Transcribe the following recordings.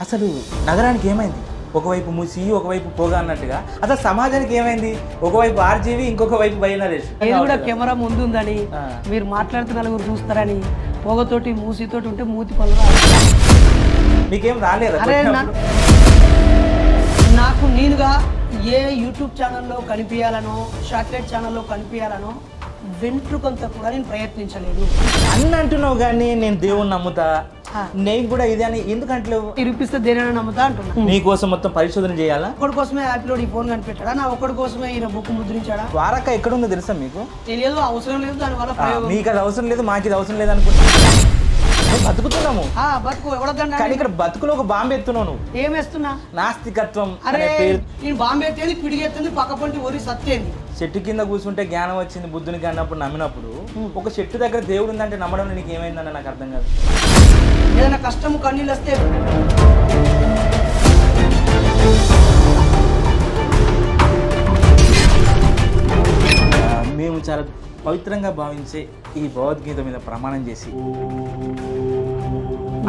అసలు నగరానికి ఏమైంది? ఒకవైపు మూసి ఒకవైపు పోగా అన్నట్టుగా అసలు సమాజానికి ఏమైంది? ఒకవైపు ఆర్జీవి ఇంకొక వైపు బయలుదేరేసి ఏది కూడా కెమెరా ముందుందని మీరు మాట్లాడుతున్న నలుగురు చూస్తారని పొగతోటి మూసితోటి ఉంటే మూతి పనులు మీకేం రాలేదు? అరే నాకు నేనుగా ఏ యూట్యూబ్ ఛానల్లో కనిపించాలనో శాటిలైట్ ఛానల్లో కనిపించాలనో వెంట్రుకంత కూడా నేను ప్రయత్నించలేదు. అన్న అంటున్నావు కానీ నేను దేవుణ్ణి నమ్ముతా, నేను కూడా ఇది అని ఎందుకంటలేవు? నిరూపిస్తే దేనైనా నమ్ముతా అంటున్నా. నీ కోసం మొత్తం పరిశోధన చేయాలా? ఒకటి కోసమే యాప్లో ఈ ఫోన్ కనిపెట్టాడా, నా ఒక్కడి కోసమే ఈయన బుక్ ముద్రించాడా? ద్వారక ఎక్కడుందో తెలుసా మీకు? తెలియదు, అవసరం లేదు, దానివల్ల ప్రయోగం. మీకు అది అవసరం లేదు, మాకు ఇది అవసరం లేదు అనుకుంటా. బతుకుతున్నాము బతుకు ఎవడదండ, కానీ ఇక్కడ బతుకులో ఒక బాంబు ఎత్తున్నావు నువ్వు. ఏం వేస్తున్నా? నాస్తికత్వం అరే అనే పేరు. నేను బాంబు ఎత్తేది, పిడిగెత్తేది, పక్క పంటి ఒరి సత్తేంది. చెట్టు కింద కూర్చుంటే జ్ఞానం వచ్చింది బుద్ధునికి అన్నప్పుడు నమ్మినప్పుడు ఒక చెట్టు దగ్గర దేవుడు ఉందంటే నమ్మడం నీకు ఏమైందన్న నాకు అర్థం కాదు. ఏదైనా కష్టము కన్నీళ్ళు వస్తే మేము చాలా పవిత్రంగా భావించే ఈ భగవద్గీత మీద ప్రమాణం చేసి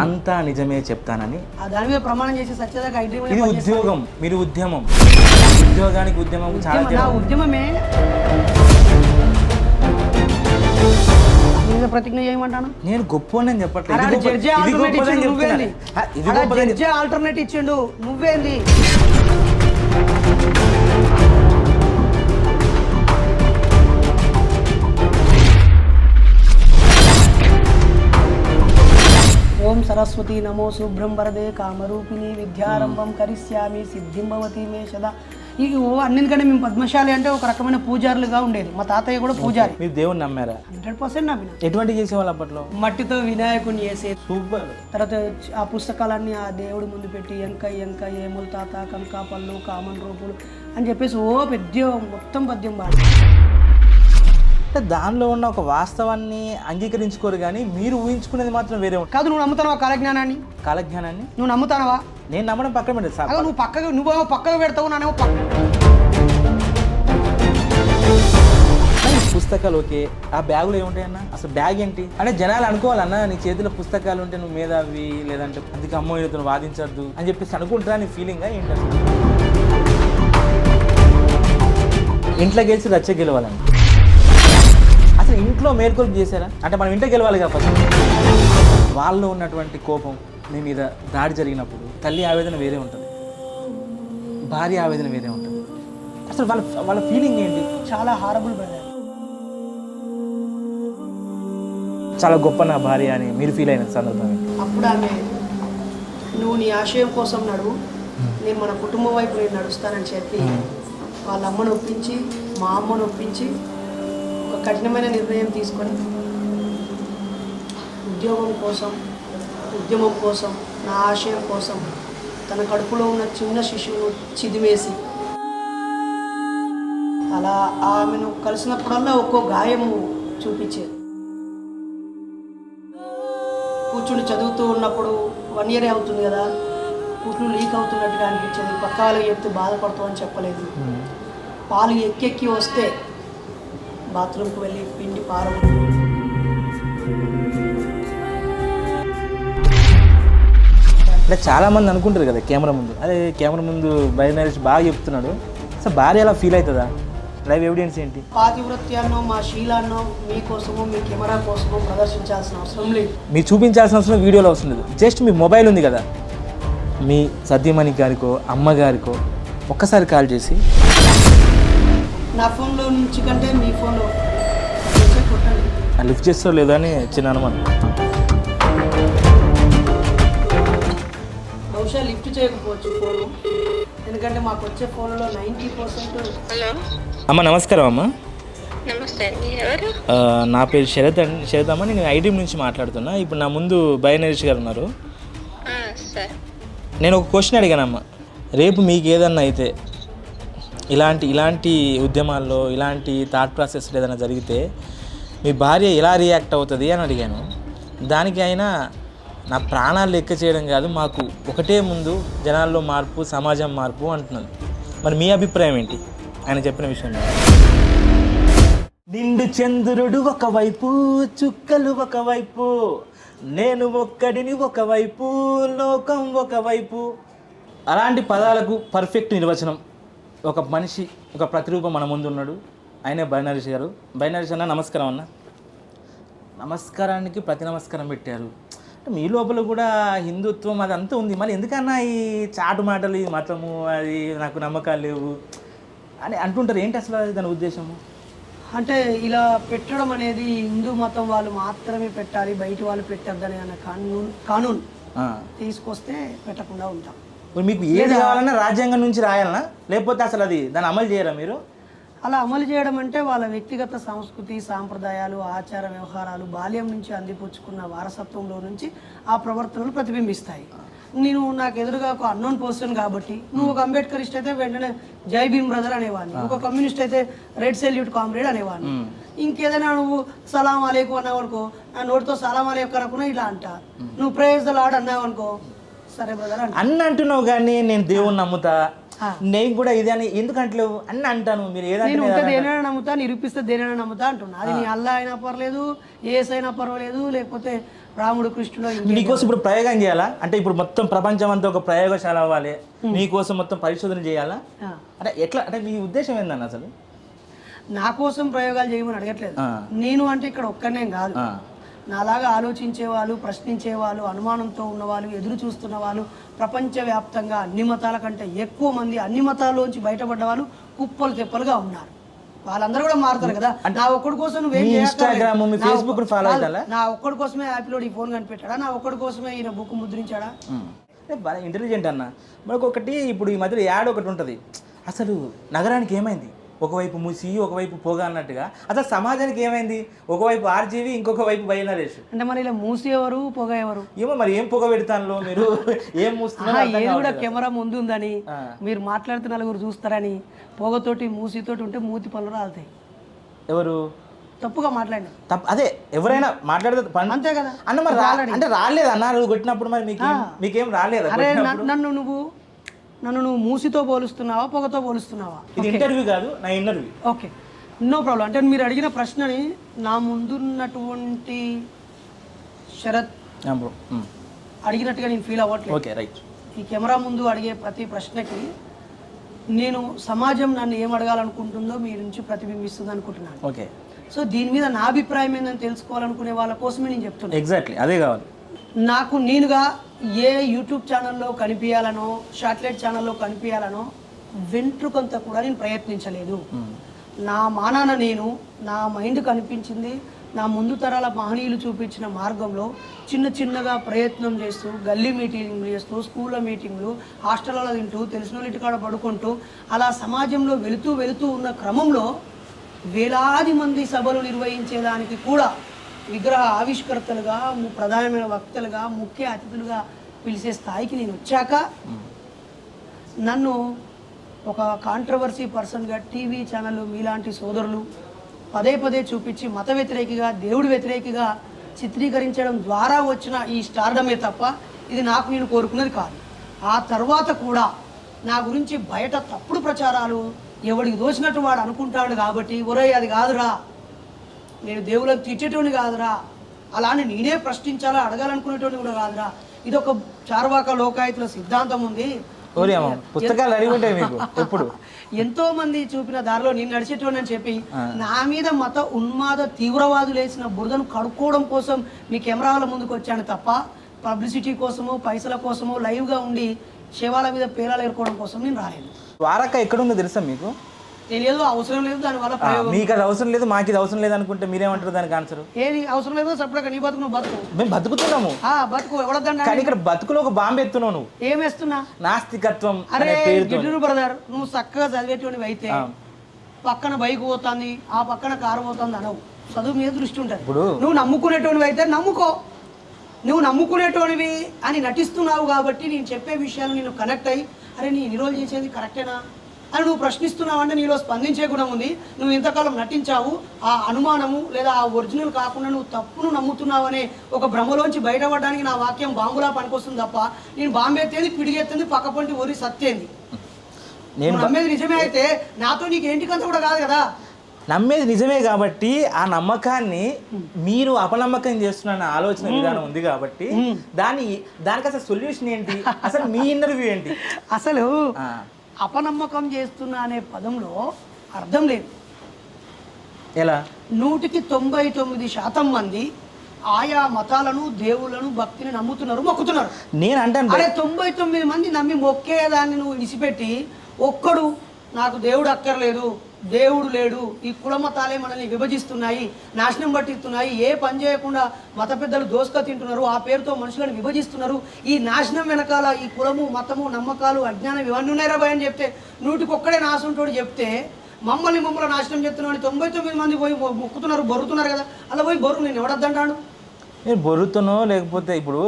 అంతా నిజమే చెప్తానని దాని మీద ప్రమాణం చేసి సత్యదాకా ఇది ఉద్యోగం, మీరు ఉద్యమం. ఉద్యోగానికి ఉద్యమం చాలా తేడా. ఉద్యమమే. ప్రతిజ్ఞ చేయమంటాను. నేను గొప్ప చెప్పట్లేదు, ఆల్టర్నేట్ ఇచ్చిండు, నువ్వేంది? ఓం సరస్వతి నమో శుభ్రం వరదే కామరూపిణి విద్యారంభం కరిష్యామి సిద్ధిం భవతి మే సదా. ఇక అన్నింటికంటే మేము పద్మశాలి అంటే ఒక రకమైన పూజారులుగా ఉండేది. మా తాతయ్య కూడా పూజారి. మీరు దేవుని నమ్మారా? 100% నమ్మిన. ఎటువంటి చేసేవాళ్ళు అప్పట్లో? మట్టితో వినాయకుడిని చేసేది. సూపర్. తర్వాత ఆ పుస్తకాలన్నీ ఆ దేవుడి ముందు పెట్టి ఎంక ఏములు తాత కంకా పళ్ళు కామన్ రూపులు అని చెప్పేసి పెద్ద మొత్తం పద్యం పాడు. దానిలో ఉన్న ఒక వాస్తవాన్ని అంగీకరించుకోరు కానీ మీరు ఊహించుకునేది మాత్రం వేరే ఉంటుంది. కాదు, నువ్వు నమ్ముతావా కాలజ్ఞానాన్ని? కాలజ్ఞానాన్ని నువ్వు నమ్ముతానవా? నేను నమ్మడం పక్కన పెట్టదు సార్. నువ్వేమో పక్కకు పెడతావు, నానేమో పుస్తకాలు ఓకే, ఆ బ్యాగులో ఏముంటాయన్నా? అసలు బ్యాగ్ ఏంటి అంటే జనాలు అనుకోవాలన్నా నీ చేతిలో పుస్తకాలు ఉంటే నువ్వు మేధావి, లేదంటే అందుకే అమ్మోయితో వాదించద్దు అని చెప్పేసి అనుకుంటారా? నీ ఫీలింగా ఏంటి? అసలు ఇంట్లో గెలిచి రచ్చ గెలవాలని అసలు ఇంట్లో మేల్కొల్పు చేశారా? అంటే మనం ఇంట్లో గెలవాలి కాబట్టి వాళ్ళు ఉన్నటువంటి కోపం మీ మీద దాడి జరిగినప్పుడు తల్లి ఆవేదన వేరే ఉంటుంది, భార్య ఆవేదన వేరే ఉంటుంది. అసలు వాళ్ళ ఫీలింగ్ ఏంటి? చాలా హారబుల్ బ్రదర్. చాలా గొప్ప నా భార్య అని మీరు ఫీల్ అయిన సందర్భం ఏంటి? అప్పుడు ఆమె నువ్వు నీ ఆశయం కోసం నడువు, నేను మన కుటుంబం వైపు నేను నడుస్తానని చెప్పి వాళ్ళ అమ్మను ఒప్పించి మా అమ్మను ఒప్పించి ఒక కఠినమైన నిర్ణయం తీసుకొని ఉద్యోగం కోసం, ఉద్యమం కోసం, నా ఆశయం కోసం తన కడుపులో ఉన్న చిన్న శిశువును చిదివేసి అలా ఆమెను కలిసినప్పుడల్లా ఒక్కో గాయము చూపించేది. కూర్చుని చదువుతూ ఉన్నప్పుడు 1 year అవుతుంది కదా, కూర్చుని లీక్ అవుతున్నట్టుగా అనిపించేది. పక్క వాళ్ళకి చెప్తే బాధపడుతామని చెప్పలేదు. పాలు ఎక్కెక్కి వస్తే బాత్రూమ్కి వెళ్ళి పిండి పారం. అంటే చాలామంది అనుకుంటారు కదా కెమెరా ముందు, అదే కెమెరా ముందు బయలుదేరి బాగా చెప్తున్నాడు, అసలు భార్య అలా ఫీల్ అవుతుందా? లైవ్ ఎవిడెన్స్ ఏంటి? పాతివృత్యాన్నో మా శీలాన్నో మీకోసమో మీ కెమెరా కోసమో ప్రదర్శించాల్సిన అవసరం లేదు. మీరు చూపించాల్సిన అవసరం వీడియోలో అవసరం లేదు. జస్ట్ మీ మొబైల్ ఉంది కదా, మీ సతీమణి గారికో అమ్మగారికో ఒక్కసారి కాల్ చేసి నా ఫోన్లో నుంచి కంటే మీ ఫోన్లో కొట్టండి. లిఫ్ట్ చేస్తారో లేదో అని చిన్న అనుమానం. బహుశా లిఫ్ట్ చేయకపోవచ్చు ఫోను, ఎందుకంటే మాకు వచ్చే ఫోన్లో 90%. హలో అమ్మ నమస్కారం. అమ్మ నమస్తే అండి, ఎవరు? నా పేరు శరత్ అమ్మ, నేను ఐటీఎం నుంచి మాట్లాడుతున్నా. ఇప్పుడు నా ముందు బయనరేష్ గారు ఉన్నారు. సార్, నేను ఒక క్వశ్చన్ అడిగానమ్మా, రేపు మీకు ఏదన్నా అయితే ఇలాంటి ఉద్యమాల్లో ఇలాంటి థాట్ ప్రాసెస్లో ఏదైనా జరిగితే మీ భార్య ఎలా రియాక్ట్ అవుతుంది అని అడిగాను. దానికి అయినా నా ప్రాణాలు లెక్క చేయడం కాదు, మాకు ఒకటే ముందు జనాల్లో మార్పు, సమాజం మార్పు అంటున్నది. మరి మీ అభిప్రాయం ఏంటి ఆయన చెప్పిన విషయం? నిండు చంద్రుడు ఒకవైపు, చుక్కలు ఒకవైపు, నేను ఒక్కడిని ఒకవైపు లోకం ఒకవైపు. అలాంటి పదాలకు పర్ఫెక్ట్ నిర్వచనం ఒక మనిషి, ఒక ప్రతిరూపం మన ముందు ఉన్నాడు. ఆయనే బైనరీష్ గారు. బైనరీష్ అన్న నమస్కారం అన్న. నమస్కారానికి ప్రతి నమస్కారం పెట్టారు. అంటే మీ లోపల కూడా హిందుత్వం అది అంతా ఉంది, మళ్ళీ ఎందుకన్నా ఈ చాటు మాటలు, ఈ మతము, అది నాకు నమ్మకాలు లేవు అని అంటుంటారు. ఏంటి అసలు దాని ఉద్దేశము? అంటే ఇలా పెట్టడం అనేది హిందూ మతం వాళ్ళు మాత్రమే పెట్టాలి, బయట వాళ్ళు పెట్టద్దని అనే కానూన్ తీసుకొస్తే పెట్టకుండా ఉంటాం. మీకు ఏది కావాలన్నా రాజ్యాంగం నుంచి రాయాలన్నా, లేకపోతే అసలు అది దాన్ని అమలు చేయరా మీరు? అలా అమలు చేయడం అంటే వాళ్ళ వ్యక్తిగత సంస్కృతి, సాంప్రదాయాలు, ఆచార వ్యవహారాలు బాల్యం నుంచి అందిపుచ్చుకున్న వారసత్వంలో నుంచి ఆ ప్రవర్తనలు ప్రతిబింబిస్తాయి. నేను నాకు ఎదురుగా ఒక అన్నోన్ పర్సన్ కాబట్టి, నువ్వు ఒక అంబేద్కరిస్ట్ అయితే వెంటనే జై భీమ్ బ్రదర్ అనేవాడిని, ఒక కమ్యూనిస్ట్ అయితే రెడ్ సెల్యూట్ కామ్రేడ్ అనేవాడిని. ఇంకేదైనా నువ్వు సలాం అలేకు అన్నావు అనుకో, నా నోటితో సలాం అలేకు అనకుండా ఇలా అంట. నువ్వు ప్రేజ్ ద లార్డ్ అన్నావు అనుకో, సరే బ్రదర్ అన్న అంటున్నావు. కానీ నేను దేవుణ్ణి నమ్ముతా, నేను కూడా ఇది అని ఎందుకు అంటలేవు అన్న అంటాను. మీరు నేను ఉంటే దేనైనా నమ్ముతా, నిరూపిస్తే దేనైనా నమ్ముతా అంటున్నా. అది నీ అల్లా అయినా పర్లేదు, ఏస్ అయినా పర్వాలేదు, లేకపోతే రాముడు కృష్ణుడు. నీకోసం ఇప్పుడు ప్రయోగం చేయాలా అంటే, ఇప్పుడు మొత్తం ప్రపంచం అంతా ఒక ప్రయోగశాల అవ్వాలి, నీకోసం మొత్తం పరిశోధన చేయాలా అంటే ఎట్లా? అంటే మీ ఉద్దేశం ఏందన్న అసలు? నా కోసం ప్రయోగాలు చేయమని అడగట్లేదు. నేను అంటే ఇక్కడ ఒక్కనే కాదు, నాలాగా ఆలోచించే వాళ్ళు, ప్రశ్నించే వాళ్ళు, అనుమానంతో ఉన్నవాళ్ళు, ఎదురు చూస్తున్న వాళ్ళు ప్రపంచవ్యాప్తంగా అన్ని మతాల కంటే ఎక్కువ మంది అన్ని మతాల్లోంచి బయటపడ్డ వాళ్ళు కుప్పలు తెప్పలుగా ఉన్నారు. వాళ్ళందరూ కూడా మారుతారు కదా. నా ఒక్కడి కోసం నువ్వేం ఇన్‌స్టాగ్రామ్, మీ ఫేస్‌బుక్ ఫాలో అవుతారా? నా ఒక్కడి కోసమే యాప్లో ఈ ఫోన్ కనిపెట్టాడా? నా ఒక్కడి కోసమే ఈయన బుక్ ముద్రించాడా? బాగా ఇంటెలిజెంట్ అన్న. మనకొకటి ఇప్పుడు ఈ మధ్యలో యాడ్ ఒకటి ఉంటుంది, అసలు నగరానికి ఏమైంది, ఒకవైపు మూసి ఒకవైపు పొగ అన్నట్టుగా. అసలు సమాజానికి ఏమైంది, ఒకవైపు ఆర్జీవి ఇంకొక వైపు బైనరేష్. అంటే మరి ఇలా మూసి ఎవరు, పొగ ఎవరు? ఏమో మరి ఏం పొగ పెడతాను మీరు, ఏం మూస్తున్నారు? ఏది కూడా కెమెరా ముందు ఉందని, మీరు మాట్లాడుతూ నలుగురు చూస్తారని, పొగతోటి మూసితోటి ఉంటే మూతి పనులు రాలుతాయి. ఎవరు తప్పుగా మాట్లాడి తప్పు? అదే ఎవరైనా మాట్లాడితే అంతే కదా అన్న. మరి అంటే రాలేదు అన్నారు కొట్టినప్పుడు, మరి మీకేం రాలేదు? అరే నన్ను నువ్వు మూసితో పోలుస్తున్నావా, పొగతో పోలుస్తున్నావా? ఇది ఇంటర్వ్యూ కాదు, నా ఇంటర్వ్యూ. Okay, no problem. అంటే మీరు అడిగిన ప్రశ్నని నా ముందున్నటువంటి శరత్ అడిగినట్టుగా నేను ఫీల్ అవ్వట్లేదు. Okay, right. ఈ కెమెరా ముందు అడిగే ప్రతి ప్రశ్నకి నేను సమాజం నన్ను ఏం అడగాలనుకుంటుందో మీ నుంచి ప్రతిబింబిస్తుంది అనుకుంటున్నాను. ఓకే. సో దీని మీద నా అభిప్రాయం ఏందని తెలుసుకోవాలనుకునే వాళ్ళ కోసమే నేను చెప్తున్నాను. ఎగ్జాక్ట్లీ అదే కావాలి నాకు. నేనుగా ఏ యూట్యూబ్ ఛానల్లో కనిపించాలనో, శాటిలైట్ ఛానల్లో కనిపించాలనో వెంట్రుకంత కూడా నేను ప్రయత్నించలేదు. నా మానాన నేను, నా మైండ్ కనిపించింది, నా ముందు తరాల మహనీయులు చూపించిన మార్గంలో చిన్న చిన్నగా ప్రయత్నం చేస్తూ, గల్లీ మీటింగ్లు చేస్తూ, స్కూళ్ళ మీటింగ్లు, హాస్టల్లో తింటూ, తెలిసిన వాళ్ళ ఇంటికాడ పడుకుంటూ, అలా సమాజంలో వెళుతూ ఉన్న క్రమంలో వేలాది మంది సభలు నిర్వహించేదానికి కూడా విగ్రహ ఆవిష్కర్తలుగా, ప్రధానమైన వక్తలుగా, ముఖ్య అతిథులుగా పిలిచే స్థాయికి నేను వచ్చాక నన్ను ఒక కాంట్రవర్సీ పర్సన్గా టీవీ ఛానళ్ళు మీలాంటి సోదరులు పదే చూపించి మత వ్యతిరేకిగా, దేవుడి వ్యతిరేకిగా చిత్రీకరించడం ద్వారా వచ్చిన ఈ స్టార్డమే తప్ప ఇది నాకు నేను కోరుకున్నది కాదు. ఆ తర్వాత కూడా నా గురించి బయట తప్పుడు ప్రచారాలు ఎవడికి దోచినట్టు వాడు అనుకుంటాడు కాబట్టి, ఒరే అది కాదురా, నేను దేవుళ్ళకి తిట్టేటోని కాదురా, అలానే నేనే ప్రశ్నించాలా, అడగాలనుకునేటోని కూడా కాదురా, ఇది ఒక చార్వాక లోకాయతుల సిద్ధాంతం ఉంది. పుస్తకాలు అడిగి మీకు ఎప్పుడు ఎంతో మంది చూపిన దారిలో నేను నడిచేటోని అని చెప్పి నా మీద మత ఉన్మాద తీవ్రవాదులు వేసిన బురదను కడుక్కోవడం కోసం మీ కెమెరాల ముందుకు వచ్చాను తప్ప పబ్లిసిటీ కోసమో, పైసల కోసమో, లైవ్గా ఉండి శవాల మీద పేరాలు ఏరుకోవడం కోసం నేను రాలేదు. ద్వారక ఎక్కడుందో తెలుసా మీకు? తెలియదు, అవసరం లేదు. దానివల్ల మీకు అది అవసరం లేదు, మాకు ఇది అవసరం లేదు అనుకుంటే మీరేమంటారు దానికి ఆన్సర్? ఏది అవసరం లేదు, సపరేట్గా నీ బతుకు నువ్వు బతుకు. మేము బతుకుతున్నాము, బతుకు ఎవడద్దండి. కానీ ఇక్కడ బతుకులో ఒక బాంబు ఎత్తున్నావు నువ్వు. ఏమేస్తున్నా? నాస్తికత్వం. అరే గిడ్డు బ్రదర్, నువ్వు చక్కగా చదివేటువంటి అయితే పక్కన బైక్ పోతుంది, ఆ పక్కన కారు పోతుంది అనవు. చదువు మీద దృష్టి ఉంటుంది. నువ్వు నమ్ముకునేటోనివి అయితే నమ్ముకో. నువ్వు నమ్ముకునేటోనివి అని నటిస్తున్నావు కాబట్టి నేను చెప్పే విషయాలు నేను కనెక్ట్ అయ్యి, అరే నీ ఇన్ని రోజులు చేసేది కరెక్టేనా అని నువ్వు ప్రశ్నిస్తున్నావు అంటే నీలో స్పందించే గుణం ఉంది. నువ్వు ఇంతకాలం నటించావు, ఆ అనుమానము లేదా ఆ ఒరిజినల్ కాకుండా నువ్వు తప్పును నమ్ముతున్నావు అనే ఒక భ్రమలోంచి బయటపడడానికి నా వాక్యం బాంబులా పనికొస్తుంది తప్ప నేను బాంబెత్తేది, పిడిగెత్తేది, పక్కపంటి ఒరి సత్తేంది. నేను నమ్మేది నిజమే అయితే నాతో నీకు ఏంటికంత కూడా కాదు కదా. నమ్మేది నిజమే కాబట్టి ఆ నమ్మకాన్ని మీరు అపనమ్మకం చేస్తున్న ఆలోచన విధానం ఉంది కాబట్టి దానికి అసలు సొల్యూషన్ ఏంటి, అసలు మీ ఇంటర్వ్యూ ఏంటి? అసలు అపనమ్మకం చేస్తున్నా అనే పదంలో అర్థం లేదు. ఎలా? 99% మంది ఆయా మతాలను, దేవుళ్ళను, భక్తిని నమ్ముతున్నారు, మొక్కుతున్నారు. నేను అంటాను అరే 99 మంది నమ్మి మొక్కేదాన్ని నువ్వు విడిచిపెట్టి ఒక్కడు నాకు దేవుడు అక్కర్లేదు, దేవుడు లేడు, ఈ కుల మతాలే మనల్ని విభజిస్తున్నాయి, నాశనం పట్టిస్తున్నాయి, ఏ పని చేయకుండా మత పెద్దలు దోసుక తింటున్నారు, ఆ పేరుతో మనుషులను విభజిస్తున్నారు, ఈ నాశనం వెనకాల ఈ కులము, మతము, నమ్మకాలు, అజ్ఞానం ఇవన్నీ ఉన్నారా భయ అని చెప్తే 100కి నాశంతోడు చెప్తే మమ్మల్ని నాశనం చెప్తున్నాడు 99 మంది పోయి మొక్కుతున్నారు, బొరుతున్నారు కదా, అలా పోయి బొర్రు నేను ఎవడద్దంటాడు? నేను బొరుతునో లేకపోతే ఇప్పుడు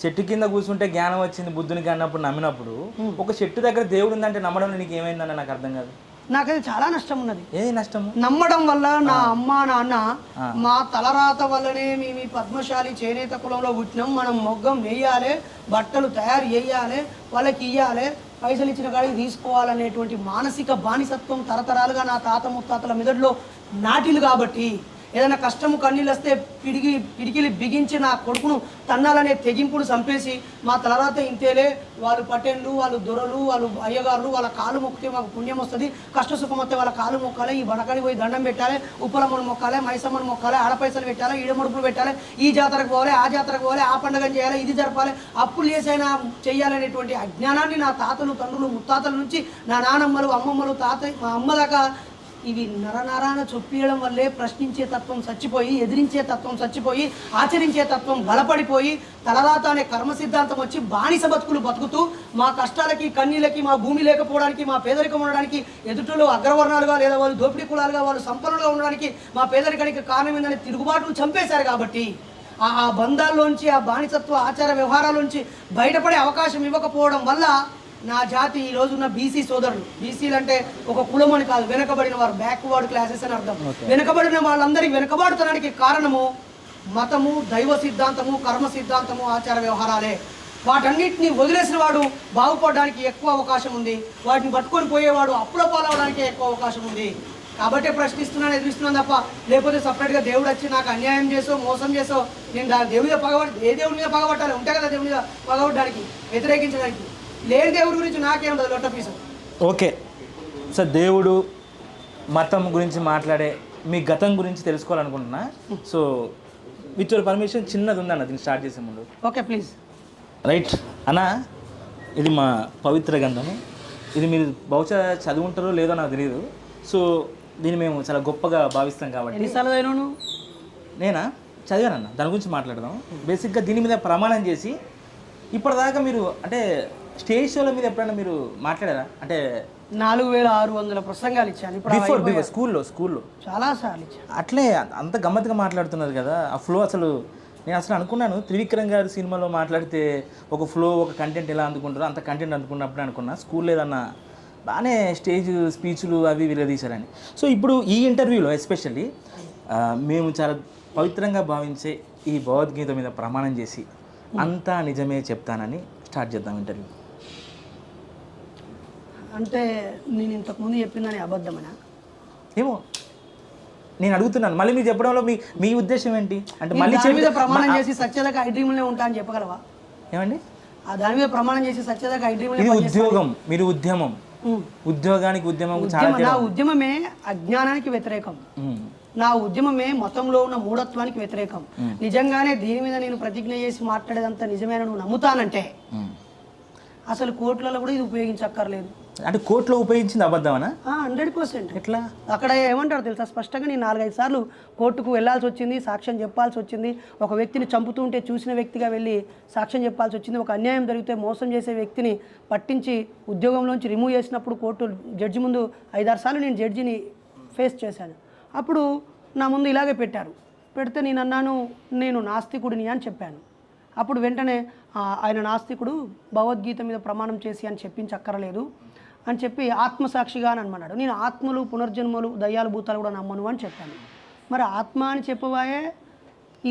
చెట్టు కింద కూర్చుంటే జ్ఞానం వచ్చింది బుద్ధునికి అన్నప్పుడు నమ్మినప్పుడు ఒక చెట్టు దగ్గర దేవుడు ఉందంటే నమ్మడం నీకు ఏమైందని నాకు అర్థం కాదు. నాకది చాలా నష్టం ఉన్నది. ఏది నష్టము? నమ్మడం వల్ల నా అమ్మ నాన్న మా తలరాత వల్లనే మేము పద్మశాలి చేనేత కులంలో పుట్టినాం, మనం మొగ్గం వేయాలి, బట్టలు తయారు చేయాలి, వాళ్ళకి ఇయ్యాలి, పైసలు ఇచ్చిన కాడికి తీసుకోవాలనేటువంటి మానసిక బానిసత్వం తరతరాలుగా నా తాత ముత్తాతల మెదడులో నాటిలు కాబట్టి ఏదైనా కష్టము కన్నీళ్ళు వస్తే పిడికిలి బిగించి నా కొడుకును తన్నాలనే తెగింపును చంపేసి మా తలరాత ఇంతేలే, వాళ్ళు పటేళ్ళు, వాళ్ళు దొరలు, వాళ్ళు అయ్యగారులు, వాళ్ళ కాలు మొక్కితే మాకు పుణ్యం వస్తుంది, కష్ట సుఖం వస్తే వాళ్ళ కాలు మొక్కాలి, ఈ బనకాడి పోయి దండం పెట్టాలి, ఉప్పలమ్మను మొక్కాలి, మైసమ్మను మొక్కాలి, ఆడపైసలు పెట్టాలి, ఈడమడుపులు పెట్టాలి, ఈ జాతరకు పోవాలి, ఆ జాతరకు పోవాలి, ఆ పండుగను చేయాలి, ఇది జరపాలి, అప్పులు చేసైనా చేయాలనేటువంటి అజ్ఞానాన్ని నా తాతలు, తండ్రులు, ముత్తాతల నుంచి నా నానమ్మలు, అమ్మమ్మలు, మా అమ్మ దాకా ఇవి నరనరాన చొప్పియడం వల్లే ప్రశ్నించే తత్వం చచ్చిపోయి, ఎదిరించే తత్వం చచ్చిపోయి, ఆచరించే తత్వం బలపడిపోయి, తలరాత అనే కర్మ సిద్ధాంతం వచ్చి బానిస బతుకులు బతుకుతూ మా కష్టాలకి, కన్నీళ్ళకి, మా భూమి లేకపోవడానికి, మా పేదరికం ఉండడానికి, ఎదుటిలో అగ్రవర్ణాలుగా లేదా వాళ్ళు దోపిడీ కులాలుగా వాళ్ళు సంపన్నులుగా ఉండడానికి మా పేదరికానికి కారణం ఏందని తిరుగుబాటును చంపేశారు. కాబట్టి ఆ బంధాల్లోంచి, ఆ బానిసత్వ ఆచార వ్యవహారాల్లోంచి బయటపడే అవకాశం ఇవ్వకపోవడం వల్ల నా జాతి ఈ రోజున్న బీసీ సోదరులు, బీసీలు అంటే ఒక కులం అని కాదు, వెనుకబడిన వారు, బ్యాక్వర్డ్ క్లాసెస్ అని అర్థం. వెనుకబడిన వాళ్ళందరికీ వెనుకబాటుతనానికి కారణము మతము, దైవ సిద్ధాంతము, కర్మ సిద్ధాంతము, ఆచార వ్యవహారాలే. వాటన్నిటిని వదిలేసిన వాడు బాగుపడడానికి ఎక్కువ అవకాశం ఉంది, వాటిని పట్టుకొని పోయేవాడు అప్పుల పాలవడానికి ఎక్కువ అవకాశం ఉంది. కాబట్టే ప్రశ్నిస్తున్నాను, ఎదురుస్తున్నాను తప్ప లేకపోతే సపరేట్గా దేవుడు వచ్చి నాకు అన్యాయం చేసో, మోసం చేసో నేను దేవుడి మీద ఏ దేవుడి మీద పగబట్టాలి ఉంటాయి కదా, దేవుడి మీద పగబట్టడానికి, వ్యతిరేకించడానికి. లేని దేవుడి గురించి నాకేముండదు లొట్ట పీసు. ఓకే సార్, దేవుడు మతం గురించి మాట్లాడే మీ గతం గురించి తెలుసుకోవాలనుకుంటున్నా. సో విత్ యువర్ పర్మిషన్ చిన్నది ఉందన్న దీన్ని స్టార్ట్ చేసే ముందు. Okay please. రైట్ అన్న, ఇది మా పవిత్ర గ్రంథము. ఇది మీరు బహుశా చదువుంటారో లేదో నాకు తెలియదు. సో దీన్ని మేము చాలా గొప్పగా భావిస్తాం కాబట్టి. ఎన్నిసార్లు చదివాను? నేనా చదివానన్న, దాని గురించి మాట్లాడదాం. బేసిక్గా దీని మీద ప్రమాణం చేసి ఇప్పటిదాకా మీరు అంటే స్టేజ్ షోల మీద ఎప్పుడైనా మీరు మాట్లాడారా? అంటే 4600 ప్రసంగాలు ఇచ్చాను బిఫోర్ స్కూల్లో చాలా సార్లు ఇచ్చాను. అట్లే అంత గమ్మత్తుగా మాట్లాడుతున్నారు కదా, ఆ ఫ్లో అసలు నేను అసలు అనుకున్నాను త్రివిక్రమ్ గారి సినిమాలో మాట్లాడితే ఒక ఫ్లో, ఒక కంటెంట్ ఎలా అందుకుంటారో అంత కంటెంట్ అందుకున్నప్పుడు అనుకున్నా స్కూల్లో ఏదన్నా బాగానే స్టేజ్ స్పీచ్లు అవి విరదీశారని. సో ఇప్పుడు ఈ ఇంటర్వ్యూలో ఎస్పెషల్లీ మేము చాలా పవిత్రంగా భావించే ఈ భగవద్గీత మీద ప్రమాణం చేసి అంతా నిజమే చెప్తానని స్టార్ట్ చేద్దాం ఇంటర్వ్యూ. అంటే నేను ఇంతకుముందు చెప్పిందని అబద్ధమనా? ఏమో నేను అడుగుతున్నాను. మళ్ళీ మీరు చెప్పడంలో మీ ఉద్దేశం ఏంటి? అంటే మళ్ళీ మీద ప్రమాణం చేసి సత్యదాకా ఐ డ్రీమ్లే ఉంటా అని చెప్పగలవా? ఏమండి? ఆ దాని మీద ప్రమాణం చేసి సత్యదాకా ఐ డ్రీమ్లే. ఇది ఉద్యోగం, మీరు ఉద్యమం, ఉద్యోగానికి ఉద్యమం. నా ఉద్యమమే అజ్ఞానానికి వ్యతిరేకం, నా ఉద్యమమే మతంలో ఉన్న మూఢత్వానికి వ్యతిరేకం. నిజంగానే దీని మీద నేను ప్రతిజ్ఞ చేసి మాట్లాడేదంతా నిజమేనా నువ్వు నమ్ముతానంటే అసలు కోర్టులలో కూడా ఇది ఉపయోగించక్కర్లేదు. అంటే కోర్టులో ఉపయోగించింది అబద్ధమనా? 100%. ఎట్లా? అక్కడ ఏమంటారు తెలుసా, స్పష్టంగా నేను 4-5 సార్లు కోర్టుకు వెళ్లాల్సి వచ్చింది, సాక్ష్యం చెప్పాల్సి వచ్చింది. ఒక వ్యక్తిని చంపుతూ ఉంటే చూసిన వ్యక్తిగా వెళ్ళి సాక్ష్యం చెప్పాల్సి వచ్చింది. ఒక అన్యాయం జరిగితే మోసం చేసే వ్యక్తిని పట్టించి ఉద్యోగంలోంచి రిమూవ్ చేసినప్పుడు కోర్టు జడ్జి ముందు 5-6 సార్లు నేను జడ్జిని ఫేస్ చేశాను. అప్పుడు నా ముందు ఇలాగే పెట్టారు. పెడితే నేను అన్నాను నేను నాస్తికుడిని అని చెప్పాను. అప్పుడు వెంటనే ఆయన నాస్తికుడు, భగవద్గీత మీద ప్రమాణం చేసి అని చెప్పించక్కర్లేదు అని చెప్పి ఆత్మసాక్షిగా అని అనమన్నాడు. నేను ఆత్మలు, పునర్జన్మలు, దయ్యాలు, భూతాలు కూడా నమ్మను అని చెప్పాను. మరి ఆత్మ అని చెప్పవాయే,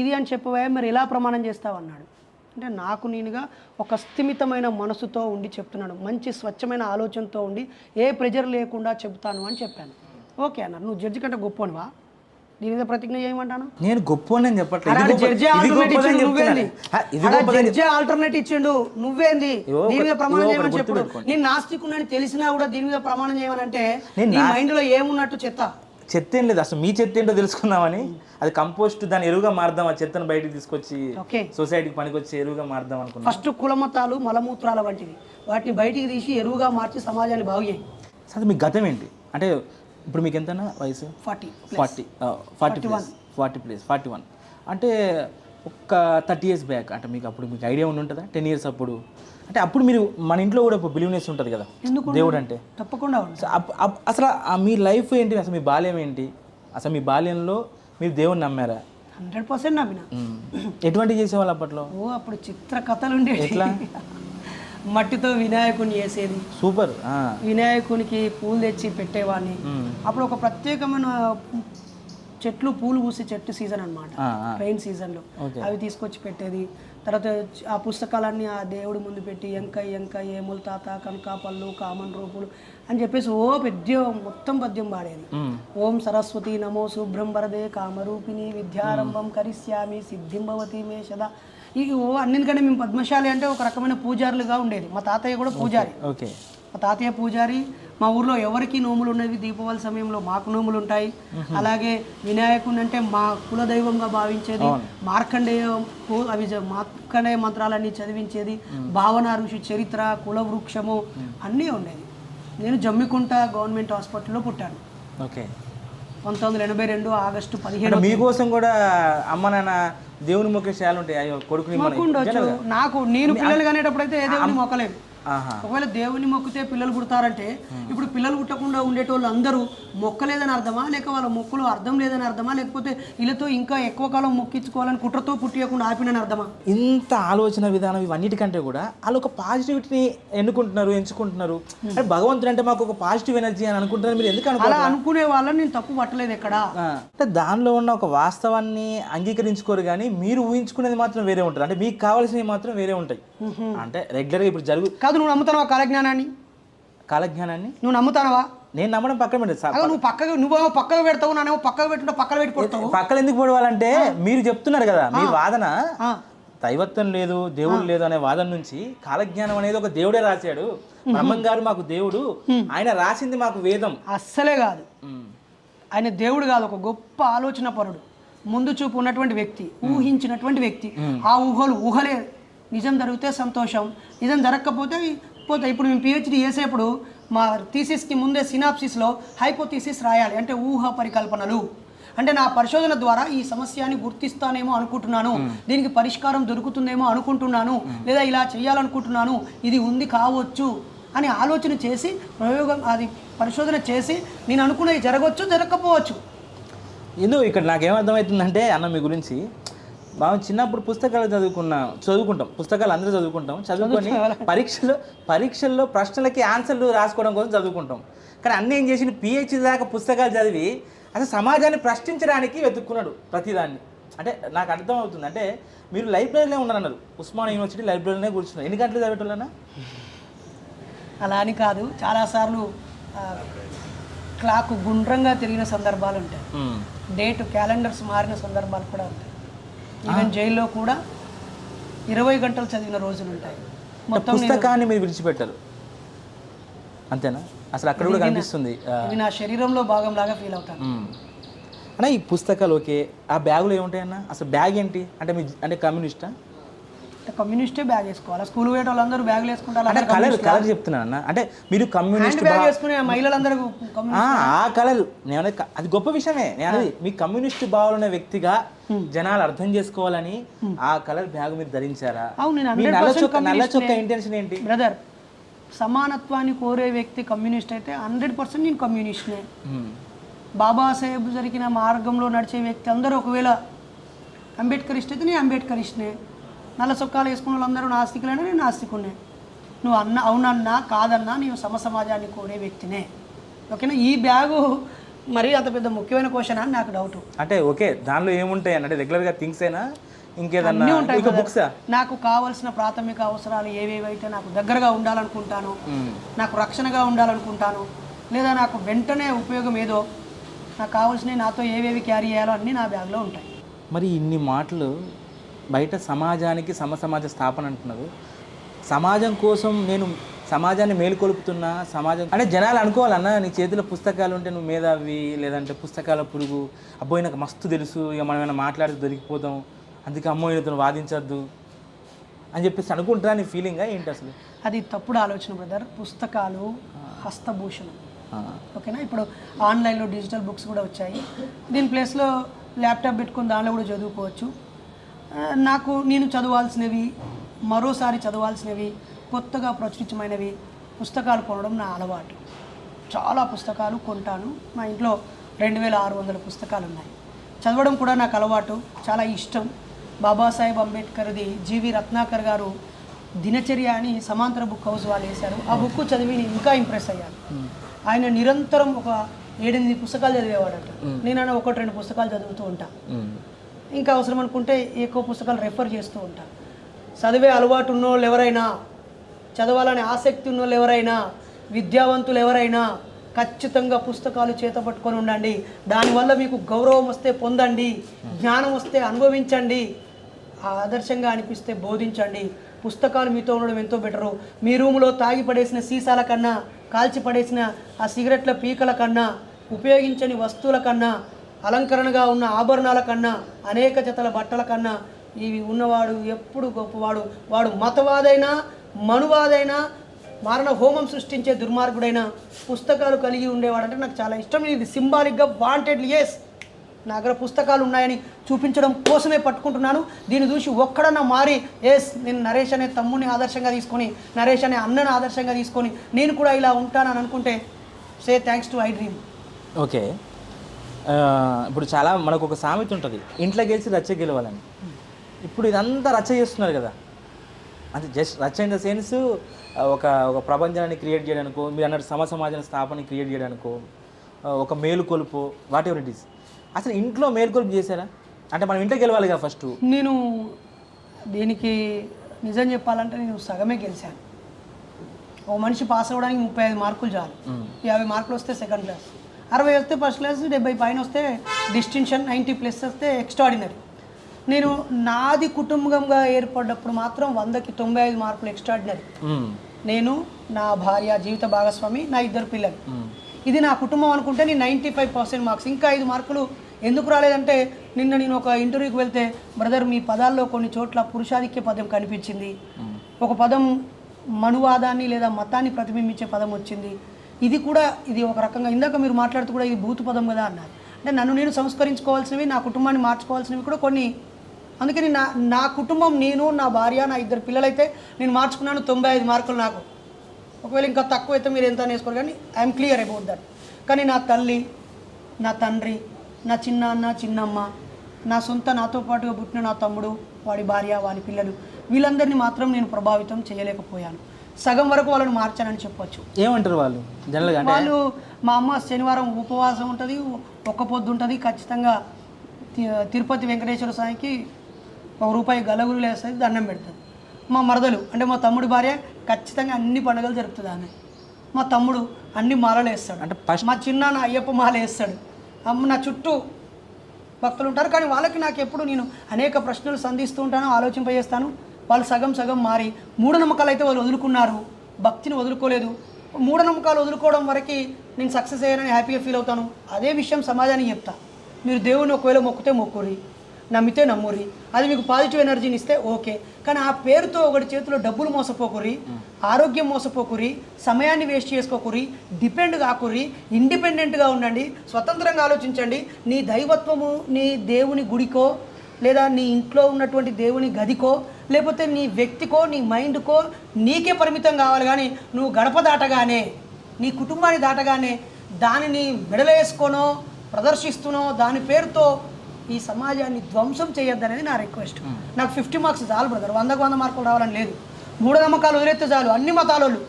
ఇది అని చెప్పవాయే, మరి ఎలా ప్రమాణం చేస్తావన్నాడు. అంటే నాకు నేనుగా ఒక స్థిమితమైన మనసుతో ఉండి చెప్తున్నాను, మంచి స్వచ్ఛమైన ఆలోచనతో ఉండి ఏ ప్రెజర్ లేకుండా చెప్తాను అని చెప్పాను. ఓకే అన్న, నువ్వు జడ్జి కంటే గొప్పనివా? దీని మీద ప్రతిజ్ఞ చేయమంటాను. నేను గొప్ప అని చెప్పట్లేదు, జడ్జి ఆల్టర్నేట్ ఇచ్చిండు, నువ్వేంది దీని మీద ప్రమాణం చేయమని చెప్పు. నేను నాస్తికున్నని తెలిసినా కూడా దీని మీద ప్రమాణం చేయమని అంటే నీ మైండ్ లో ఏమున్నట్టు? చెత్త ఏం లేదు, అసలు మీ చెత్త ఏంటో తెలుసుకుందామని. అది కంపోస్ట్, దాన్ని ఎరువుగా మారుదాం, ఆ చెత్తను బయటకు తీసుకొచ్చి సొసైటీకి పనికొచ్చి ఎరువుగా మారుదాం అనుకున్నాం. ఫస్ట్ కులమతాలు మలమూత్రాల వంటివి, వాటిని బయటికి తీసి ఎరువుగా మార్చి సమాజాన్ని బాగు చేయి. సార్ మీ గతం ఏంటి? అంటే ఇప్పుడు మీకు ఎంతనా వయసు? 41. అంటే ఒక్క 30 years బ్యాక్, అంటే మీకు అప్పుడు మీకు ఐడియా ఉంటుందా? 10 years అప్పుడు, అంటే అప్పుడు మీరు మన ఇంట్లో కూడా బిలీవ్నెస్ ఉంటుంది కదా దేవుడు అంటే. తప్పకుండా. అసలు మీ లైఫ్ ఏంటి, అసలు మీ బాల్యం ఏంటి, అసలు మీ బాల్యంలో మీరు దేవుని నమ్మారా? 100% నమ్మిన. ఎటువంటి చేసేవాళ్ళు అప్పట్లో? అప్పుడు చిత్ర కథలు ఉండే. ఎట్లా? మట్టితో వినాయకుని చేసేది. సూపర్. వినాయకునికి పూలు తెచ్చి పెట్టేవాడిని. అప్పుడు ఒక ప్రత్యేకమైన చెట్లు పూలు పూసే చెట్టు సీజన్ అనమాట, రైన్ సీజన్లో అవి తీసుకొచ్చి పెట్టేది. తర్వాత ఆ పుస్తకాలన్నీ ఆ దేవుడి ముందు పెట్టి ఎంకై ఏముల తాత కనకాపళ్ళు కామన్ రూపులు అని చెప్పేసి మొత్తం పద్యం పాడేది. ఓం సరస్వతి నమో శుభ్రం వరదే కామరూపిణి విద్యారంభం కరిష్యామి సిద్ధిం భవతి మే సదా. అన్నింటికంటే మేము పద్మశాలి అంటే ఒక రకమైన పూజారులుగా ఉండేది. మా తాతయ్య కూడా పూజారి. మా తాతయ్య పూజారి. మా ఊర్లో ఎవరికి నోములు ఉన్నవి దీపావళి సమయంలో మాకు నోములు ఉంటాయి. అలాగే వినాయకుని అంటే మా కులదైవంగా భావించేది. మార్కండేయ మంత్రాలన్నీ చదివించేది. భావన ఋషి చరిత్ర, కుల వృక్షము అన్నీ ఉండేది. నేను జమ్మికుంట గవర్నమెంట్ హాస్పిటల్లో పుట్టాను. 1982 ఆగస్టు 17. మీకోసం కూడా అమ్మ నాన్న దేవుని మొక్కేసాలు ఉంటాయి. కొడుకుని నాకు నేను పిల్లలు కనేటప్పుడు అయితే ఏ దేవుని మొక్కలేదు. ఒకవేళ దేవుని మొక్కితే పిల్లలు పుడతారంటే ఇప్పుడు పిల్లలు పుట్టకుండా ఉండేటోళ్ళు అందరూ మొక్కలేదని అర్థమా, లేక వాళ్ళ మొక్కలు అర్థం లేదని అర్థమా, లేకపోతే వీళ్ళతో ఇంకా ఎక్కువ కాలం మొక్కించుకోవాలని కుట్రతో పుట్టియకుండా ఆపినని అర్థమా? ఇంత ఆలోచన విధానం ఇవన్నిటికంటే కూడా వాళ్ళు ఒక పాజిటివిటీని ఎంచుకుంటున్నారు. అంటే భగవంతుడు అంటే మాకు ఒక పాజిటివ్ ఎనర్జీ అని అనుకుంటున్నారు. మీరు ఎందుకు అలా అనుకునే వాళ్ళని నేను తప్పు పట్టలేదు ఎక్కడ. అంటే దానిలో ఉన్న ఒక వాస్తవాన్ని అంగీకరించుకోరు, కానీ మీరు ఊహించుకునేది మాత్రం వేరే ఉంటుంది. అంటే మీకు కావాల్సినవి మాత్రం వేరే ఉంటాయి. అంటే రెగ్యులర్గా ఇప్పుడు నువ్వు నమ్ముతావా కాలజ్ఞానాన్ని? నువ్వు నమ్ముతానవా? నేను నమ్మడం పక్కన పెడతాను. నువ్వేమో పక్కకు పెడతావు, నానేమో పక్కకు పెట్టుకుంటా పక్కన పెట్టుకుంటావు. పక్కన ఎందుకు పడవాలంటే మీరు చెప్తున్నారు కదా, మీ వాదన దైవత్వం లేదు దేవుడు లేదు అనే వాదన నుంచి కాలజ్ఞానం అనేది ఒక దేవుడే రాశాడు, బ్రహ్మం గారు మాకు దేవుడు, ఆయన రాసింది మాకు వేదం. అస్సలే కాదు, ఆయన దేవుడు కాదు, ఒక గొప్ప ఆలోచన పరుడు, ముందు చూపు ఉన్నటువంటి వ్యక్తి, ఊహించినటువంటి వ్యక్తి. ఆ ఊహలే నిజం జరిగితే సంతోషం, నిజం జరగకపోతే పోతాయి. ఇప్పుడు మేము పిహెచ్డి చేసేప్పుడు మా థీసిస్కి ముందే సినాప్సిస్లో హైపోథీసిస్ రాయాలి, అంటే ఊహ పరికల్పనలు. అంటే నా పరిశోధన ద్వారా ఈ సమస్యని గుర్తిస్తానేమో అనుకుంటున్నాను, దీనికి పరిష్కారం దొరుకుతుందేమో అనుకుంటున్నాను, లేదా ఇలా చేయాలనుకుంటున్నాను, ఇది ఉంది కావచ్చు అని ఆలోచన చేసి అది పరిశోధన చేసి నేను అనుకున్నది జరగవచ్చు జరగకపోవచ్చు. ఎందుకు ఇక్కడ నాకేమర్థమవుతుందంటే అన్న మీ గురించి, మనం చిన్నప్పుడు పుస్తకాలు చదువుకుంటాం, పుస్తకాలు అందరూ చదువుకొని పరీక్షల్లో ప్రశ్నలకి ఆన్సర్లు రాసుకోవడం కోసం చదువుకుంటాం. కానీ అన్నీ ఏం చేసి పిహెచ్డి దాకా పుస్తకాలు చదివి అసలు సమాజాన్ని ప్రశ్నించడానికి వెతుక్కున్నాడు ప్రతిదాన్ని. అంటే నాకు అర్థం అవుతుంది, అంటే మీరు లైబ్రరీలో ఉన్నారన్నారు, ఉస్మానియా యూనివర్సిటీ లైబ్రరీలోనే కూర్చున్నారు. ఎన్ని గంటలు చదివేటోళ్ళన్నా? అలా అని కాదు, చాలాసార్లు క్లాక్ గుండ్రంగా తిరిగిన సందర్భాలు ఉంటాయి, డేట్ క్యాలెండర్స్ మారిన సందర్భాలు కూడా ఉంటాయి. ఈవెన్ జైల్లో కూడా 20 గంటలు చదివిన రోజులు ఉంటాయి. మొత్తం పుస్తకాన్ని మీరు విడిచిపెట్టారు అంతేనా? అసలు అక్కడ కూడా కనిపిస్తుంది, నా శరీరంలో భాగం లాగా ఫీల్ అవుతాను అన్న. ఈ పుస్తకాలు ఓకే, ఆ బ్యాగులు ఏముంటాయన్న? అసలు బ్యాగ్ ఏంటి అంటే మీ అంటే కమ్యూనిస్టా? కమ్యూనిస్టే బ్యాగ్ వేసుకోవాలి. స్కూల్ పోయే వాళ్ళందరూ బ్యాగులు వేసుకుంటారు. కలర్ చెప్తున్నాను అన్న, అంటే మీరు కమ్యూనిస్ట్ బ్యాగ్ వేసుకునే మహిళలందరూ ఆ కలర్, నేను అది గొప్ప విషయమే. నేను అనేది మీ కమ్యూనిస్ట్ భావాలున్న వ్యక్తిగా జనాలు అర్థం చేసుకోవాలని ఆ కలర్ బ్యాగ్ మీరు ధరించారా? నల్ల చొక్క ఇంటెన్షన్ ఏంటి? బ్రదర్, సమానత్వాన్ని కోరే వ్యక్తి కమ్యూనిస్ట్ అయితే 100% నేను కమ్యూనిస్ట్నే. బాబాసాహెబ్ జరిగిన మార్గంలో నడిచే వ్యక్తి అందరూ ఒకవేళ అంబేద్కరిస్ట్ అయితే నేను అంబేద్కరిస్ట్నే. నల్ల చొక్కాలు వేసుకున్న వాళ్ళందరూ నాస్తికులైనా నేను నాస్తికునే. నువ్వు అవునన్నా కాదన్నా నేను సమాజాన్ని కోరే వ్యక్తినే. ఓకేనా? ఈ బ్యాగు మరీ అంత పెద్ద ముఖ్యమైన క్వశ్చన్ అని నాకు డౌట్. అంటే ఓకే, దానిలో ఏముంటాయి అంటే రెగ్యులర్గా థింగ్స్ అయినా ఇంకేదన్నా ఉంటాయి? బుక్స్, నాకు కావాల్సిన ప్రాథమిక అవసరాలు ఏవేవైతే నాకు దగ్గరగా ఉండాలనుకుంటాను, నాకు రక్షణగా ఉండాలనుకుంటాను, లేదా నాకు వెంటనే ఉపయోగం ఏదో నాకు కావాల్సినవి నాతో ఏవేవి క్యారీ చేయాలో అన్నీ నా బ్యాగ్లో ఉంటాయి. మరి ఇన్ని మాటలు బయట సమాజానికి సమాజ స్థాపన అంటున్నారు. సమాజం కోసం నేను సమాజాన్ని మేలుకొలుపుతున్నా, సమాజం అంటే జనాలు అనుకోవాలన్నా నీ చేతిలో పుస్తకాలు ఉంటే నువ్వు మేధావి, లేదంటే పుస్తకాల పురుగు, అబ్బోయి నాకు మస్తు తెలుసు, ఇక మనం ఏమైనా మాట్లాడితే దొరికిపోతాం, అందుకే అమ్మో ఈయనతో వాదించద్దు అని చెప్పేసి అనుకుంటా నీ ఫీలింగా ఏంటి అసలు? అది తప్పుడు ఆలోచన బ్రదర్. పుస్తకాలు హస్తభూషణం, ఓకేనా? ఇప్పుడు ఆన్లైన్లో డిజిటల్ బుక్స్ కూడా వచ్చాయి. దీని ప్లేస్లో ల్యాప్టాప్ పెట్టుకుని దానిలో కూడా చదువుకోవచ్చు. నేను చదవాల్సినవి, మరోసారి చదవాల్సినవి, కొత్తగా ప్రచురితమైనవి పుస్తకాలు కొనడం నా అలవాటు. చాలా పుస్తకాలు కొంటాను. మా ఇంట్లో 2600 పుస్తకాలు ఉన్నాయి. చదవడం కూడా నాకు అలవాటు, చాలా ఇష్టం. బాబాసాహెబ్ అంబేద్కర్ది జీవి రత్నాకర్ గారు దినచర్య అని సమాంతర బుక్ హౌస్ వాళ్ళు వేశారు. ఆ బుక్ చదివి నేను ఇంకా ఇంప్రెస్ అయ్యాను. ఆయన నిరంతరం ఒక 7-8 పుస్తకాలు చదివేవాడట. నేను 1-2 పుస్తకాలు చదువుతూ ఉంటా. ఇంకా అవసరం అనుకుంటే ఎక్కువ పుస్తకాలు రెఫర్ చేస్తూ ఉంటా. చదివే అలవాటు ఉన్నోళ్ళు ఎవరైనా, చదవాలనే ఆసక్తి ఉన్నోళ్ళు ఎవరైనా, విద్యావంతులు ఎవరైనా ఖచ్చితంగా పుస్తకాలు చేతపట్టుకొని ఉండండి. దానివల్ల మీకు గౌరవం వస్తే పొందండి, జ్ఞానం వస్తే అనుభవించండి, ఆదర్శంగా అనిపిస్తే బోధించండి. పుస్తకాలు మీతో ఉండడం ఎంతో బెటరు. మీ రూములో తాగి పడేసిన సీసాల కన్నా, కాల్చి పడేసిన ఆ సిగరెట్ల పీకల కన్నా, ఉపయోగించని వస్తువుల కన్నా, అలంకరణగా ఉన్న ఆభరణాల కన్నా, అనేక జతల బట్టల కన్నా ఇవి ఉన్నవాడు ఎప్పుడు గొప్పవాడు. వాడు మతవాదైనా, మనువాదైనా, మారణ హోమం సృష్టించే దుర్మార్గుడైనా పుస్తకాలు కలిగి ఉండేవాడంటే నాకు చాలా ఇష్టం. ఇది సింబాలిక్గా వాంటెడ్లీ ఎస్ నా దగ్గర పుస్తకాలు ఉన్నాయని చూపించడం కోసమే పట్టుకుంటున్నాను. దీన్ని చూసి ఒక్కడన్నా మారి ఎస్ నేను నరేష్ అనే తమ్ముని ఆదర్శంగా తీసుకొని, నరేష్ అనే అన్నను ఆదర్శంగా తీసుకొని నేను కూడా ఇలా ఉంటానని అనుకుంటే say thanks to I dream. Okay, ఇప్పుడు చాలా మనకు ఒక సామెత ఉంటుంది, ఇంట్లో గెలిచి రచ్చ గెలవాలని. ఇప్పుడు ఇదంతా రచ్చ చేస్తున్నారు కదా, అంటే జస్ట్ రచ్చ ఇన్ ద సెన్స్ ఒక ప్రపంచాన్ని క్రియేట్ చేయడానికో, మీరు అన్నట్టు సమాజ స్థాపన క్రియేట్ చేయడానికో, ఒక మేలుకొలుపు, వాట్ ఎవర్ ఇట్ ఈస్. అసలు ఇంట్లో మేలుకొలుపు చేశారా? అంటే మనం ఇంట్లో గెలవాలి కదా ఫస్ట్. నేను దీనికి నిజం చెప్పాలంటే నేను సగమే గెలిచాను. ఓ మనిషి పాస్ అవ్వడానికి 35 మార్కులు చాలు. 50 మార్కులు వస్తే సెకండ్ క్లాస్, 60 వస్తే ఫస్ట్ క్లాస్, 70 పైన వస్తే డిస్టింక్షన్, 90+ వస్తే ఎక్స్ట్రాడినరీ. నేను నాది కుటుంబంగా ఏర్పడ్డప్పుడు మాత్రం 100కి 95 మార్కులు ఎక్స్ట్రాడినరీ. నేను, నా భార్య, జీవిత భాగస్వామి, నా 2 పిల్లలు. ఇది నా కుటుంబం అనుకుంటే నేను 95% మార్క్స్. ఇంకా 5 మార్కులు ఎందుకు రాలేదంటే, నిన్న నేను ఒక ఇంటర్వ్యూకి వెళ్తే బ్రదర్ మీ పదాల్లో కొన్ని చోట్ల పురుషాధిక్య పదం కనిపించింది, ఒక పదం మనువాదాన్ని లేదా మతాన్ని ప్రతిబింబించే పదం వచ్చింది, ఇది ఒక రకంగా ఇందాక మీరు మాట్లాడుతూ కూడా ఇది భూతు పదం కదా అన్నారు. అంటే నన్ను నేను సంస్కరించుకోవాల్సినవి, నా కుటుంబాన్ని మార్చుకోవాల్సినవి కూడా కొన్ని. అందుకని నా కుటుంబం, నేను, నా భార్య, నా 2 పిల్లలైతే నేను మార్చుకున్నాను 95 మార్కులు. నాకు ఒకవేళ ఇంకా తక్కువ అయితే మీరు ఎంత వేసుకోరు, కానీ ఐఎమ్ క్లియర్ అబౌట్ దట్. కానీ నా తల్లి, నా తండ్రి, నా చిన్నాన్న, చిన్నమ్మ, నా సొంత నాతో పాటుగా పుట్టిన నా తమ్ముడు, వాడి భార్య, వాడి పిల్లలు, వీళ్ళందరినీ మాత్రం నేను ప్రభావితం చేయలేకపోయాను. సగం వరకు వాళ్ళని మార్చానని చెప్పొచ్చు. ఏమంటారు వాళ్ళు జనరల్గా? వాళ్ళు, మా అమ్మ శనివారం ఉపవాసం ఉంటుంది, ఒక్క పొద్దు ఉంటుంది, ఖచ్చితంగా తిరుపతి వెంకటేశ్వర స్వామికి ₹1 గలగులు వేస్తుంది, దండం పెడుతుంది. మా మరదలు అంటే మా తమ్ముడి భార్య ఖచ్చితంగా అన్ని పండుగలు జరుపుతుంది ఆమె. మా తమ్ముడు అన్ని మాలలు వేస్తాడు. అంటే మా చిన్నాన్న అయ్యప్ప మాల వేస్తాడు. నా చుట్టూ భక్తులు ఉంటారు. కానీ వాళ్ళకి నాకు ఎప్పుడు నేను అనేక ప్రశ్నలు సంధిస్తూ ఉంటాను, ఆలోచింపజేస్తాను. వాళ్ళు సగం సగం మారి మూఢనమ్మకాలు అయితే వాళ్ళు వదులుకున్నారు, భక్తిని వదులుకోలేదు. మూఢనమ్మకాలు వదులుకోవడం వరకు నేను సక్సెస్ అయ్యానని హ్యాపీగా ఫీల్ అవుతాను. అదే విషయం సమాజానికి చెప్తా. మీరు దేవుని ఒకవేళ మొక్కితే మొక్కురి, నమ్మితే నమ్మురి, అది మీకు పాజిటివ్ ఎనర్జీని ఇస్తే ఓకే. కానీ ఆ పేరుతో ఒకటి చేతిలో డబ్బులు మోసపోకురి, ఆరోగ్యం మోసపోకురి, సమయాన్ని వేస్ట్ చేసుకోకురి, డిపెండ్ కాకురి, ఇండిపెండెంట్గా ఉండండి, స్వతంత్రంగా ఆలోచించండి. నీ దైవత్వము నీ దేవుని గుడికో, లేదా నీ ఇంట్లో ఉన్నటువంటి దేవుని గదికో, లేకపోతే నీ వ్యక్తికో, నీ మైండ్కో నీకే పరిమితం కావాలి. కానీ నువ్వు గడప దాటగానే, నీ కుటుంబాన్ని దాటగానే దానిని మెడలేసుకోనో ప్రదర్శిస్తునో దాని పేరుతో ఈ సమాజాన్ని ధ్వంసం చేయొద్దనేది నా రిక్వెస్ట్. నాకు 50 మార్క్స్ చాలు బ్రదర్, 100కు 100 మార్కులు రావాలని లేదు. మూఢనమ్మకాలు వదిలేస్తే చాలు, అన్ని మతాలోళ్ళు,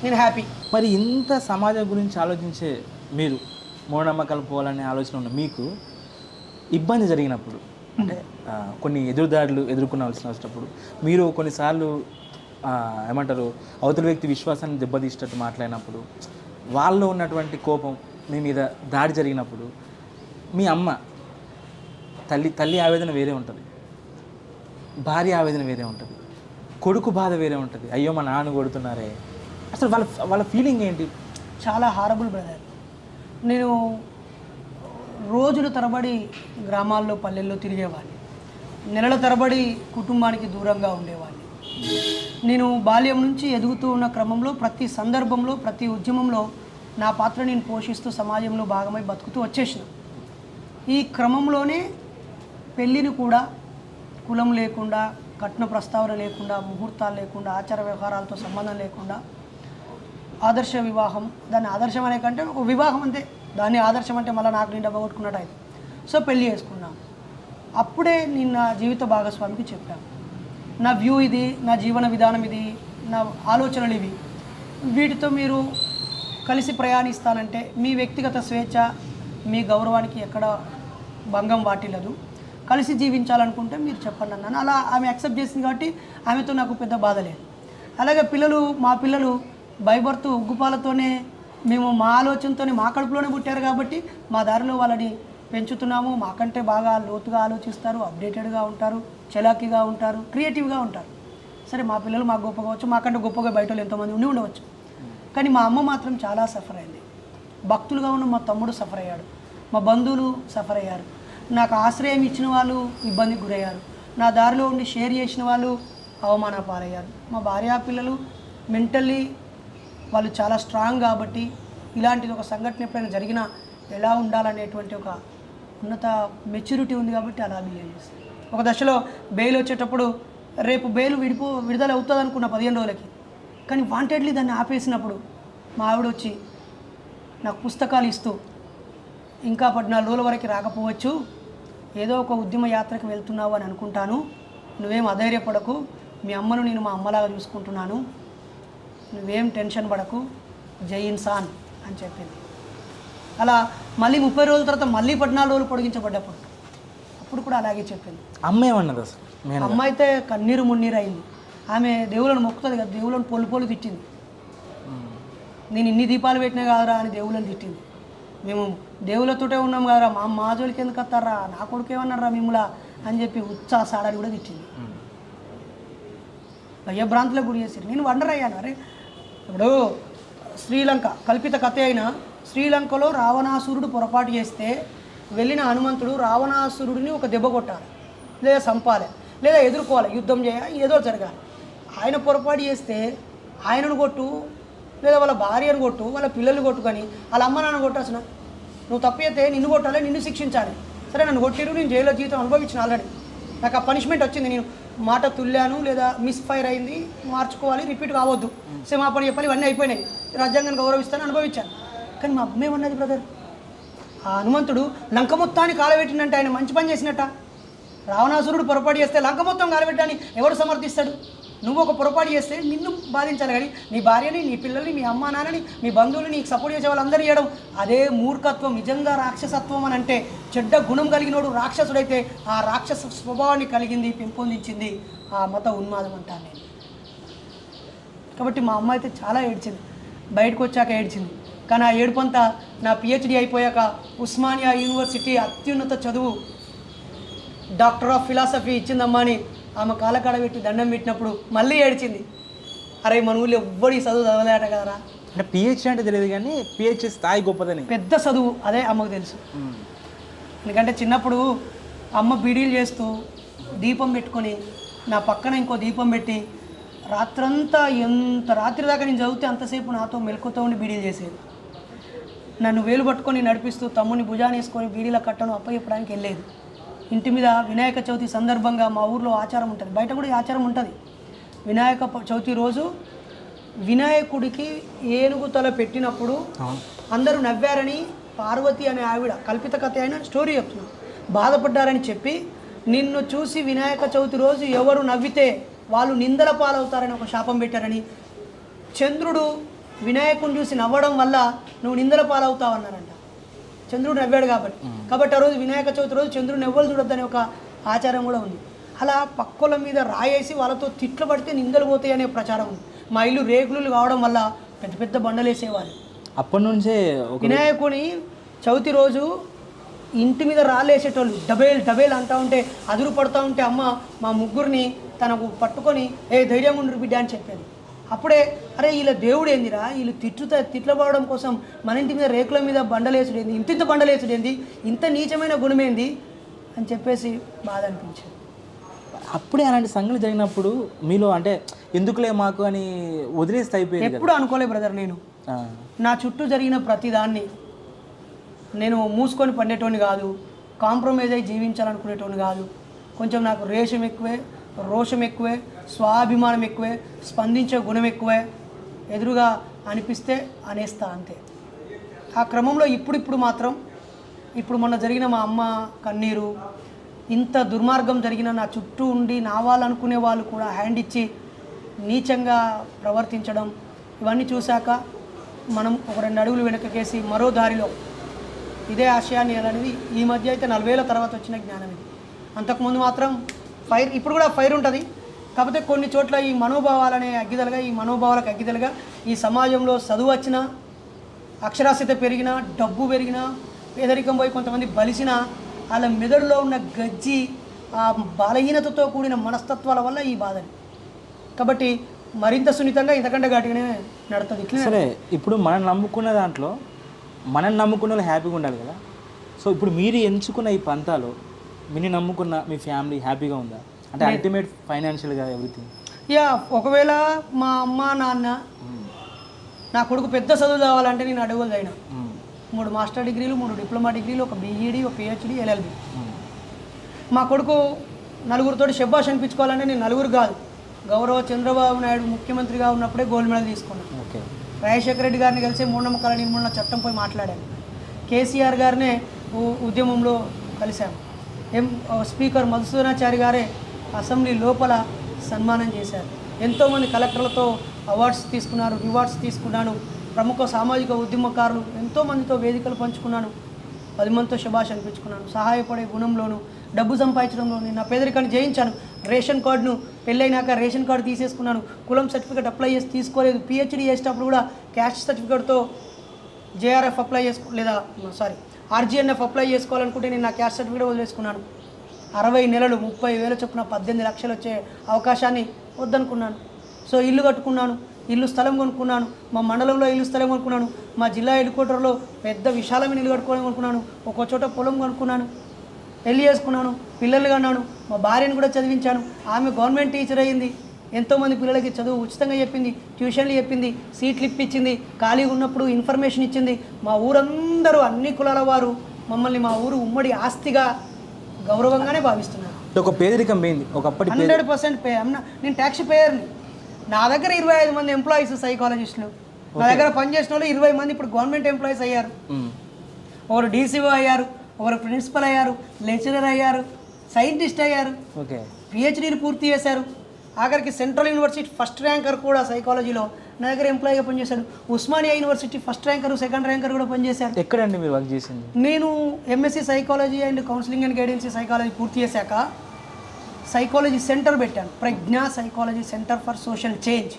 నేను హ్యాపీ. మరి ఇంత సమాజం గురించి ఆలోచించే మీరు, మూఢనమ్మకాలు పోవాలనే ఆలోచన ఉన్న మీకు ఇబ్బంది జరిగినప్పుడు, అంటే కొన్ని ఎదురుదాడులు ఎదుర్కొనవలసిన వచ్చినప్పుడు మీరు కొన్నిసార్లు ఏమంటారు అవతల వ్యక్తి విశ్వాసాన్ని దెబ్బతీసేటట్టు మాట్లాడినప్పుడు వాళ్ళలో ఉన్నటువంటి కోపం మీ మీద దాడి జరిగినప్పుడు మీ అమ్మ తల్లి ఆవేదన వేరే ఉంటుంది, భార్య ఆవేదన వేరే ఉంటుంది, కొడుకు బాధ వేరే ఉంటుంది. అయ్యో మా నాన్న కొడుతున్నారే, అసలు వాళ్ళ ఫీలింగ్ ఏంటి? చాలా హారబుల్ బ్రదర్. నేను రోజుల తరబడి గ్రామాల్లో పల్లెల్లో తిరిగేవాడిని, నెలల తరబడి కుటుంబానికి దూరంగా ఉండేవాడిని. నేను బాల్యం నుంచి ఎదుగుతూ ఉన్న క్రమంలో ప్రతి సందర్భంలో ప్రతి ఉద్యమంలో నా పాత్ర నేను పోషిస్తూ సమాజంలో భాగమై బతుకుతూ వచ్చేసిన. ఈ క్రమంలోనే పెళ్ళిని కూడా కులం లేకుండా, కట్న ప్రస్తావన లేకుండా, ముహూర్తాలు లేకుండా, ఆచార వ్యవహారాలతో సంబంధం లేకుండా ఆదర్శ వివాహం, దాన్ని ఆదర్శం అనే కంటే ఒక వివాహం అంతే, దాన్ని ఆదర్శం అంటే మళ్ళీ నాకు నేను డబ్బగొట్టుకున్నట్టు అయితే. సో పెళ్ళి చేసుకున్నాను. అప్పుడే నేను నా జీవిత భాగస్వామికి చెప్పాను, నా వ్యూ ఇది, నా జీవన విధానం ఇది, నా ఆలోచనలు ఇవి, వీటితో మీరు కలిసి ప్రయాణిస్తానంటే మీ వ్యక్తిగత స్వేచ్ఛ, మీ గౌరవానికి ఎక్కడ భంగం వాటిల్లదు, కలిసి జీవించాలనుకుంటే మీరు చెప్పండి అన్నాను. అలా ఆమె యాక్సెప్ట్ చేసింది కాబట్టి ఆమెతో నాకు పెద్ద బాధ లేదు. అలాగే మా పిల్లలు బైబర్త్ ఉగ్గుపాలతోనే, మేము మా ఆలోచనతోనే మా కడుపులోనే పుట్టారు కాబట్టి మా దారిలో వాళ్ళని పెంచుతున్నాము. మాకంటే బాగా లోతుగా ఆలోచిస్తారు, అప్డేటెడ్గా ఉంటారు, చలాకీగా ఉంటారు, క్రియేటివ్గా ఉంటారు. సరే మా పిల్లలు మాకు గొప్ప కావచ్చు, మాకంటే గొప్పగా బయట వాళ్ళు ఎంతోమంది ఉండవచ్చు. కానీ మా అమ్మ మాత్రం చాలా సఫర్ అయింది. భక్తులుగా ఉన్న మా తమ్ముడు సఫర్ అయ్యాడు, మా బంధువులు సఫర్ అయ్యారు, నాకు ఆశ్రయం ఇచ్చిన వాళ్ళు ఇబ్బందికి గురయ్యారు, నా దారిలో ఉండి షేర్ చేసిన వాళ్ళు అవమాన పాలయ్యారు. మా భార్యా పిల్లలు మెంటల్లీ వాళ్ళు చాలా స్ట్రాంగ్ కాబట్టి ఇలాంటిది ఒక సంఘటన ఎప్పుడైనా జరిగినా ఎలా ఉండాలనేటువంటి ఒక ఉన్నత మెచ్యూరిటీ ఉంది కాబట్టి అలా బిహేవ్ చేస్తారు. ఒక దశలో బెయిల్ వచ్చేటప్పుడు రేపు బెయిల్ విడుదల అవుతుంది అనుకున్న 15 రోజులకి, కానీ వాంటెడ్లీ దాన్ని ఆపేసినప్పుడు మా ఆవిడ వచ్చి నాకు పుస్తకాలు ఇస్తూ, ఇంకా 14 రోజుల వరకు రాకపోవచ్చు, ఏదో ఒక ఉద్యమ యాత్రకు వెళ్తున్నావు అని అనుకుంటాను, నువ్వేం అధైర్యపడకు, మీ అమ్మను నేను మా అమ్మలాగా చూసుకుంటున్నాను, నువ్వేం టెన్షన్ పడకు, జై ఇన్సాన్ అని చెప్పింది. అలా మళ్ళీ 30 రోజుల తర్వాత మళ్ళీ 14 రోజులు పొడిగించబడ్డప్పుడు అప్పుడు కూడా అలాగే చెప్పింది. అమ్మ ఏమన్నది అసలు? అమ్మ అయితే కన్నీరు మున్నీరు అయింది. ఆమె దేవుళ్ళని మొక్కుతుంది కదా, దేవుళ్ళని పొలు తిట్టింది. నేను ఇన్ని దీపాలు పెట్టినా కాదరా అని దేవుళ్ళని తిట్టింది. మేము దేవుళ్ళతోటే ఉన్నాం కదరా, మా జోలికి ఎందుకు వస్తారా, నా కొడుకు ఏమన్నారా మిమ్మల్ని అని చెప్పి సాడని కూడా తిట్టింది. భయభ్రాంతులకు గురి చేశారు. నేను వండర్ అయ్యాను. అరే ఇప్పుడు శ్రీలంక కల్పిత కథ అయినా, శ్రీలంకలో రావణాసురుడు పొరపాటు చేస్తే వెళ్ళిన హనుమంతుడు రావణాసురుడిని ఒక దెబ్బ కొట్టాలి, లేదా చంపాలి, లేదా ఎదుర్కోవాలి, యుద్ధం చేయాలి, ఏదో జరగాలి. ఆయన పొరపాటు చేస్తే ఆయనను కొట్టు, లేదా వాళ్ళ భార్యను కొట్టు, వాళ్ళ పిల్లలు కొట్టు, కానీ వాళ్ళ అమ్మ నాన్న కొట్టాల్సిన, నువ్వు తప్పు అయితే నిన్ను కొట్టాలి, నిన్ను శిక్షించాలి. సరే నన్ను కొట్టిరు, నేను జైల్లో జీవితం అనుభవించిన ఆల్రెడీ, నాకు ఆ పనిష్మెంట్ వచ్చింది, నేను మాట తుల్లాను లేదా మిస్ఫైర్ అయింది, మార్చుకోవాలి, రిపీట్ కావద్దు, క్షమాపణ చెప్పాలి, ఇవన్నీ అయిపోయినాయి, రాజ్యాంగాన్ని గౌరవిస్తాను, అనుభవించాను. కానీ మా అమ్మ ఏమన్నది బ్రదర్, ఆ హనుమంతుడు లంక మొత్తాన్ని కాలబెట్టినంటే ఆయన మంచి పని చేసినట్ట, రావణాసురుడు పొరపాటు చేస్తే లంక మొత్తం కాలబెట్టాలని ఎవడు సమర్థిస్తాడు? నువ్వు ఒక పొరపాటు చేస్తే నిన్ను బాధించాలి, కానీ నీ భార్యని, నీ పిల్లల్ని, మీ అమ్మ నాన్నని, మీ బంధువులు, నీకు సపోర్ట్ చేసే వాళ్ళందరూ చేయడం అదే మూర్ఖత్వం. నిజంగా రాక్షసత్వం అని అంటే చెడ్డ గుణం కలిగినోడు రాక్షసుడైతే ఆ రాక్షస స్వభావాన్ని కలిగింది, పెంపొందించింది ఆ మత ఉన్మాదం అంటాను నేను. కాబట్టి మా అమ్మ అయితే చాలా ఏడ్చింది, బయటకు వచ్చాక ఏడ్చింది. కానీ ఆ ఏడుపంతా నా పిహెచ్డి అయిపోయాక ఉస్మానియా యూనివర్సిటీ అత్యున్నత చదువు డాక్టర్ ఆఫ్ ఫిలాసఫీ ఇచ్చిందమ్మా అని ఆమె కాలకాడ పెట్టి దండం పెట్టినప్పుడు మళ్ళీ ఏడ్చింది. అరే మన ఊళ్ళో ఎవ్వడి చదువు చదవలేట కదరా. అంటే పిహెచ్డి అంటే తెలియదు, కానీ పిహెచ్డి స్థాయి గొప్పదని, పెద్ద చదువు అదే అమ్మకు తెలుసు. ఎందుకంటే చిన్నప్పుడు అమ్మ బీడీలు చేస్తూ దీపం పెట్టుకొని నా పక్కన ఇంకో దీపం పెట్టి రాత్రంతా ఎంత రాత్రి దాకా నేను చదివితే అంతసేపు నాతో మెలకుతో ఉండి బీడీలు చేసేది. నన్ను వేలు పట్టుకొని నడిపిస్తూ తమ్ముని భుజాన్ని వేసుకొని బీడీల కట్టను అప్పచెప్పడానికి వెళ్ళేది. ఇంటి మీద వినాయక చవితి సందర్భంగా మా ఊర్లో ఆచారం ఉంటుంది, బయట కూడా ఈ ఆచారం ఉంటుంది. వినాయక చవితి రోజు వినాయకుడికి ఏనుగు తల పెట్టినప్పుడు అందరూ నవ్వారని పార్వతి అనే ఆవిడ కల్పిత కథ అయిన స్టోరీ చెప్తున్నాను, బాధపడ్డారని చెప్పి నిన్ను చూసి వినాయక చవితి రోజు ఎవరు నవ్వితే వాళ్ళు నిందల పాలవుతారని ఒక శాపం పెట్టారని, చంద్రుడు వినాయకుడిని చూసి నవ్వడం వల్ల నువ్వు నిందల పాలవుతావు అన్నారంట. చంద్రుడు నవ్వాడు కాబట్టి ఆ రోజు వినాయక చవితి రోజు చంద్రుడు నవ్వలు చూడొద్దనే ఒక ఆచారం కూడా ఉంది. అలా పక్కల మీద రాయేసి వాళ్ళతో తిట్లు పడితే నిందలు పోతాయి అనే ప్రచారం ఉంది. మా ఇల్లు రేకులు కావడం వల్ల పెద్ద పెద్ద బండలు వేసేవాళ్ళు. అప్పటి నుంచే ఒక వినాయకుని చవితి రోజు ఇంటి మీద రాళ్ళేసేటోళ్ళు డబేల్ అంటూ ఉంటే అదురు పడుతూ ఉంటే అమ్మ మా ముగ్గురిని తనకు పట్టుకొని ధైర్యంగా ఉండు బిడ్డ అని చెప్పేది. అప్పుడే అరే వీళ్ళ దేవుడు ఏందిరా, వీళ్ళు తిట్లబడడం కోసం మన ఇంటి మీద రేకుల మీద బండలేసుడేంది, ఇంత బండలేసుడేంది, ఇంత నీచమైన గుణమేంది అని చెప్పేసి బాధ అనిపించింది. అప్పుడే అలాంటి సంఘటనలు జరిగినప్పుడు మీలో అంటే ఎందుకులే మాకు అని వదిలేస్తే అయిపోయింది. ఎప్పుడు అనుకోలే బ్రదర్, నేను నా చుట్టూ జరిగిన ప్రతిదాన్ని నేను మూసుకొని పండేటోని కాదు, కాంప్రమైజ్ అయ్యి జీవించాలనుకునేటోని కాదు. కొంచెం నాకు రేషం ఎక్కువే, రోషం ఎక్కువే, స్వాభిమానం ఎక్కువే, స్పందించే గుణం ఎక్కువే, ఎదురుగా అనిపిస్తే అనేస్తా అంతే. ఆ క్రమంలో ఇప్పుడు మాత్రం ఇప్పుడు మొన్న జరిగిన మా అమ్మ కన్నీరు, ఇంత దుర్మార్గం జరిగిన నా చుట్టూ ఉండి నా వాళ్ళు అనుకునే వాళ్ళు కూడా హ్యాండ్ ఇచ్చి నీచంగా ప్రవర్తించడం, ఇవన్నీ చూశాక మనం ఒక 2 అడుగులు వెనకకేసి మరో దారిలో ఇదే ఆశయాన్ని అనేది ఈ మధ్య అయితే 40 ఏళ్ళ తర్వాత వచ్చిన జ్ఞానం ఇది. అంతకుముందు మాత్రం ఫైర్, ఇప్పుడు కూడా ఫైర్ ఉంటుంది. కాకపోతే కొన్ని చోట్ల ఈ మనోభావాలనే అగ్గిదలుగా, ఈ మనోభావాలకు అగ్గిదలుగా ఈ సమాజంలో చదువు వచ్చినా, అక్షరాస్యత పెరిగినా, డబ్బు పెరిగినా, పేదరికం పోయి కొంతమంది బలిసిన వాళ్ళ మెదడులో ఉన్న గజ్జి, ఆ బలహీనతతో కూడిన మనస్తత్వాల వల్ల ఈ బాధని. కాబట్టి మరింత సున్నితంగా ఇంతకంటే గట్టిగానే నడుతుంది. ఇట్లా సరే, ఇప్పుడు మనం నమ్ముకున్న దాంట్లో మనం నమ్ముకున్న వాళ్ళు హ్యాపీగా ఉండాలి కదా. సో ఇప్పుడు మీరు ఎంచుకున్న ఈ పంతాలో మీరు నమ్ముకున్న మీ ఫ్యామిలీ హ్యాపీగా ఉందా? అంటే అల్టిమేట్ ఫైనాన్షియల్గా ఎవ్రీథింగ్. ఒకవేళ మా అమ్మ నాన్న నా కొడుకు పెద్ద చదువు కావాలంటే నేను అడవులు అయినా 3 మాస్టర్ డిగ్రీలు, 3 డిప్లొమా డిగ్రీలు, ఒక బీఈడి, ఒక పిహెచ్డి, ఎల్ఎల్బి. మా కొడుకు నలుగురితోటి శబ్బాష్ అనిపించుకోవాలంటే నేను నలుగురు కాదు, గౌరవ చంద్రబాబు నాయుడు ముఖ్యమంత్రిగా ఉన్నప్పుడే గోల్డ్ మెడల్ తీసుకున్నాను. ఓకే. రాజశేఖర రెడ్డి గారిని కలిసి మూఢనమ్మకాల నిర్మూలన చట్టం పోయి మాట్లాడాను. కేసీఆర్ గారినే ఉద్యమంలో కలిశాము. స్పీకర్ మధుసూదనాచారి గారే అసెంబ్లీ లోపల సన్మానం చేశారు. ఎంతోమంది కలెక్టర్లతో అవార్డ్స్ తీసుకున్నారు, రివార్డ్స్ తీసుకున్నాను. ప్రముఖ సామాజిక ఉద్యమకారులు ఎంతోమందితో వేదికలు పంచుకున్నాను. 10 మందితో శభాష్ అనిపించుకున్నాను. సహాయపడే గుణంలోను, డబ్బు సంపాదించడంలోను నా పేదరికాన్ని జయించాను. రేషన్ కార్డును పెళ్ళైనాక రేషన్ కార్డు తీసేసుకున్నాను. కులం సర్టిఫికేట్ అప్లై చేసి తీసుకోలేదు. పిహెచ్డీ చేసేటప్పుడు కూడా క్యాస్ట్ సర్టిఫికేట్తో జేఆర్ఎఫ్ అప్లై ఆర్జీఎన్ఎఫ్ అప్లై చేసుకోవాలనుకుంటే నేను నా క్యాస్ట్ సర్టిఫికేట్ వదిలేసుకున్నాను. 60 నెలలు 30,000 చొప్పున 18 లక్షలు వచ్చే అవకాశాన్ని వద్దనుకున్నాను. సో ఇల్లు కట్టుకున్నాను, స్థలం కొనుక్కున్నాను. మా మండలంలో స్థలం కొనుక్కున్నాను. మా జిల్లా హెడ్ క్వార్టర్లో పెద్ద విశాలమైన ఇల్లు కట్టుకోవాలని కొనుక్కున్నాను. ఒక్కో చోట పొలం కొనుక్కున్నాను, పెళ్లి చేసుకున్నాను, పిల్లలు కన్నాను. మా భార్యను కూడా చదివించాను. ఆమె గవర్నమెంట్ టీచర్ అయ్యింది. ఎంతోమంది పిల్లలకి చదువు ఉచితంగా చెప్పింది, ట్యూషన్లు చెప్పింది, సీట్లు ఇప్పించింది, ఖాళీగా ఉన్నప్పుడు ఇన్ఫర్మేషన్ ఇచ్చింది. మా ఊరందరూ అన్ని కులాల వారు మమ్మల్ని మా ఊరు ఉమ్మడి ఆస్తిగా గౌరవంగానే భావిస్తున్నారు. ఒక పేదరికం పోయింది ఒకప్పటి. 100% నేను ట్యాక్సీ పేయర్ని. నా దగ్గర 25 మంది ఎంప్లాయీస్ సైకాలజిస్టులు. నా దగ్గర పనిచేసిన వాళ్ళు 20 మంది ఇప్పుడు గవర్నమెంట్ ఎంప్లాయీస్ అయ్యారు. ఒకరు డీసీఓ అయ్యారు, ఒకరు ప్రిన్సిపల్ అయ్యారు, లెక్చరర్ అయ్యారు, సైంటిస్ట్ అయ్యారు, పిహెచ్డీని పూర్తి చేశారు. ఆఖరికి సెంట్రల్ యూనివర్సిటీ ఫస్ట్ ర్యాంకర్ కూడా సైకాలజీలో నా దగ్గర ఎంప్లాయీగా పనిచేశాడు. Osmania university first ranker, second ranker కూడా పనిచేశాడు. ఎక్కడండి మీరు వర్క్ చేసింది? నేను MSc psychology and counselling and guidance psychology పూర్తి చేశాక సైకాలజీ సెంటర్ పెట్టాను, Pragna psychology centre for social change.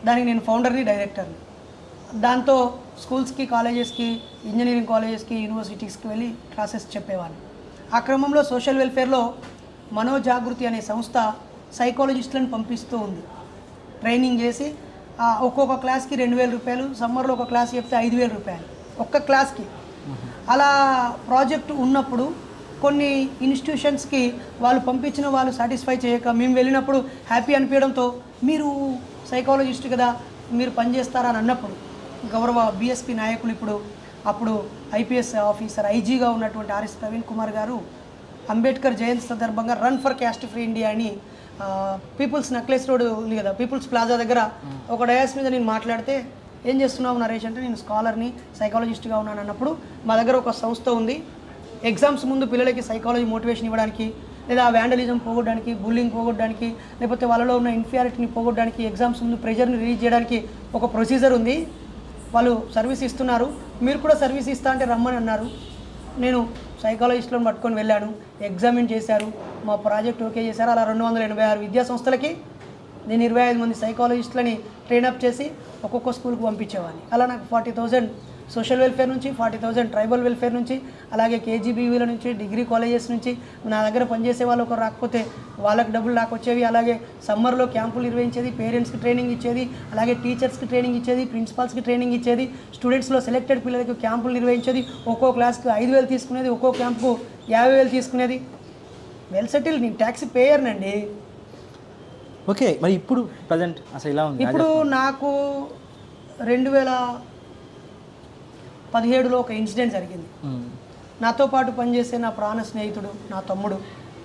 దానికి నేను ఫౌండర్ని, డైరెక్టర్ని. దాంతో స్కూల్స్కి, కాలేజెస్కి, ఇంజనీరింగ్ కాలేజెస్కి, యూనివర్సిటీస్కి వెళ్ళి క్లాసెస్ చెప్పేవాడిని. ఆ క్రమంలో సోషల్ వెల్ఫేర్లో మనోజాగృతి అనే సంస్థ సైకాలజిస్టులను పంపిస్తూ ఉంది. ట్రైనింగ్ చేసి ఒక్కొక్క క్లాస్కి 2,000 రూపాయలు, సమ్మర్లో ఒక క్లాస్ చెప్తే 5,000 రూపాయలు ఒక్క క్లాస్కి. అలా ప్రాజెక్టు ఉన్నప్పుడు కొన్ని ఇన్స్టిట్యూషన్స్కి వాళ్ళు పంపించిన వాళ్ళు సాటిస్ఫై చేయక మేము వెళ్ళినప్పుడు హ్యాపీ అనిపించడంతో మీరు సైకాలజిస్ట్ కదా మీరు పనిచేస్తారా అని అన్నప్పుడు గౌరవ బీఎస్పీ నాయకులు అప్పుడు ఐపీఎస్ ఆఫీసర్ ఐజీగా ఉన్నటువంటి ఆర్ఎస్ ప్రవీణ్ కుమార్ గారు అంబేద్కర్ జయంతి సందర్భంగా run for caste free India అని పీపుల్స్ నెక్లెస్ రోడ్ ఉంది కదా, పీపుల్స్ ప్లాజా దగ్గర ఒక డయాస్ మీద నేను మాట్లాడితే ఏం చేస్తున్నావు నరేష్ అంటే నేను స్కాలర్ని, సైకాలజిస్ట్గా ఉన్నాను అన్నప్పుడు మా దగ్గర ఒక సంస్థ ఉంది. ఎగ్జామ్స్ ముందు పిల్లలకి సైకాలజీ మోటివేషన్ ఇవ్వడానికి, లేదా వ్యాండలిజం పోగొట్టడానికి, బుల్లింగ్ పోగొట్టడానికి, లేకపోతే వాళ్ళలో ఉన్న ఇన్ఫీరియారిటీని పోగొట్టడానికి, ఎగ్జామ్స్ ముందు ప్రెషర్ని రిలీజ్ చేయడానికి ఒక ప్రొసీజర్ ఉంది. వాళ్ళు సర్వీస్ ఇస్తున్నారు, మీరు కూడా సర్వీస్ ఇస్తా అంటే రమ్మని అన్నారు. నేను సైకాలజిస్టులను పట్టుకొని వెళ్ళాను, ఎగ్జామిన్ చేశారు, మా ప్రాజెక్ట్ ఓకే చేశారు. అలా 286 విద్యా సంస్థలకి నేను 25 మంది సైకాలజిస్టులని ట్రైనప్ చేసి ఒక్కొక్క స్కూల్కి పంపించేవాడిని. అలా నాకు 40,000 సోషల్ వెల్ఫేర్ నుంచి, 40,000 ట్రైబల్ వెల్ఫేర్ నుంచి, అలాగే కేజీబీవీల నుంచి, డిగ్రీ కాలేజెస్ నుంచి నా దగ్గర పనిచేసే వాళ్ళు ఒకరు రాకపోతే వాళ్ళకి డబ్బులు నాకు వచ్చేవి. అలాగే సమ్మర్లో క్యాంపులు నిర్వహించేది, పేరెంట్స్కి ట్రైనింగ్ ఇచ్చేది, అలాగే టీచర్స్కి ట్రైనింగ్ ఇచ్చేది, ప్రిన్సిపాల్స్కి ట్రైనింగ్ ఇచ్చేది, స్టూడెంట్స్లో సెలెక్టెడ్ పిల్లలకి క్యాంపులు నిర్వహించేది. ఒక్కో క్లాస్కి 5,000 తీసుకునేది, ఒక్కో క్యాంపుకు 50,000 తీసుకునేది. వెల్ సెటిల్, నేను ట్యాక్సీ పేయర్నండి. ఓకే, మరి ఇప్పుడు ప్రజెంట్ అసలు ఇలా ఉంది? ఇప్పుడు నాకు 2017లో ఒక ఇన్సిడెంట్ జరిగింది. నాతో పాటు పనిచేసే నా ప్రాణ స్నేహితుడు, నా తమ్ముడు,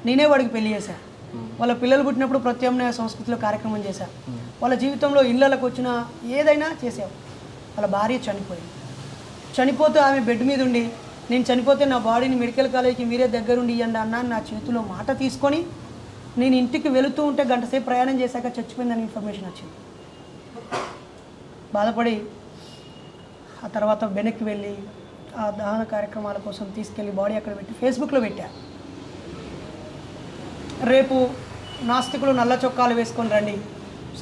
నేనే వాడికి పెళ్లి చేశాను. వాళ్ళ పిల్లలు పుట్టినప్పుడు ప్రత్యామ్నాయ సంస్కృతిలో కార్యక్రమం చేశాను. వాళ్ళ జీవితంలో ఇళ్ళకు వచ్చిన ఏదైనా చేసాం. వాళ్ళ భార్య చనిపోయింది. చనిపోతే ఆమె బెడ్ మీద ఉండి, నేను చనిపోతే నా బాడీని మెడికల్ కాలేజీకి మీరే దగ్గరుండి ఇవ్వండి అన్న నా చేతిలో మాట తీసుకొని నేను ఇంటికి వెళుతూ ఉంటే గంట సేపు ప్రయాణం చేశాక చచ్చిపోయిందని ఇన్ఫర్మేషన్ వచ్చింది. బాధపడి ఆ తర్వాత వెనక్కి వెళ్ళి ఆ దహన కార్యక్రమాల కోసం తీసుకెళ్ళి బాడీ అక్కడ పెట్టి ఫేస్బుక్లో పెట్టా. రేపు నాస్తికులు నల్ల చొక్కాలు వేసుకొని రండి,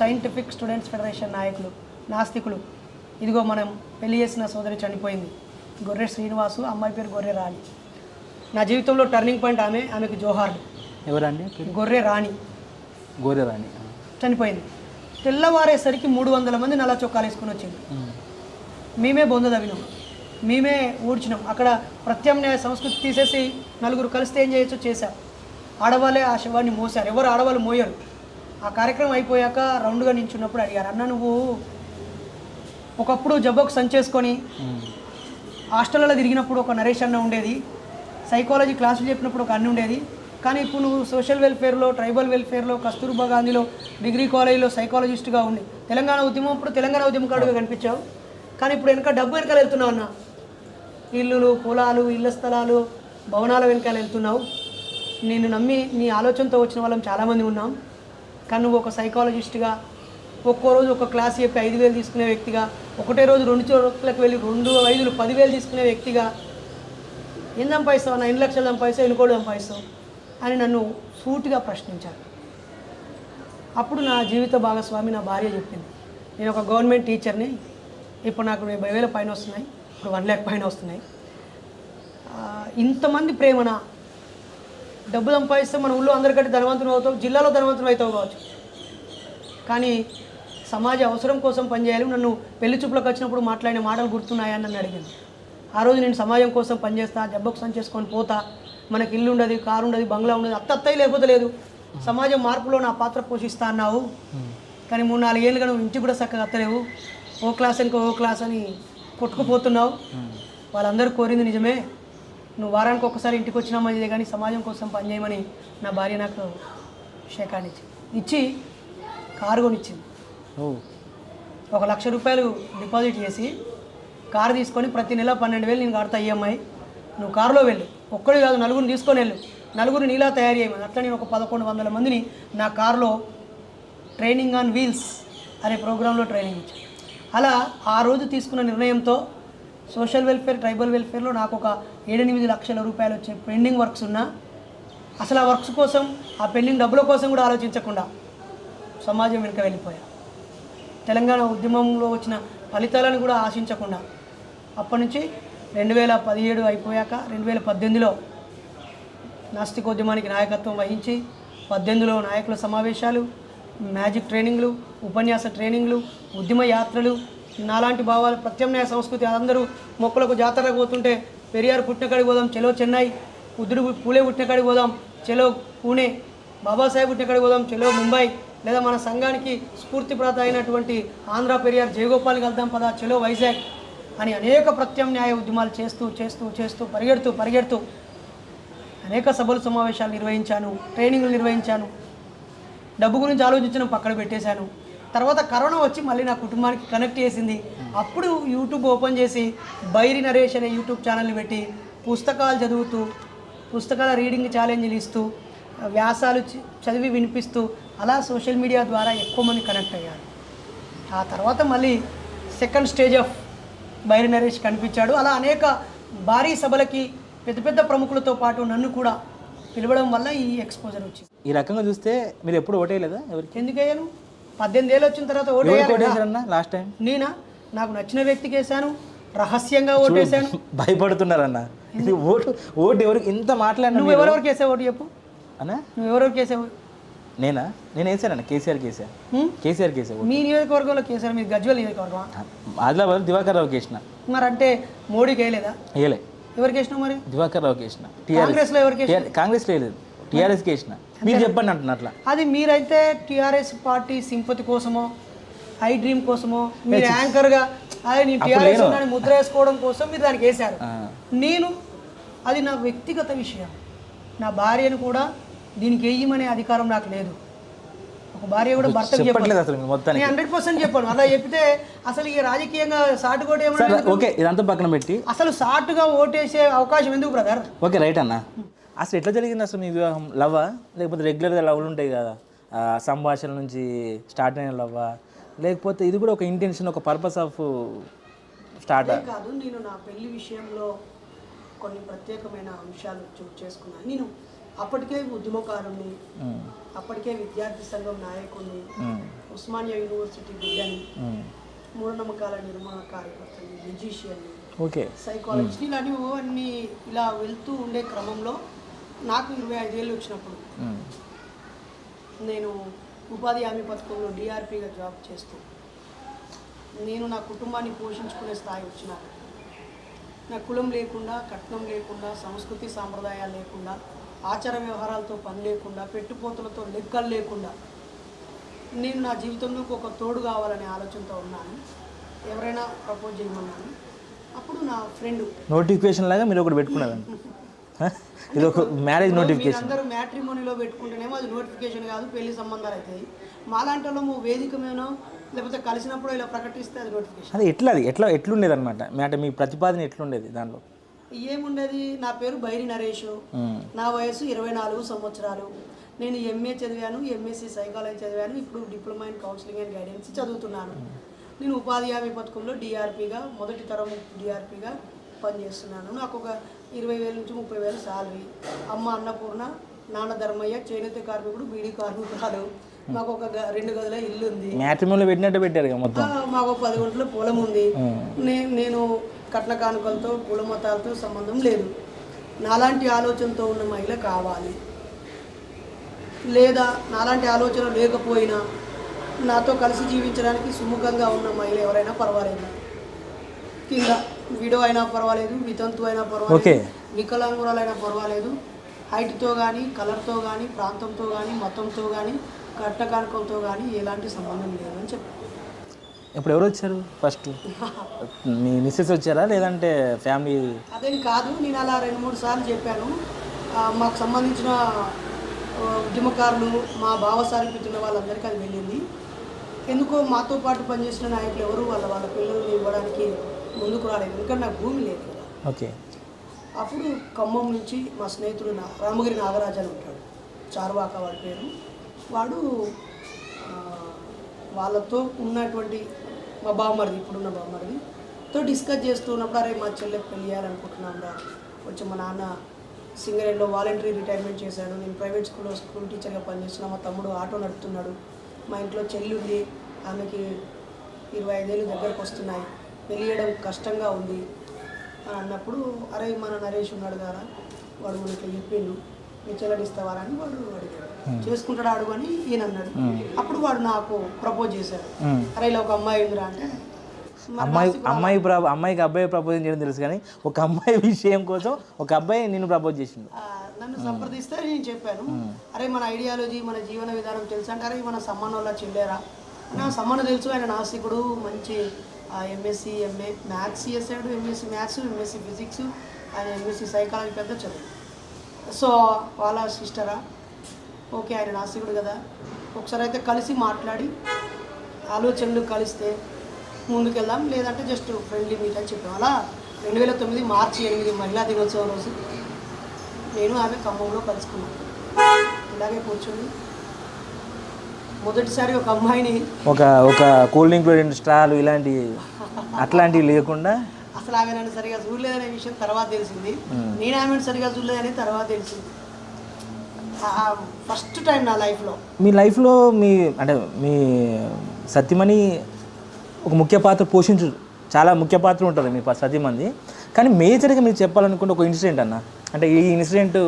సైంటిఫిక్ స్టూడెంట్స్ ఫెడరేషన్ నాయకులు నాస్తికులు, ఇదిగో మనం పెళ్లి చేసిన సోదరి చనిపోయింది, గొర్రె శ్రీనివాసు, అమ్మాయి పేరు గొర్రె రాణి. నా జీవితంలో టర్నింగ్ పాయింట్ ఆమెకు జోహార్లు. ఎవరండి? గొర్రె రాణి. గొర్రె రాణి చనిపోయింది. తెల్లవారేసరికి 300 మంది నల్ల చొక్కాలు వేసుకొని వచ్చింది. మేమే బొంద తవ్వినాం, మేమే ఊడ్చినాం. అక్కడ ప్రత్యామ్నాయ సంస్కృతి తీసేసి నలుగురు కలిస్తే ఏం చేయొచ్చో చేశాం. ఆడవాళ్ళే ఆ శవాన్ని మోసారు, ఎవరు ఆడవాళ్ళు మోయరు. ఆ కార్యక్రమం అయిపోయాక రౌండ్గా నించున్నప్పుడు అడిగారు, అన్న నువ్వు ఒకప్పుడు జబ్బకు సంచేసుకొని హాస్టల్లో తిరిగినప్పుడు ఒక నరేష్ అన్న ఉండేది, సైకాలజీ క్లాసులు చెప్పినప్పుడు ఒక అన్న ఉండేది, కానీ ఇప్పుడు నువ్వు సోషల్ వెల్ఫేర్లో, ట్రైబల్ వెల్ఫేర్లో, కస్తూర్బా గాంధీలో, డిగ్రీ కాలేజీలో సైకాలజిస్ట్గా ఉండి తెలంగాణ ఉద్యమం అప్పుడు తెలంగాణ ఉద్యమకారుడుగా కనిపించావు, కానీ ఇప్పుడు డబ్బు వెనకాల వెళ్తున్నావు అన్న. ఇల్లులు, పొలాలు, ఇళ్ల స్థలాలు, భవనాల వెనకాల వెళ్తున్నావు. నేను నమ్మి నీ ఆలోచనతో వచ్చిన వాళ్ళం చాలామంది ఉన్నాం, కానీ నువ్వు ఒక సైకాలజిస్ట్గా ఒక్కో రోజు ఒక క్లాస్ చెప్పి 5,000 తీసుకునే వ్యక్తిగా, ఒకటే రోజు 2 చోట్లకు వెళ్ళి 2, 5, 10,000 తీసుకునే వ్యక్తిగా ఏం సంపాదిస్తావు అన్న? 8 లక్షలు సంపాదిస్తావు, ఎన్నికోడు సంపాదిస్తావు అని నన్ను సూటిగా ప్రశ్నించారు. అప్పుడు నా జీవిత భాగస్వామి నా భార్య చెప్పింది, నేను ఒక గవర్నమెంట్ టీచర్ని, ఇప్పుడు నాకు 70,000 పైన వస్తున్నాయి, ఇప్పుడు 1 lakh పైన వస్తున్నాయి. ఇంతమంది ప్రేమన, డబ్బు సంపాదిస్తే మన ఊళ్ళో అందరికంటే ధనవంతులు అవుతావు, జిల్లాలో ధనవంతులు అవుతావు కావచ్చు, కానీ సమాజ అవసరం కోసం పనిచేయాలి. నన్ను పెళ్లి చూపులకు వచ్చినప్పుడు మాట్లాడిన మాటలు గుర్తున్నాయని నన్ను అడిగింది. ఆ రోజు నేను సమాజం కోసం పనిచేస్తా, జబ్బకు సంచి చేసుకొని పోతా, మనకి ఇల్లు ఉండదు, కారు ఉండదు, బంగ్లా ఉండదు, అత్తయ్య లేకపోతే లేదు, సమాజం మార్పులో నా పాత్ర పోషిస్తా అన్నావు, కానీ 3-4 ఏళ్ళుగా నువ్వు ఇంటికి కూడా చక్కగా అత్తలేవు, ఓ క్లాస్ ఇంకో ఓ క్లాస్ అని కొట్టుకుపోతున్నావు. వాళ్ళందరూ కోరింది నిజమే, నువ్వు వారానికి ఒక్కసారి ఇంటికి వచ్చినా మంచిదే, కానీ సమాజం కోసం పనిచేయమని నా భార్య నాకు షేకాన్ని ఇచ్చి కారు కొనిచ్చింది. 1,00,000 రూపాయలు డిపాజిట్ చేసి కారు తీసుకొని ప్రతి నెల 12,000 నేను కడతా ఈఎంఐ, నువ్వు కారులో వెళ్ళు, ఒక్కడి కాదు 4గురిని తీసుకొని వెళ్ళు, 4గురు నీలా తయారు చేయమని. అట్లా నేను ఒక 1,100 మందిని నా కారులో ట్రైనింగ్ ఆన్ వీల్స్ అనే ప్రోగ్రాంలో ట్రైనింగ్ ఇచ్చాను. అలా ఆ రోజు తీసుకున్న నిర్ణయంతో సోషల్ వెల్ఫేర్, ట్రైబల్ వెల్ఫేర్లో నాకు ఒక 7-8 లక్షల రూపాయలు వచ్చే పెండింగ్ వర్క్స్ ఉన్నా, అసలు ఆ వర్క్స్ కోసం, ఆ పెండింగ్ డబ్బుల కోసం కూడా ఆలోచించకుండా సమాజం వెనుక వెళ్ళిపోయా. తెలంగాణ ఉద్యమంలో వచ్చిన ఫలితాలను కూడా ఆశించకుండా అప్పటి నుంచి 2017 అయిపోయాక 2018లో నాస్తికోద్యమానికి నాయకత్వం వహించి 18లో నాయకుల సమావేశాలు, మ్యాజిక్ ట్రైనింగ్లు, ఉపన్యాస ట్రైనింగ్లు, ఉద్యమ యాత్రలు, నాలాంటి భావాలు, ప్రత్యామ్నాయ సంస్కృతి, అందరూ మొక్కలకు జాతరకు పోతుంటే పెరియార్ పుట్టిన కాడికి పోదాం, చెలో చెన్నై, బుద్ధుడు పూలే పుట్టిన కాడికి పోదాం, చెలో పూణే, బాబాసాహెబ్ పుట్టిన కాడికి పోదాం, చెలో ముంబై, లేదా మన సంఘానికి స్ఫూర్తిప్రాత అయినటువంటి ఆంధ్ర పెరియార్ జయగోపాల్ కలుద్దాం పదా, చెలో వైజాగ్ అని అనేక ప్రత్యామ్నాయ ఉద్యమాలు చేస్తూ చేస్తూ చేస్తూ పరిగెడుతూ అనేక సభలు, సమావేశాలు నిర్వహించాను, ట్రైనింగ్లు నిర్వహించాను. డబ్బు గురించి ఆలోచించడం పక్కన పెట్టేశాను. తర్వాత కరోనా వచ్చి మళ్ళీ నా కుటుంబానికి కనెక్ట్ చేసింది. అప్పుడు యూట్యూబ్ ఓపెన్ చేసి బైరి నరేష్ అనే యూట్యూబ్ ఛానల్ని పెట్టి పుస్తకాలు చదువుతూ, పుస్తకాల రీడింగ్ ఛాలెంజ్లు ఇస్తూ, వ్యాసాలు చదివి వినిపిస్తూ అలా సోషల్ మీడియా ద్వారా ఎక్కువ మంది కనెక్ట్ అయ్యారు. ఆ తర్వాత మళ్ళీ second stage of Bairi Naresh కనిపించాడు. అలా అనేక భారీ సభలకి పెద్ద పెద్ద ప్రముఖులతో పాటు నన్ను కూడా పిలవడం వల్ల ఈ ఎక్స్పోజర్ వచ్చింది. ఈ రకంగా చూస్తే మీరు ఎప్పుడు ఓటేయలేదా ఎవరికి? ఎందుకయ్యాను? 18 ఏళ్ళు వచ్చిన తర్వాత ఓటు ఎవరికి వేయాలి కదా. ఓటేశారన్నా లాస్ట్ టైం? నేనా నాకు నచ్చిన వ్యక్తికి వేసాను, రహస్యంగా ఓటేసాను. భయపడుతున్నారన్న. ఇది ఓటు ఎవరికి ఇంత మాట్లాడినా నువ్వు ఎవరెవరికి వేసావు ఓటు చెప్పు అన్నా? నువ్వు ఎవరెవరికి వేసావు? నేను వేసానన్న కేసీఆర్కి వేసా. మీ నియోజకవర్గంలో కేసీఆర్, మీ గజ్వేల్ నియోజకవర్గం. ఆదిలాబాద్ దివాకర్ రావుకి వేసిన. మరి అంటే మోడీకి వేయలేదా? వేయలే. ఎవరికి వేసినావు మరి? దివాకర్ రావుకి వేసిన. కాంగ్రెస్లో ఎవరికి వేసినావు? కాంగ్రెస్ లేదు, టీఆర్ఎస్కి వేసిన. మీరు చెప్పండి అంటున్నా అట్లా. అది మీరైతే టీఆర్ఎస్ పార్టీ సింపతి కోసమో ఐ డ్రీమ్ కోసమో మీరు యాంకర్గా అదే నేను టీఆర్ఎస్ ఉన్నాను ముద్ర వేసుకోవడం కోసం మీరు దానికి వేశారు. నేను అది నా వ్యక్తిగత విషయం. నా భార్యను కూడా దీనికి వేయమనే అధికారం నాకు లేదు. ఒక భార్య కూడా భర్తకు చెప్పలేదు అసలు మొత్తానికి. 100% చెప్పాను. అలా చెప్తే అసలు ఈ రాజకీయంగా సాటుకోట ఏమన్నా? ఓకే, ఇదంతా పక్కన పెట్టి అసలు సాటుగా ఓటేసే అవకాశం ఎందుకు బ్రదర్? ఓకే రైట్ అన్న. అసలు ఎట్లా జరిగింది అసలు మీ వివాహం? లవ్వా లేకపోతే రెగ్యులర్గా లవ్లు ఉంటాయి కదా, సంభాషణ నుంచి స్టార్ట్ అయిన లవ్వా, లేకపోతే ఇది కూడా ఒక ఇంటెన్షన్, ఒక పర్పస్ ఆఫ్ స్టార్ట్? కాదు, నేను నా పెళ్లి విషయంలో కొన్ని ప్రత్యేకమైన అంశాలు చూస్ చేసుకున్నాను. నేను అప్పటికే ఉద్యమకారుని, అప్పటికే విద్యార్థి సంఘం నాయకుడిని, ఉస్మానియా యూనివర్సిటీ బిడ్డని, మూఢనమ్మకాల నిర్మాణ కార్యకర్తని, మ్యూజిషియన్ని, ఓకే, సైకాలజిస్ట్, ఇలాంటివి అన్నీ ఇలా వెళ్తూ ఉండే క్రమంలో నాకు 25 ఏళ్ళు వచ్చినప్పుడు నేను ఉపాధి హామీ పథకంలో డిఆర్పిగా జాబ్ చేస్తూ నేను నా కుటుంబాన్ని పోషించుకునే స్థాయి వచ్చినాను. నా కులం లేకుండా, కట్నం లేకుండా, సంస్కృతి సాంప్రదాయాలు లేకుండా, ఆచార వ్యవహారాలతో పని లేకుండా, పెట్టుపోతులతో లెక్కలు లేకుండా నేను నా జీవితంలోకి ఒక తోడు కావాలనే ఆలోచనతో ఉన్నాను. ఎవరైనా ప్రపోజ్ చేయమన్నాను. అప్పుడు నా ఫ్రెండ్ నోటిఫికేషన్ లాగా మీరు ఒకటి పెట్టుకున్నారండి. ఇది ఒక మ్యారేజ్ నోటిఫికేషన్. అందరూ మ్యాట్రిమోనీలో పెట్టుకుంటేనేమో అది నోటిఫికేషన్ కాదు, పెళ్లి సంబంధాలు అవుతాయి. మాలాంటి వాళ్ళము వేదిక మీదనో లేకపోతే కలిసినప్పుడు ఇలా ప్రకటిస్తే అది నోటిఫికేషన్. అది ఎట్లుండేది అనమాట మ్యాటర్? మీ ప్రతిపాదన ఎట్లుండేది దానిలో? ఏముండేది, నా పేరు బైరి నరేష్, నా వయసు 24 సంవత్సరాలు, నేను ఎంఏ చదివాను, ఎంఎస్సి సైకాలజీ చదివాను, ఇప్పుడు diploma in counselling and guidance చదువుతున్నాను. నేను ఉపాధి హామీ పథకంలో డిఆర్పిగా, మొదటి తరం డిఆర్పిగా పనిచేస్తున్నాను. నాకు ఒక 20,000 నుంచి 30,000 శాలరీ. అమ్మ అన్నపూర్ణ, నాన్న ధర్మయ్య, చేనేత కార్మికుడు, బీడీ కార్మికురాలు. మాకు ఒక 2 గదుల ఇల్లు ఉంది. మ్యాట్రిమోనీలో పెట్టినట్టు పెట్టారు మొత్తం. మాకు 10 గుంటల పొలం ఉంది. నేను కట్న కానుకలతో, కుల మతాలతో సంబంధం లేదు. నాలాంటి ఆలోచనతో ఉన్న మహిళ కావాలి, లేదా నాలాంటి ఆలోచన లేకపోయినా నాతో కలిసి జీవించడానికి సుముఖంగా ఉన్న మహిళ ఎవరైనా పర్వాలేదు. కింద విడో అయినా పర్వాలేదు, వితంతు అయినా పర్వాలేదు, వికలాంగురాలైనా పర్వాలేదు, హైట్తో కానీ, కలర్తో కానీ, ప్రాంతంతో కానీ, మతంతో కానీ, కట్న కానుకలతో కానీ ఎలాంటి సంబంధం లేదని చెప్పాను. ఇప్పుడు ఎవరు వచ్చారు ఫస్ట్? మీ మిస్సెస్ వచ్చారా లేదంటే ఫ్యామిలీ? అదేం కాదు, నేను అలా 2-3 సార్లు చెప్పాను. మాకు సంబంధించిన ఉద్యమకారులు, మా భావసారిపితున్న వాళ్ళందరికీ అది వెళ్ళింది. ఎందుకో మాతో పాటు పనిచేసిన నాయకులు ఎవరు వాళ్ళ పిల్లల్ని ఇవ్వడానికి ముందుకు రాలేదు, ఎందుకంటే నాకు భూమి లేదు కదా. ఓకే. అప్పుడు ఖమ్మం నుంచి మా స్నేహితుడు రామగిరి నాగరాజు అని ఉంటాడు, చారువాక వాడి పేరు. వాడు వాళ్ళతో ఉన్నటువంటి మా బామ్మరిది, ఇప్పుడున్న బామ్మరిదితో డిస్కస్ చేస్తూ ఉన్నప్పుడు, అరే మా చెల్లెకి పెళ్ళి చేయాలనుకుంటున్నాను రా, కొంచెం మా నాన్న సింగరేణిలో వాలంటరీ రిటైర్మెంట్ చేశాడు, నేను ప్రైవేట్ స్కూల్ టీచర్గా పనిచేస్తున్నా, మా తమ్ముడు ఆటో నడుపుతున్నాడు, మా ఇంట్లో చెల్లి ఉంది, ఆమెకి 25 ఏళ్ళు దగ్గరకు వస్తున్నాయి, పెళ్ళి చేయడం కష్టంగా ఉంది అని అన్నప్పుడు, అరే మన నరేష్ ఉన్నాడు కదా, వాడు మనకి ఇట్లా చెప్పిండు, మీ చెల్లెడు ఇస్తావారా అని వాడు అడిగాడు. చేసుకుంటాడు అడుగు అని ఈయన అన్నాడు. అప్పుడు వాడు నాకు ప్రపోజ్ చేశాడు, అరే ఇలా ఒక అమ్మాయి ఉందిరా అంటే. అమ్మాయికి అబ్బాయి ప్రపోజ్ చేయడం తెలుసు, కానీ ఒక అమ్మాయి విషయం కోసం ఒక అబ్బాయి నిన్ను ప్రపోజ్ చేసిండు. నన్ను సంప్రదిస్తే నేను చెప్పాను, అరే మన ఐడియాలజీ, మన జీవన విధానం తెలుసు అంటే, అరే మన సమ్మన్న వల్ల చెల్లేరా, నా సమ్మన్న తెలుసు, ఆయన నాస్తికుడు, మంచి ఎంఎస్సి ఎంఏ మ్యాథ్స్ చేశాడు, ఎంఎస్సి మ్యాథ్స్, ఎంఎస్సి ఫిజిక్స్, ఆయన ఎంఎస్సి సైకాలజీ పెద్ద చదువు. సో వాళ్ళ సిస్టరా, ఓకే ఆయన నాస్తికుడు కదా, ఒకసారి అయితే కలిసి మాట్లాడి ఆలోచనలు కలిస్తే ముందుకెళ్దాం, లేదంటే జస్ట్ ఫ్రెండ్లీ మీట్ అని చెప్పాం. అలా 2009 మార్చి 8 మహిళా దినోత్సవం రోజు నేను ఆమె ఖమ్మంలో కలుసుకున్నాను. ఇలాగే కూర్చొని మొదటిసారి ఒక అమ్మాయిని ఒక కూల్ డ్రింక్లో 2 స్ట్రాలు అట్లాంటివి లేకుండా, అసలు ఆమె నన్ను సరిగా చూడలేదనే విషయం తర్వాత తెలిసింది, నేను ఆమెను సరిగా చూడలేదని తర్వాత తెలిసింది. ఫస్ట్ టైం నా లైఫ్లో. మీ లైఫ్లో అంటే మీ సతీమణి ఒక ముఖ్య పాత్ర చాలా ముఖ్య పాత్ర ఉంటుంది మీ సతీమణి. కానీ మేజర్గా మీరు చెప్పాలనుకుంటే ఒక ఇన్సిడెంట్ అన్న, అంటే ఈ ఇన్సిడెంట్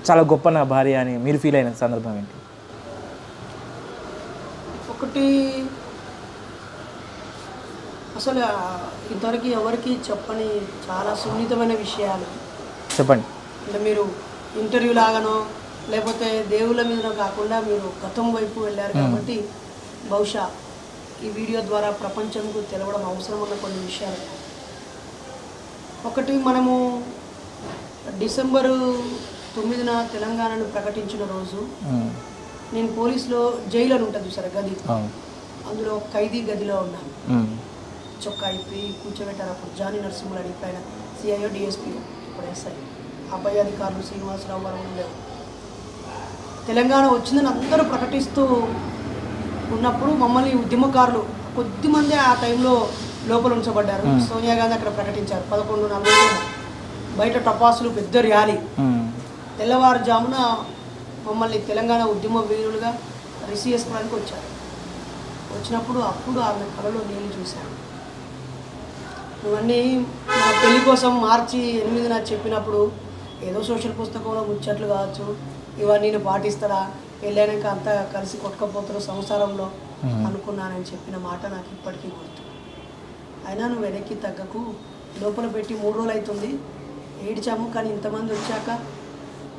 చాలా గొప్ప నా భార్య అని మీరు ఫీల్ అయిన సందర్భం ఏంటి? ఒకటి అసలు ఇంతవరకు ఎవరికి చెప్పని చాలా సున్నితమైన విషయాలు చెప్పండి. అంటే మీరు ఇంటర్వ్యూ లాగానో లేకపోతే దేవుళ్ళ మీదనో కాకుండా మీరు గతం వైపు వెళ్ళారు కాబట్టి బహుశా ఈ వీడియో ద్వారా ప్రపంచంకు తెలవడం అవసరం ఉన్న కొన్ని విషయాలు. ఒకటి, మనము డిసెంబరు 9న తెలంగాణను ప్రకటించిన రోజు నేను పోలీసులో జైలు అని ఉంటుంది సార్, గది, అందులో ఖైదీ గదిలో ఉన్నాను. చొక్కా అయిపోయి కూర్చోబెట్టారు. అప్పుడు జానీ నరసింహులు అని పైన సిఐఓ డిఎస్పీ, ఇప్పుడు ఎస్ఐ, అబ్బాయి అధికారులు శ్రీనివాసరావు గారు ఉండేవారు. తెలంగాణ వచ్చిందని అందరూ ప్రకటిస్తూ ఉన్నప్పుడు మమ్మల్ని ఉద్యమకారులు కొద్దిమంది ఆ టైంలో లోపల ఉంచబడ్డారు. సోనియా గాంధీ అక్కడ ప్రకటించారు 11:40 బయట టపాసులు, పెద్ద ర్యాలీ. తెల్లవారుజామున మమ్మల్ని తెలంగాణ ఉద్యమ వీరులుగా రిసీవ్ చేసుకోవడానికి వచ్చారు. వచ్చినప్పుడు అప్పుడు ఆమె కళలో నేను చూశాను. ఇవన్నీ నా పెళ్లి కోసం మార్చి 8న చెప్పినప్పుడు ఏదో సోషల్ పుస్తకంలో ముచ్చట్లు కావచ్చు, ఇవన్నీ నేను పాటిస్తాడా, పెళ్ళైనాక అంతా కలిసి కొట్టుకపోతారు సంసారంలో అనుకున్నానని చెప్పిన మాట నాకు ఇప్పటికీ గుర్తు. అయినా నువ్వు వెనక్కి తగ్గకు, లోపల పెట్టి 3 రోజులు అవుతుంది, ఏడ్చాము, కానీ ఇంతమంది వచ్చాక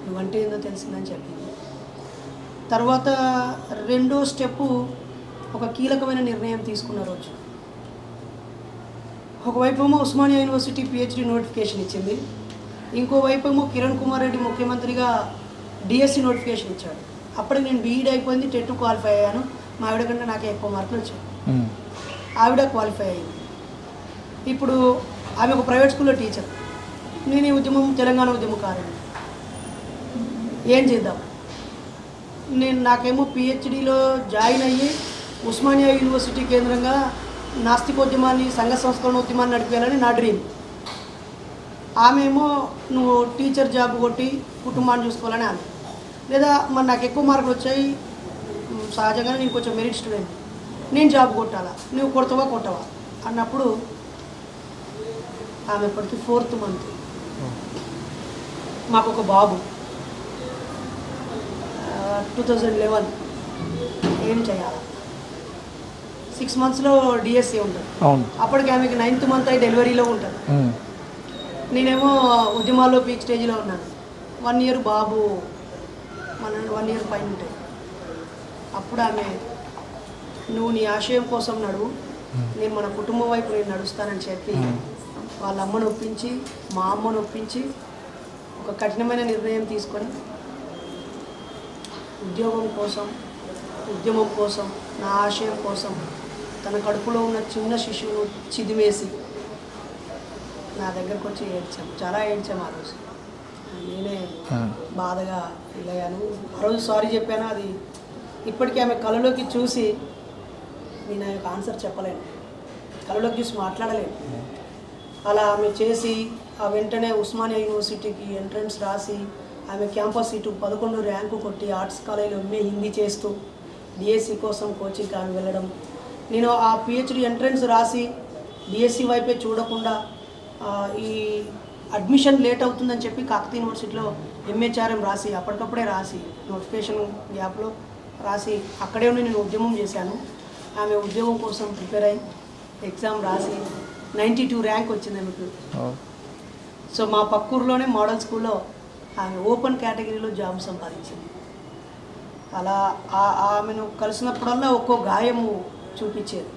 నువ్వంటే ఏందో తెలిసిందని చెప్పింది. తర్వాత రెండో స్టెప్పు ఒక కీలకమైన నిర్ణయం తీసుకున్న రోజు. ఒకవైపు ఏమో ఉస్మానియా యూనివర్సిటీ పిహెచ్డి నోటిఫికేషన్ ఇచ్చింది, ఇంకోవైపు ఏమో కిరణ్ కుమార్ రెడ్డి ముఖ్యమంత్రిగా డిఎస్సి నోటిఫికేషన్ ఇచ్చాడు. అప్పటికి నేను బీఈడీ అయిపోయింది, టెట్ క్వాలిఫై అయ్యాను. మా ఆవిడ కంటే నాకే ఎక్కువ మార్కులు వచ్చాయి. ఆవిడ క్వాలిఫై అయ్యింది. ఇప్పుడు ఆమె ఒక ప్రైవేట్ స్కూల్లో టీచర్, నేను ఈ ఉద్యమం తెలంగాణ ఉద్యమకారుని. ఏం చేద్దాం? నాకేమో పిహెచ్డిలో జాయిన్ అయ్యి ఉస్మానియా యూనివర్సిటీ కేంద్రంగా నాస్తికోద్యమాన్ని, సంఘ సంస్కరణ ఉద్యమాన్ని నడిపేయాలని నా డ్రీమ్. ఆమె ఏమో నువ్వు టీచర్ జాబ్ కొట్టి కుటుంబాన్ని చూసుకోవాలని ఆమె. లేదా మరి నాకు ఎక్కువ మార్కులు వచ్చాయి, సహజంగానే నేను కొంచెం మెరిట్ స్టూడెంట్, నేను జాబ్ కొట్టాలా, నువ్వు కొడతావా కొట్టవా అన్నప్పుడు ఆమె ఇప్పటికి 4th మంత్. మాకు ఒక బాబు 2011. ఏం చేయాలి? 6 monthsలో డిఎస్సి ఉంటుంది. అప్పటికి ఆమెకి 9th మంత్ అయి డెలివరీలో ఉంటుంది. నేనేమో ఉద్యమాల్లో పీక్ స్టేజ్లో ఉన్నాను. 1 year బాబు, మన 1 year పైన ఉంటాయి. అప్పుడు ఆమె నువ్వు నీ ఆశయం కోసం నడువు, నేను మన కుటుంబం వైపు నేను నడుస్తానని చెప్పి వాళ్ళ అమ్మను ఒప్పించి, మా అమ్మను ఒప్పించి ఒక కఠినమైన నిర్ణయం తీసుకొని ఉద్యోగం కోసం, ఉద్యమం కోసం, నా ఆశయం కోసం తన కడుపులో ఉన్న చిన్న శిశువును చిదిమేసి నా దగ్గరకు వచ్చి ఏడ్చాము. చాలా ఏడ్చాము ఆ రోజు. నేనే బాధగా ఫీల్ అయ్యాను. ఆ రోజు సారీ చెప్పాను. అది ఇప్పటికీ ఆమె కళలోకి చూసి నేను ఆ యొక్క ఆన్సర్ చెప్పలేను, కళలోకి చూసి మాట్లాడలేను. అలా ఆమె చేసి ఆ వెంటనే ఉస్మానియా యూనివర్సిటీకి ఎంట్రన్స్ రాసి ఆమె క్యాంపస్ సీటు 11 ర్యాంకు కొట్టి ఆర్ట్స్ కాలేజీలో ఎంఏ హిందీ చేస్తూ డిఎస్సి కోసం కోచింగ్కి ఆమె వెళ్ళడం. నేను ఆ పిహెచ్డి ఎంట్రన్స్ రాసి డిఎస్సి వైపే చూడకుండా ఈ అడ్మిషన్ లేట్ అవుతుందని చెప్పి కాకతీయ యూనివర్సిటీలో ఎంహెచ్ఆర్ఎం రాసి అప్పటికప్పుడే రాసి నోటిఫికేషన్ గ్యాప్లో రాసి అక్కడే ఉండి నేను ఉద్యమం చేశాను. ఆమె ఉద్యోగం కోసం ప్రిపేర్ అయ్యి ఎగ్జామ్ రాసి 92 ర్యాంక్ వచ్చింది ఆమెకు. సో మా పక్కూరులోనే మోడల్ స్కూల్లో ఆమె ఓపెన్ కేటగిరీలో జాబ్ సంపాదించింది. అలా ఆమెను కలిసినప్పుడల్లా ఒక్కో గాయము చూపించేది.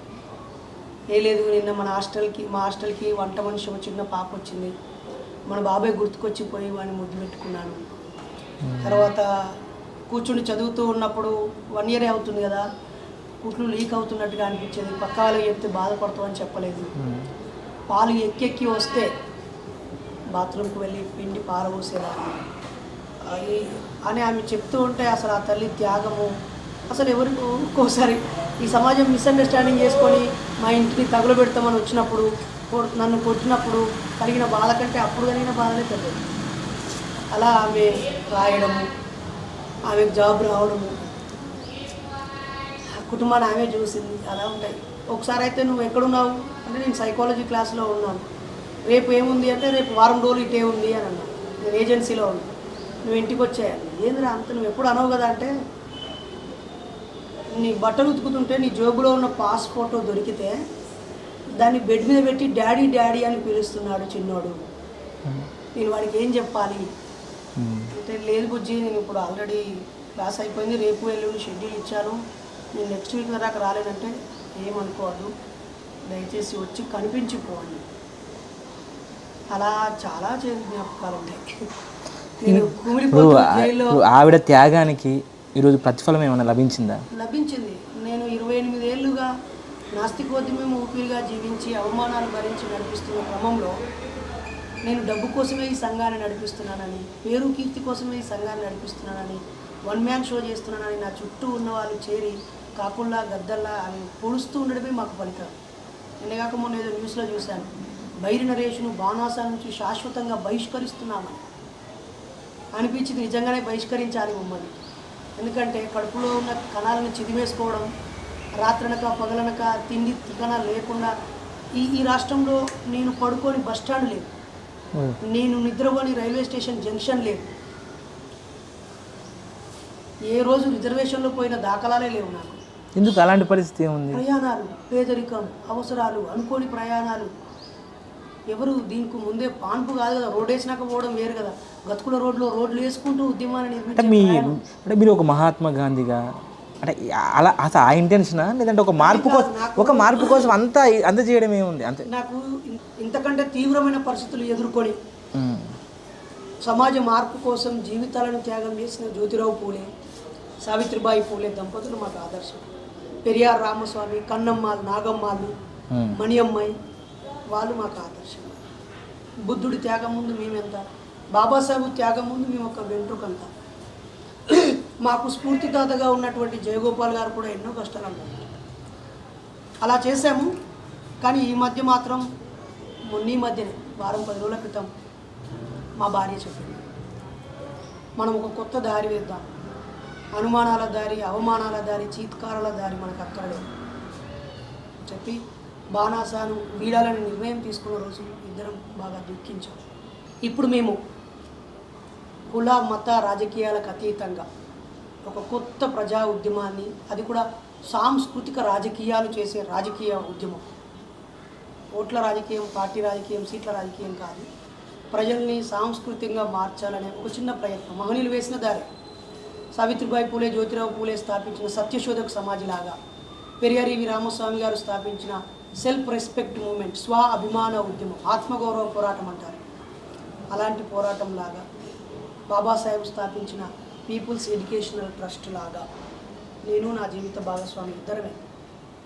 లేదు నిన్న మా హాస్టల్కి వంట మనిషి ఒక చిన్న పాప వచ్చింది, మన బాబాయ్ గుర్తుకొచ్చిపోయి వాడిని ముద్దు పెట్టుకున్నాను. తర్వాత కూర్చుని చదువుతూ ఉన్నప్పుడు 1 year అవుతుంది కదా, కుట్లు లీక్ అవుతున్నట్టుగా అనిపించేది. పక్క వాళ్ళకి చెప్తే బాధపడతామని చెప్పలేదు. పాలు ఎక్కెక్కి వస్తే బాత్రూమ్కి వెళ్ళి పిండి పారబోసేదాన్ని అని ఆమె చెప్తూ ఉంటే అసలు ఆ తల్లి త్యాగము అసలు ఎవరికి ఒక్కోసారి ఈ సమాజం మిస్అండర్స్టాండింగ్ చేసుకొని మా ఇంటిని తగులబెడతామని వచ్చినప్పుడు, నన్ను కొట్టినప్పుడు కలిగిన బాధ కంటే అప్పుడు కలిగిన బాధనే పెద్దది. అలా ఆమె రాయడము, ఆమెకు జాబ్ రావడము, కుటుంబాన్ని ఆమె చూసింది, అలా ఉంటాయి. ఒకసారి అయితే నువ్వు ఎక్కడున్నావు అంటే నేను సైకాలజీ క్లాస్లో ఉన్నాను, రేపు ఏముంది అంటే రేపు వారం రోజులు ఇటే ఉంది అని అన్నాను, నేను ఏజెన్సీలో ఉన్నాను, నువ్వు ఇంటికి వచ్చాయాలి. ఏందిరా అంత నువ్వు ఎప్పుడు అనవు కదా అంటే, నీ బట్టలు ఉతుకుతుంటే నీ జోబులో ఉన్న పాస్ ఫోటో దొరికితే దాన్ని బెడ్ మీద పెట్టి డాడీ డాడీ అని పిలుస్తున్నాడు చిన్నోడు, నేను వాడికి ఏం చెప్పాలి అంటే, లేదు బుజ్జి నేను ఇప్పుడు ఆల్రెడీ క్లాస్ అయిపోయింది, రేపు ఎల్లుండి షెడ్యూల్ ఇచ్చాను, నేను నెక్స్ట్ వీక్ దాకా రాలేదంటే ఏమనుకోవద్దు, దయచేసి వచ్చి కనిపించిపోండి. అలా చాలా జ్ఞాపకాలు ఉన్నాయి. నేను కుమిలిపోతూ జైల్లో ఆవిడ త్యాగానికి ఈరోజు ప్రతిఫలం ఏమైనా లభించిందా? లభించింది. నేను 28 ఏళ్ళుగా నాస్తికోద్యమం ఊపిరిగా జీవించి అవమానాలు భరించి నడిపిస్తున్న క్రమంలో నేను డబ్బు కోసమే ఈ సంఘాన్ని నడిపిస్తున్నానని, పేరు కీర్తి కోసమే ఈ సంఘాన్ని నడిపిస్తున్నానని, వన్ మ్యాన్ షో చేస్తున్నానని నా చుట్టూ ఉన్న వాళ్ళు చేరి కాకుల్లా గద్దల్లా అవి పొడుస్తూ ఉండడమే మాకు ఫలితం. నిన్నగాక మొన్న ఏదో న్యూస్లో చూశాను, బైరి నరేష్ను బాణాసా నుంచి శాశ్వతంగా బహిష్కరిస్తున్నామని అనిపించింది. నిజంగానే బహిష్కరించాలి మమ్మల్ని, ఎందుకంటే కడుపులో ఉన్న కణాలను చిదివేసుకోవడం, రాత్రనక పగలనక తిండి తికన లేకుండా ఈ రాష్ట్రంలో నేను పడుకొని బస్టాండ్ లేదు, నేను నిద్రపోని రైల్వే స్టేషన్ జంక్షన్ లేదు, ఏ రోజు రిజర్వేషన్లో పోయిన దాఖలాలే లేవు నాకు. ఎందుకు అలాంటి పరిస్థితి ఏముంది? ప్రయాణాలు, పేదరికం, అవసరాలు, అనుకోని ప్రయాణాలు. ఎవరు దీనికి ముందే పాన్పు కాదు కదా, రోడ్ వేసినాక పోవడం వేరు కదా, గతుకుల రోడ్లు వేసుకుంటూ ఉద్యమాన్ని అంటే మీరు ఒక మహాత్మా గాంధీగా అంటే అలా అసలు ఆ ఇంటెన్షనా, లేదంటే ఒక మార్పు కోసం అంత చేయడం ఏముంది? అంతే. నాకు ఇంతకంటే తీవ్రమైన పరిస్థితులు ఎదుర్కొని సమాజ మార్పు కోసం జీవితాలను త్యాగం చేసిన జ్యోతిరావు పూలే, సావిత్రిబాయి పూలే దంపతులు మాకు ఆదర్శం. పెరియార్ రామస్వామి, కన్నమ్మాళ్ళు, నాగమ్మాళ్ళు, మణియమ్మాయి వాళ్ళు మాకు ఆదర్శం. బుద్ధుడి త్యాగం ముందు మేమెంత, బాబాసాహెబ్ త్యాగం ముందు మేము ఒక వెంట్రుకంత. మాకు స్ఫూర్తిదాతగా ఉన్నటువంటి జయగోపాల్ గారు కూడా ఎన్నో కష్టాలు అన్నారు. అలా చేశాము. కానీ ఈ మధ్య మాత్రం ఈ మధ్యనే వారం 10 రోజుల క్రితం మా భార్య చెప్పింది, మనం ఒక కొత్త దారి వేద్దాం, అనుమానాల దారి, అవమానాల దారి, చీత్కారాల దారి మనకు అక్కర్లేదు చెప్పి బాణాసాను వీడాలని నిర్ణయం తీసుకున్న రోజు ఇద్దరం బాగా దుఃఖించాం. ఇప్పుడు మేము కుల మత రాజకీయాలకు అతీతంగా ఒక కొత్త ప్రజా ఉద్యమాన్ని, అది కూడా సాంస్కృతిక రాజకీయాలు చేసే రాజకీయ ఉద్యమం, ఓట్ల రాజకీయం, పార్టీ రాజకీయం, సీట్ల రాజకీయం కాదు, ప్రజల్ని సాంస్కృతికంగా మార్చాలనే ఒక చిన్న ప్రయత్నం. మహనీయులు వేసిన దారి, సావిత్రిబాయి పూలే, జ్యోతిరావు పూలే స్థాపించిన సత్యశోధక సమాజ్ లాగా, పెరియార్ రామస్వామి గారు స్థాపించిన సెల్ఫ్ రెస్పెక్ట్ మూమెంట్, స్వ అభిమాన ఉద్యమం, ఆత్మగౌరవ పోరాటం అంటారు, అలాంటి పోరాటం లాగా, బాబాసాహెబ్ స్థాపించిన పీపుల్స్ ఎడ్యుకేషనల్ ట్రస్ట్ లాగా నేను నా జీవిత భాగస్వామి ఇద్దరమే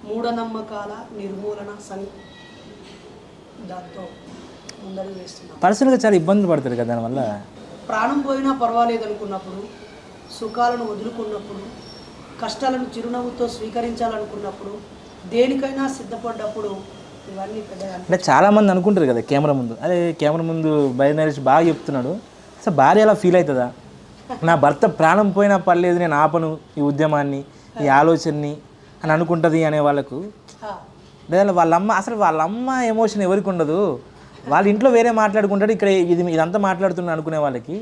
మూఢనమ్మకాల నిర్మూలన దాంతో ముందడుగు వేస్తున్నాం. పర్సనల్గా చాలా ఇబ్బందులు పడతారు కదా దానివల్ల. ప్రాణం పోయినా పర్వాలేదు అనుకున్నప్పుడు, సుఖాలను వదులుకున్నప్పుడు, కష్టాలను చిరునవ్వుతో స్వీకరించాలనుకున్నప్పుడు, దేనికైనా సిద్ధపడ్డప్పుడు ఇవన్నీ పెద్దగా అంటే చాలామంది అనుకుంటారు కదా కెమెరా ముందు, అదే కెమెరా ముందు బైరి నరేష్ బాగా చెప్తున్నాడు, అసలు భార్య అలా ఫీల్ అవుతుందా, నా భర్త ప్రాణం పోయినా పర్లేదు నేను ఆపను ఈ ఉద్యమాన్ని, ఈ ఆలోచనని అని అనుకుంటుంది అనే వాళ్ళకు, లేదా వాళ్ళ అమ్మ ఎమోషన్ ఎవరికి ఉండదు, వాళ్ళ ఇంట్లో వేరే మాట్లాడుకుంటాడు, ఇక్కడ ఇదంతా మాట్లాడుతున్నా అనుకునే వాళ్ళకి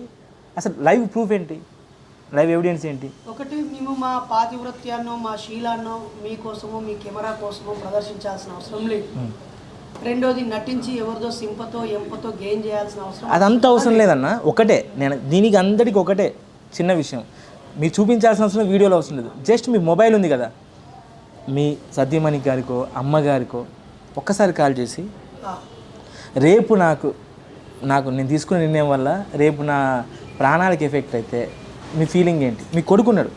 అసలు లైవ్ ప్రూఫ్ ఏంటి, లైవ్ ఎవిడెన్స్ ఏంటి? ఒకటి, మేము మా పాతివృత్యాన్నో మా శీలాన్నో మీకోసమో మీ కెమెరా కోసమో ప్రదర్శించాల్సిన అవసరం లేదు. రెండోది, నటించి ఎవరిదో సింపతో ఎంపతో గెయిన్ చేయాల్సిన అవసరం అదంతా అవసరం లేదన్న. ఒకటే నేను దీనికి అందరికీ ఒకటే చిన్న విషయం, మీరు చూపించాల్సిన అవసరం వీడియోలో అవసరం లేదు. జస్ట్ మీ మొబైల్ ఉంది కదా, మీ సత్యమణి గారికో అమ్మగారికో ఒక్కసారి కాల్ చేసి, రేపు నాకు నేను తీసుకునే నిర్ణయం వల్ల రేపు నా ప్రాణాలకు ఎఫెక్ట్ అయితే మీ ఫీలింగ్ ఏంటి? మీ కొడుకున్నాడు,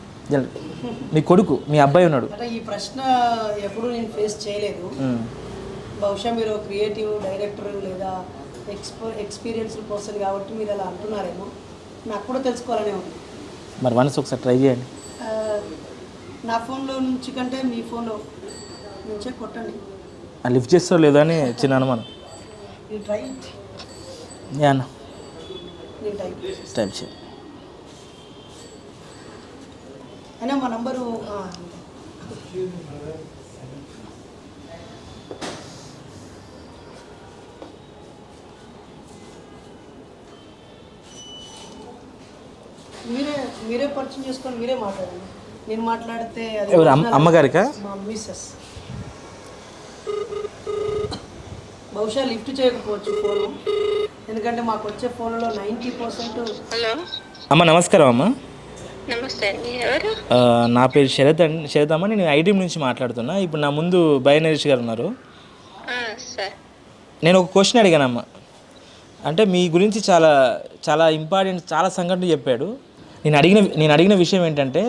మీ కొడుకు, మీ అబ్బాయి ఉన్నాడు. అంటే ఈ ప్రశ్న ఎప్పుడు నేను ఫేస్ చేయలేదు. బహుశా మీరు క్రియేటివ్ డైరెక్టర్ లేదా ఎక్స్పీరియన్స్డ్ పర్సన్ కాబట్టి మీరు అలా అంటున్నారేమో, నాకు కూడా తెలుసుకోవాలనే ఉంది. మరి వన్స్ ఒకసారి ట్రై చేయండి. నా ఫోన్లో నుంచి కంటే మీ ఫోన్లో నుంచే కొట్టండి. లిఫ్ట్ చేస్తారో లేదో అని చిన్న అనుమానం. ట్రై యా అన్న. నేను టైప్ చేసేస్తాను. టైప్ చేయి. అయినా మా నంబరు మీరే పరిచయం చేసుకొని మీరే మాట్లాడండి. నేను మాట్లాడితే అది ఎవరు అమ్మగారికా? మా మిస్సెస్. బహుశా లిఫ్ట్ చేయకపోవచ్చు ఫోను, ఎందుకంటే మాకు వచ్చే ఫోన్లో 90%. హలో అమ్మ నమస్కారం అమ్మ. నమస్తే అండి, ఎవరు? నా పేరు శరత్ అమ్మ. నేను ఐటీఎం నుంచి మాట్లాడుతున్నా. ఇప్పుడు నా ముందు బైనరీష్ గారు ఉన్నారు. సార్, నేను ఒక క్వశ్చన్ అడిగానమ్మా. అంటే మీ గురించి చాలా చాలా ఇంపార్టెంట్ చాలా సంఘటనలు చెప్పాడు. నేను అడిగిన విషయం ఏంటంటే,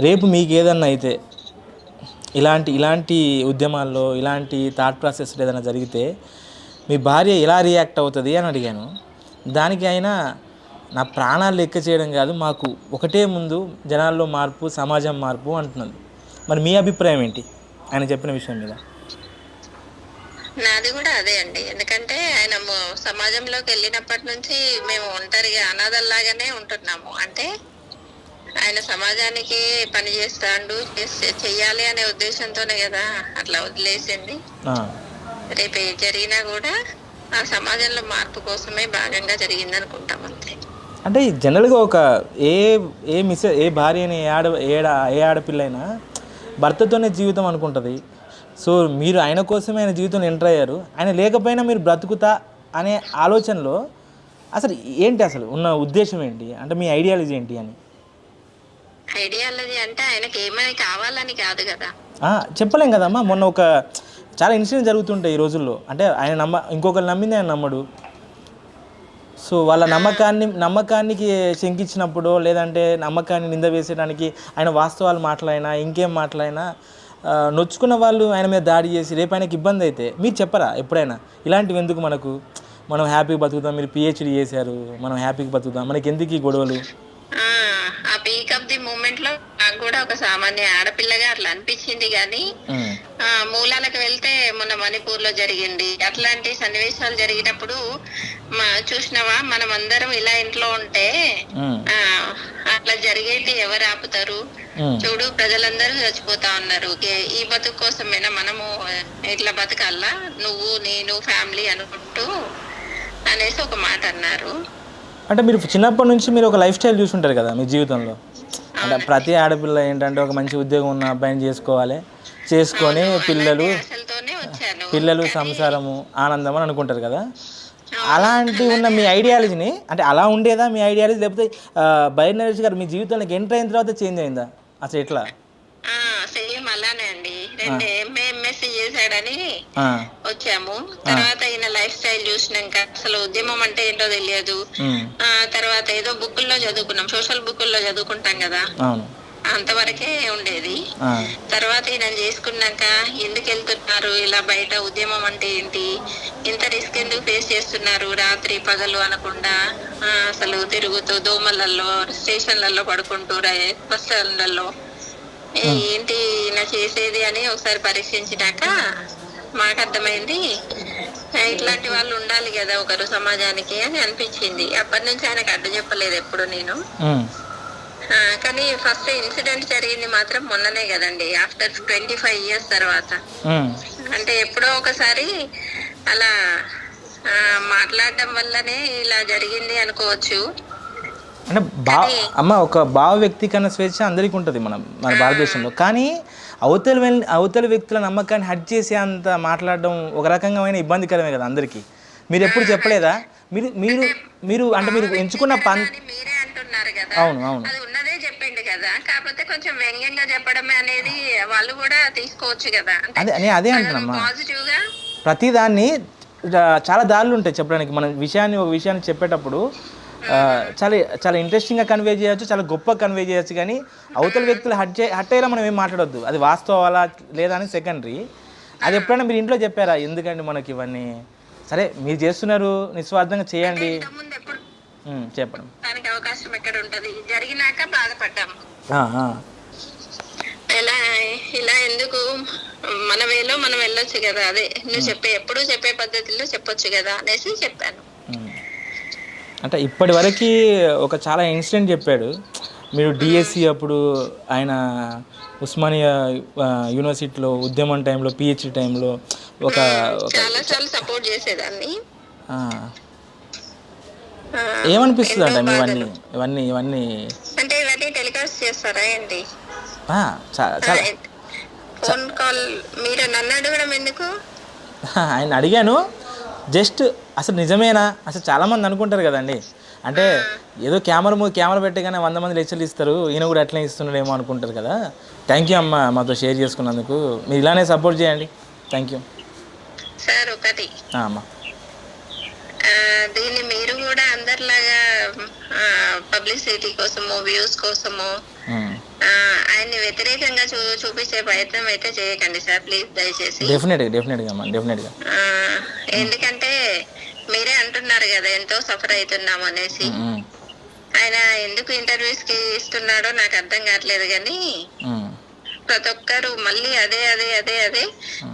రేపు మీకు ఏదన్నా అయితే ఇలాంటి ఉద్యమాల్లో ఇలాంటి థాట్ ప్రాసెస్ ఏదైనా జరిగితే మీ భార్య ఎలా రియాక్ట్ అవుతుంది అని అడిగాను. దానికి అయినా నా ప్రాణాలు లెక్క చేయడం కాదు, మాకు ఒకటే ముందు జనాల్లో మార్పు, సమాజం మార్పు అంటున్నది. మరి మీ అభిప్రాయం ఏంటి ఆయన చెప్పిన విషయం మీద? నాది కూడా అదే అండి. ఎందుకంటే ఆయన సమాజంలోకి వెళ్ళినప్పటి నుంచి మేము ఒంటరిగా అనాథల్లాగానే ఉంటున్నాము. అంటే ఆయన సమాజానికి పని చేస్తాడు, చెయ్యాలి అనే ఉద్దేశంతోనే కదా అట్లా వదిలేసింది. రేపు ఏం జరిగినా కూడా ఆ సమాజంలో మార్పు కోసమే భాగంగా జరిగింది అనుకుంటాం అంతే. అంటే జనరల్గా ఒక ఏ భార్యని ఏ ఆడపిల్ల అయినా భర్తతోనే జీవితం అనుకుంటుంది. సో మీరు ఆయన కోసమే ఆయన జీవితంలో ఎంటర్ అయ్యారు. ఆయన లేకపోయినా మీరు బ్రతుకుతా అనే ఆలోచనలో అసలు ఏంటి, అసలు ఉన్న ఉద్దేశం ఏంటి, అంటే మీ ఐడియాలజీ ఏంటి అని? ఐడియాలజీ అంటే ఆయనకి ఏమైనా కావాలని కాదు కదా. చెప్పలేం కదమ్మా. మొన్న ఒక చాలా ఇన్సిడెంట్ జరుగుతుంటాయి ఈ రోజుల్లో. అంటే ఆయన ఇంకొకరు నమ్మింది ఆయన నమ్మడు. సో వాళ్ళ నమ్మకానికి శంకించినప్పుడు, లేదంటే నమ్మకాన్ని నింద వేసేయడానికి ఆయన వాస్తవాలు మాట్లాడినా ఇంకేం మాట్లాడినా నొచ్చుకున్న వాళ్ళు ఆయన మీద దాడి చేసి రేపు ఆయనకి ఇబ్బంది అయితే మీరు చెప్పరా ఎప్పుడైనా ఇలాంటివి ఎందుకు, మనం హ్యాపీగా బతుకుతాం, మీరు పిహెచ్డి చేశారు, మనం హ్యాపీగా బతుకుతాం, మనకి ఎందుకు ఈ గొడవలు? ఆ పీక్ ఆఫ్ ది మూమెంట్ లో నాకు కూడా ఒక సామాన్య ఆడపిల్లగా అట్లా అనిపించింది. కానీ మూలాలకు వెళ్తే మొన్న మణిపూర్ లో జరిగింది, అట్లాంటి సన్నివేశాలు జరిగినప్పుడు చూసినావా, మనం అందరం ఇలా ఇంట్లో ఉంటే అట్లా జరిగేటి ఎవరు ఆపుతారు? చూడు, ప్రజలందరూ చచ్చిపోతా ఉన్నారు. ఈ బతుకు కోసమేనా మనము ఇట్లా బతకాలా, నువ్వు నేను ఫ్యామిలీ అనుకుంటూ అనేసి ఒక మాట అన్నారు. అంటే మీరు చిన్నప్పటి నుంచి మీరు ఒక లైఫ్ స్టైల్ చూసుంటారు కదా మీ జీవితంలో. అంటే ప్రతి ఆడపిల్ల ఏంటంటే ఒక మంచి ఉద్యోగం ఉన్న అబ్బాయిని చేసుకొని పిల్లలు సంసారము ఆనందం అని అనుకుంటారు కదా. అలాంటి ఉన్న మీ ఐడియాలజీని, అంటే అలా ఉండేదా మీ ఐడియాలజీ, లేకపోతే బైనరీష్ గారు మీ జీవితంలోకి ఎంటర్ అయిన తర్వాత చేంజ్ అయిందా అసలు ఎట్లా? సేమ్ అలానే అండి. ఎంఎస్సీ చేశాడని వచ్చాము. తర్వాత ఈయన లైఫ్ స్టైల్ చూసినాక అసలు ఉద్యమం అంటే ఏంటో తెలియదు. తర్వాత ఏదో బుక్కుల్లో చదువుకున్నాం, సోషల్ బుక్కుల్లో చదువుకుంటాం కదా, అంతవరకే ఉండేది. తర్వాత ఈయన చేసుకున్నాక ఎందుకు వెళ్తున్నారు ఇలా బయట, ఉద్యమం అంటే ఏంటి, ఇంత రిస్క్ ఎందుకు ఫేస్ చేస్తున్నారు, రాత్రి పగలు అనకుండా అసలు తిరుగుతూ దోమలలో స్టేషన్లలో పడుకుంటూ బస్ స్టాండ్లలో ఏంటి ఈయన చేసేది అని ఒకసారి పరీక్షించినాక మాకు అర్థమైంది ఇట్లాంటి వాళ్ళు ఉండాలి కదా ఒకరు సమాజానికి అని అనిపించింది. అప్పటి నుంచి ఆయనకు అడ్డు చెప్పలేదు ఎప్పుడు నేను. కానీ ఫస్ట్ ఇన్సిడెంట్ జరిగింది మాత్రం మొన్ననే కదండి, ఆఫ్టర్ 25 years తర్వాత. అంటే ఎప్పుడో ఒకసారి అలా మాట్లాడడం వల్లనే ఇలా జరిగింది అనుకోవచ్చు. అంటే ఒక భావ వ్యక్తీకరణ స్వేచ్ఛ అందరికీ ఉంటుంది మన భారతదేశంలో. కానీ అవతల వ్యక్తుల నమ్మకాన్ని హట్ చేసే అంత మాట్లాడడం ఒక రకంగా ఇబ్బందికరమే కదా అందరికీ. మీరు ఎప్పుడు చెప్పలేదా? మీరు అంటే మీరు ఎంచుకున్న మీరే అంటున్నారు కదా, అవును అది ఉన్నదే చెప్పిండు కదా, కాకపోతే కొంచెం వ్యంగ్యంగా చెప్పడమే అనేది వాళ్ళు కూడా తీసుకోవచ్చు కదా. అదే అంటున్నామ్మా, పాజిటివ్ గా ప్రతిదాన్ని చాలా దారులు ఉంటాయి చెప్పడానికి. మన ఒక విషయాన్ని చెప్పేటప్పుడు చాలా చాలా ఇంట్రెస్టింగ్గా కన్వే చేయొచ్చు, చాలా గొప్పగా కన్వే చేయొచ్చు. కానీ అవతల వ్యక్తులు హట్ అయ్యేలా మనం ఏం మాట్లాడొద్దు. అది వాస్తవాలా లేదా అని సెకండరీ. అది ఎప్పుడైనా మీరు ఇంట్లో చెప్పారా, ఎందుకండి మనకి ఇవన్నీ, సరే మీరు చేస్తున్నారు నిస్వార్థంగా చేయండి చెప్పడం. దానికి అవకాశం ఎక్కడ ఉంటది, జరిగినాక బాధపడ్డాము. ఇలా ఎందుకు, మన వేలో మనం వెళ్ళొచ్చు కదా, అదే నువ్వు ఎప్పుడు చెప్పే పద్ధతిలో చెప్పొచ్చు కదా అనేసి చెప్పాను. అంటే ఇప్పటి వరకు ఒక చాలా ఇన్సిడెంట్ చెప్పాడు. మీరు డిఎస్సి అప్పుడు ఆయన ఉస్మానియా యూనివర్సిటీలో ఉద్యమం టైంలో పిహెచ్డి టైంలో ఒక చాలాసార్లు సపోర్ట్ చేసేదాన్ని. ఏమనిపిస్తుంది అంటే ఇవన్నీ ఇవన్నీ ఇవన్నీ అంటే ఇవన్నీ టెలికాస్ట్ చేస్తారా ఏంటి? చాలా ఫోన్ కాల్ మీరు నన్ను అడగడం ఎందుకు? ఆయన అడిగాను జస్ట్ అసలు నిజమేనా, అసలు చాలామంది అనుకుంటారు కదండి, అంటే ఏదో కెమెరా పెట్టగానే 100 మంది లెక్చర్లు ఇస్తారు, ఈయన కూడా అట్లనే ఇస్తున్నాడేమో అనుకుంటారు కదా. థ్యాంక్ యూ అమ్మ మాతో షేర్ చేసుకున్నందుకు. మీరు ఇలానే సపోర్ట్ చేయండి. Thank you sir. ఒకటి అమ్మా, దీన్ని మీరు కూడా అందరిలాగా పబ్లిసిటీ కోసము వ్యూస్ కోసము ఆయన్ని వ్యతిరేకంగా చూపించే ప్రయత్నం అయితే చేయకండి సార్, ప్లీజ్ దయచేసి. డెఫినెట్గా. ఎందుకంటే మీరే అంటున్నారు కదా ఎంతో సఫర్ అవుతున్నాము అనేసి. ఆయన ఎందుకు ఇంటర్వ్యూస్ కి ఇస్తున్నాడో నాకు అర్థం కావట్లేదు, కానీ ప్రతి ఒక్కరు మళ్ళీ అదే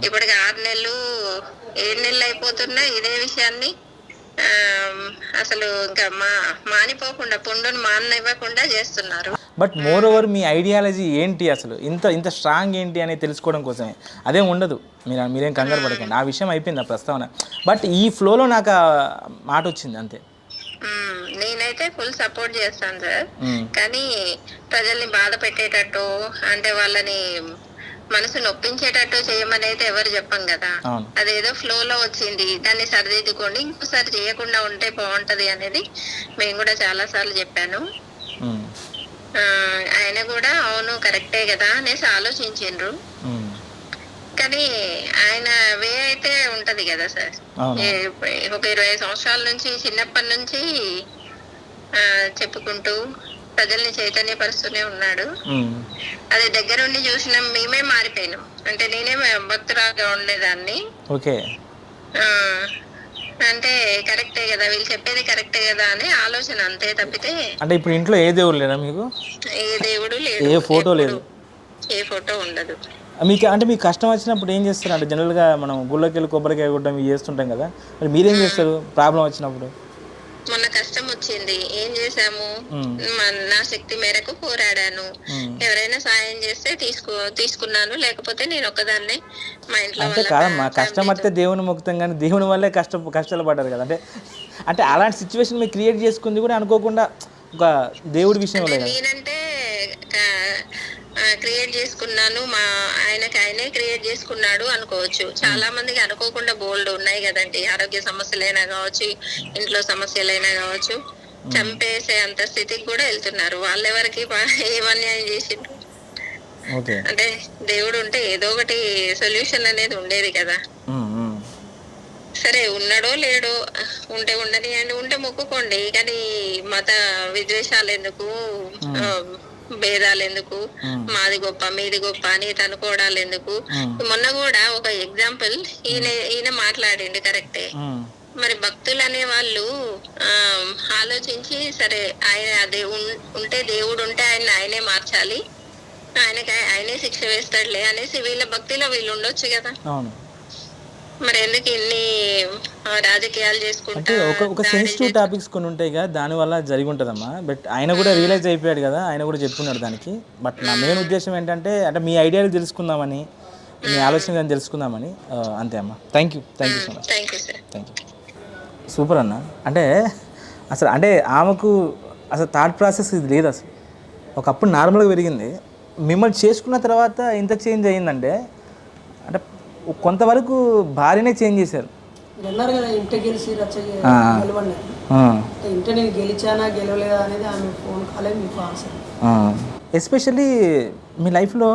ఇప్పటికి 6 నెలలు 7 నెలలు అయిపోతున్నా ఇదే విషయాన్ని అసలు ఇంకా మానిపోకుండా పుండును మానివ్వకుండా చేస్తున్నారు. But more over me ideology ఏంటి, అసలు ఇంత స్ట్రాంగ్ ఏంటి అనేది తెలుసుకోవడం కోసమే. అదేం ఉండదు, మీరేం కంగారు పడకండి, ఆ విషయం అయిపోయింది ఆ ప్రస్తావన. బట్ ఈ ఫ్లోలో నాకు మాట వచ్చింది అంతే. నేనైతే ఫుల్ సపోర్ట్ చేస్తాను సార్, కానీ ప్రజల్ని బాధ పెట్టేటట్టు అంటే వాళ్ళని మనసు నొప్పించేటట్టు చేయమని అయితే ఎవరు చెప్పం కదా. అదేదో ఫ్లోలో వచ్చింది, దాన్ని సరిదిద్దుకోండి, ఇంకోసారి చేయకుండా ఉంటే బాగుంటది అనేది మేము కూడా చాలా సార్లు చెప్పాను. ఆయన కూడా అవును కరెక్టే కదా అనేసి ఆలోచించిండ్రు. కానీ ఆయన వే అయితే ఉంటది కదా సార్, ఒక 20 సంవత్సరాల నుంచి చిన్నప్పటి నుంచి చెప్పుకుంటూ ప్రజల్ని చైతన్యపరుస్తూనే ఉన్నాడు. అది దగ్గరుండి చూసిన మేమే మారిపోయినాం. అంటే నేనే భక్తురాగా ఉండేదాన్ని. అంటే కరెక్టే కదా, వీళ్ళు చెప్పేది కరెక్టే కదా అని ఆలోచన, అంతే తప్పితే. అంటే ఇప్పుడు ఇంట్లో ఏ దేవుడు లేడా మీకు? ఏ దేవుడు లేదు, ఏ ఫోటో లేదు, ఏ ఫోటో ఉండదు. మీకు కష్టం వచ్చినప్పుడు ఏం చేస్తారు? అంటే జనరల్గా మనం గుళ్ళకి వెళ్ళి కొబ్బరికాయ కొట్టడం ఇవి చేస్తుంటాం కదా, మరి మీరేం చేస్తారు ప్రాబ్లం వచ్చినప్పుడు? మొన్న కష్టం వచ్చింది, ఏం చేసాము, నా శక్తి మేరకు పోరాడాను. ఎవరైనా సాయం చేస్తే తీసుకున్నాను, లేకపోతే నేను ఒక్కదాన్నే మా ఇంట్లో. అంటే కాదమ్మా, కష్టం వస్తే దేవుని మొక్కుతాం, కానీ దేవుని వల్లే కష్టాలు పడ్డారు కదా. అంటే అలాంటి సిచ్యువేషన్ మీరు క్రియేట్ చేసుకుంది కూడా అనుకోకుండా ఒక దేవుడి విషయం. నేనంటే క్రియేట్ చేసుకున్నాను, మా ఆయనే క్రియేట్ చేసుకున్నాడు అనుకోవచ్చు. చాలా మందికి అనుకోకుండా బోల్డ్ ఉన్నాయి కదండి, ఆరోగ్య సమస్యలైనా కావచ్చు, ఇంట్లో సమస్యలైనా కావచ్చు, చంపేసే అంత స్థితికి కూడా వెళ్తున్నారు. వాళ్ళెవరికి ఏమన్యాయం చేసిండ్రు? అంటే దేవుడు ఉంటే ఏదో ఒకటి సొల్యూషన్ అనేది ఉండేది కదా. సరే ఉన్నాడో లేడో, ఉంటే ఉండని అని ఉంటే మొక్కుకోండి, కానీ మత విద్వేషాలు ఎందుకు, భేదాలు ఎందుకు, మాది గొప్ప మీది గొప్ప అని అనుకోవడాలు ఎందుకు? మొన్న కూడా ఒక ఎగ్జాంపుల్, ఈయన మాట్లాడిండు కరెక్టే. మరి భక్తులు అనే వాళ్ళు ఆలోచించి సరే ఆయన అదే ఉంటే దేవుడు ఉంటే ఆయనే మార్చాలి, ఆయనే శిక్ష వేస్తాడులే అనేసి వీళ్ళ భక్తిలో వీళ్ళు ఉండొచ్చు కదా. మరి ఎందుకు ఇన్ని రాజకీయాలు చేసుకుంటే ఒక సెన్సిటివ్ టాపిక్స్ కొన్ని ఉంటాయి కదా, దానివల్ల జరిగి ఉంటుందమ్మా. బట్ ఆయన కూడా రియలైజ్ అయిపోయాడు కదా, ఆయన కూడా చెప్పుకున్నాడు దానికి. బట్ నా మెయిన్ ఉద్దేశం ఏంటంటే అంటే మీ ఐడియాలు తెలుసుకుందామని, మీ ఆలోచన తెలుసుకుందామని, అంతే అమ్మా. Thank you so much. Thank you. Super అన్న. అంటే అసలు అంటే ఆమెకు అసలు థాట్ ప్రాసెస్ ఇది లేదు అసలు. ఒకప్పుడు నార్మల్గా పెరిగింది, మిమ్మల్ని చేసుకున్న తర్వాత ఇంత చేంజ్ అయ్యిందంటే అంటే కొంతవరకు భార్యనే చేంజ్ చేశారు. అన్నారు కదా ఇంట గెలిచి గెలవండి, ఇంట నేను గెలిచానా గెలవలేదా అనేది ఆమె ఫోన్ కాలే మీకు ఆన్సర్. ఎస్పెషల్లీ మీ లైఫ్లో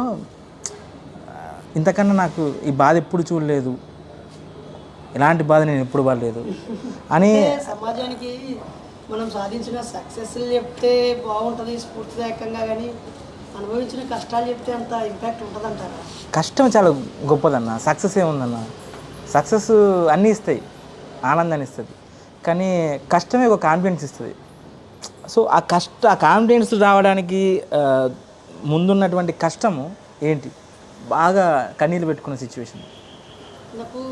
ఇంతకన్నా నాకు ఈ బాధ ఎప్పుడు చూడలేదు, ఇలాంటి బాధ నేను ఎప్పుడు పడలేదు అని. సమాజానికి మనం సాధించిన సక్సెస్లు చెప్తే బాగుంటుంది స్ఫూర్తిదాయకంగా, కానీ అనుభవించిన కష్టాలు చెప్తే అంత ఇంపాక్ట్ ఉంటుంది అంటారా? కష్టం చాలా గొప్పదన్న, సక్సెస్ ఏముందన్న, సక్సెస్ అన్నీ ఇస్తాయి, ఆనందాన్ని ఇస్తుంది, కానీ కష్టమే ఒక కాన్ఫిడెన్స్ ఇస్తుంది. సో ఆ కాన్ఫిడెన్స్ రావడానికి ముందున్నటువంటి కష్టము ఏంటి? బాగా కన్నీళ్ళు పెట్టుకున్న సిచ్యువేషన్. నాకు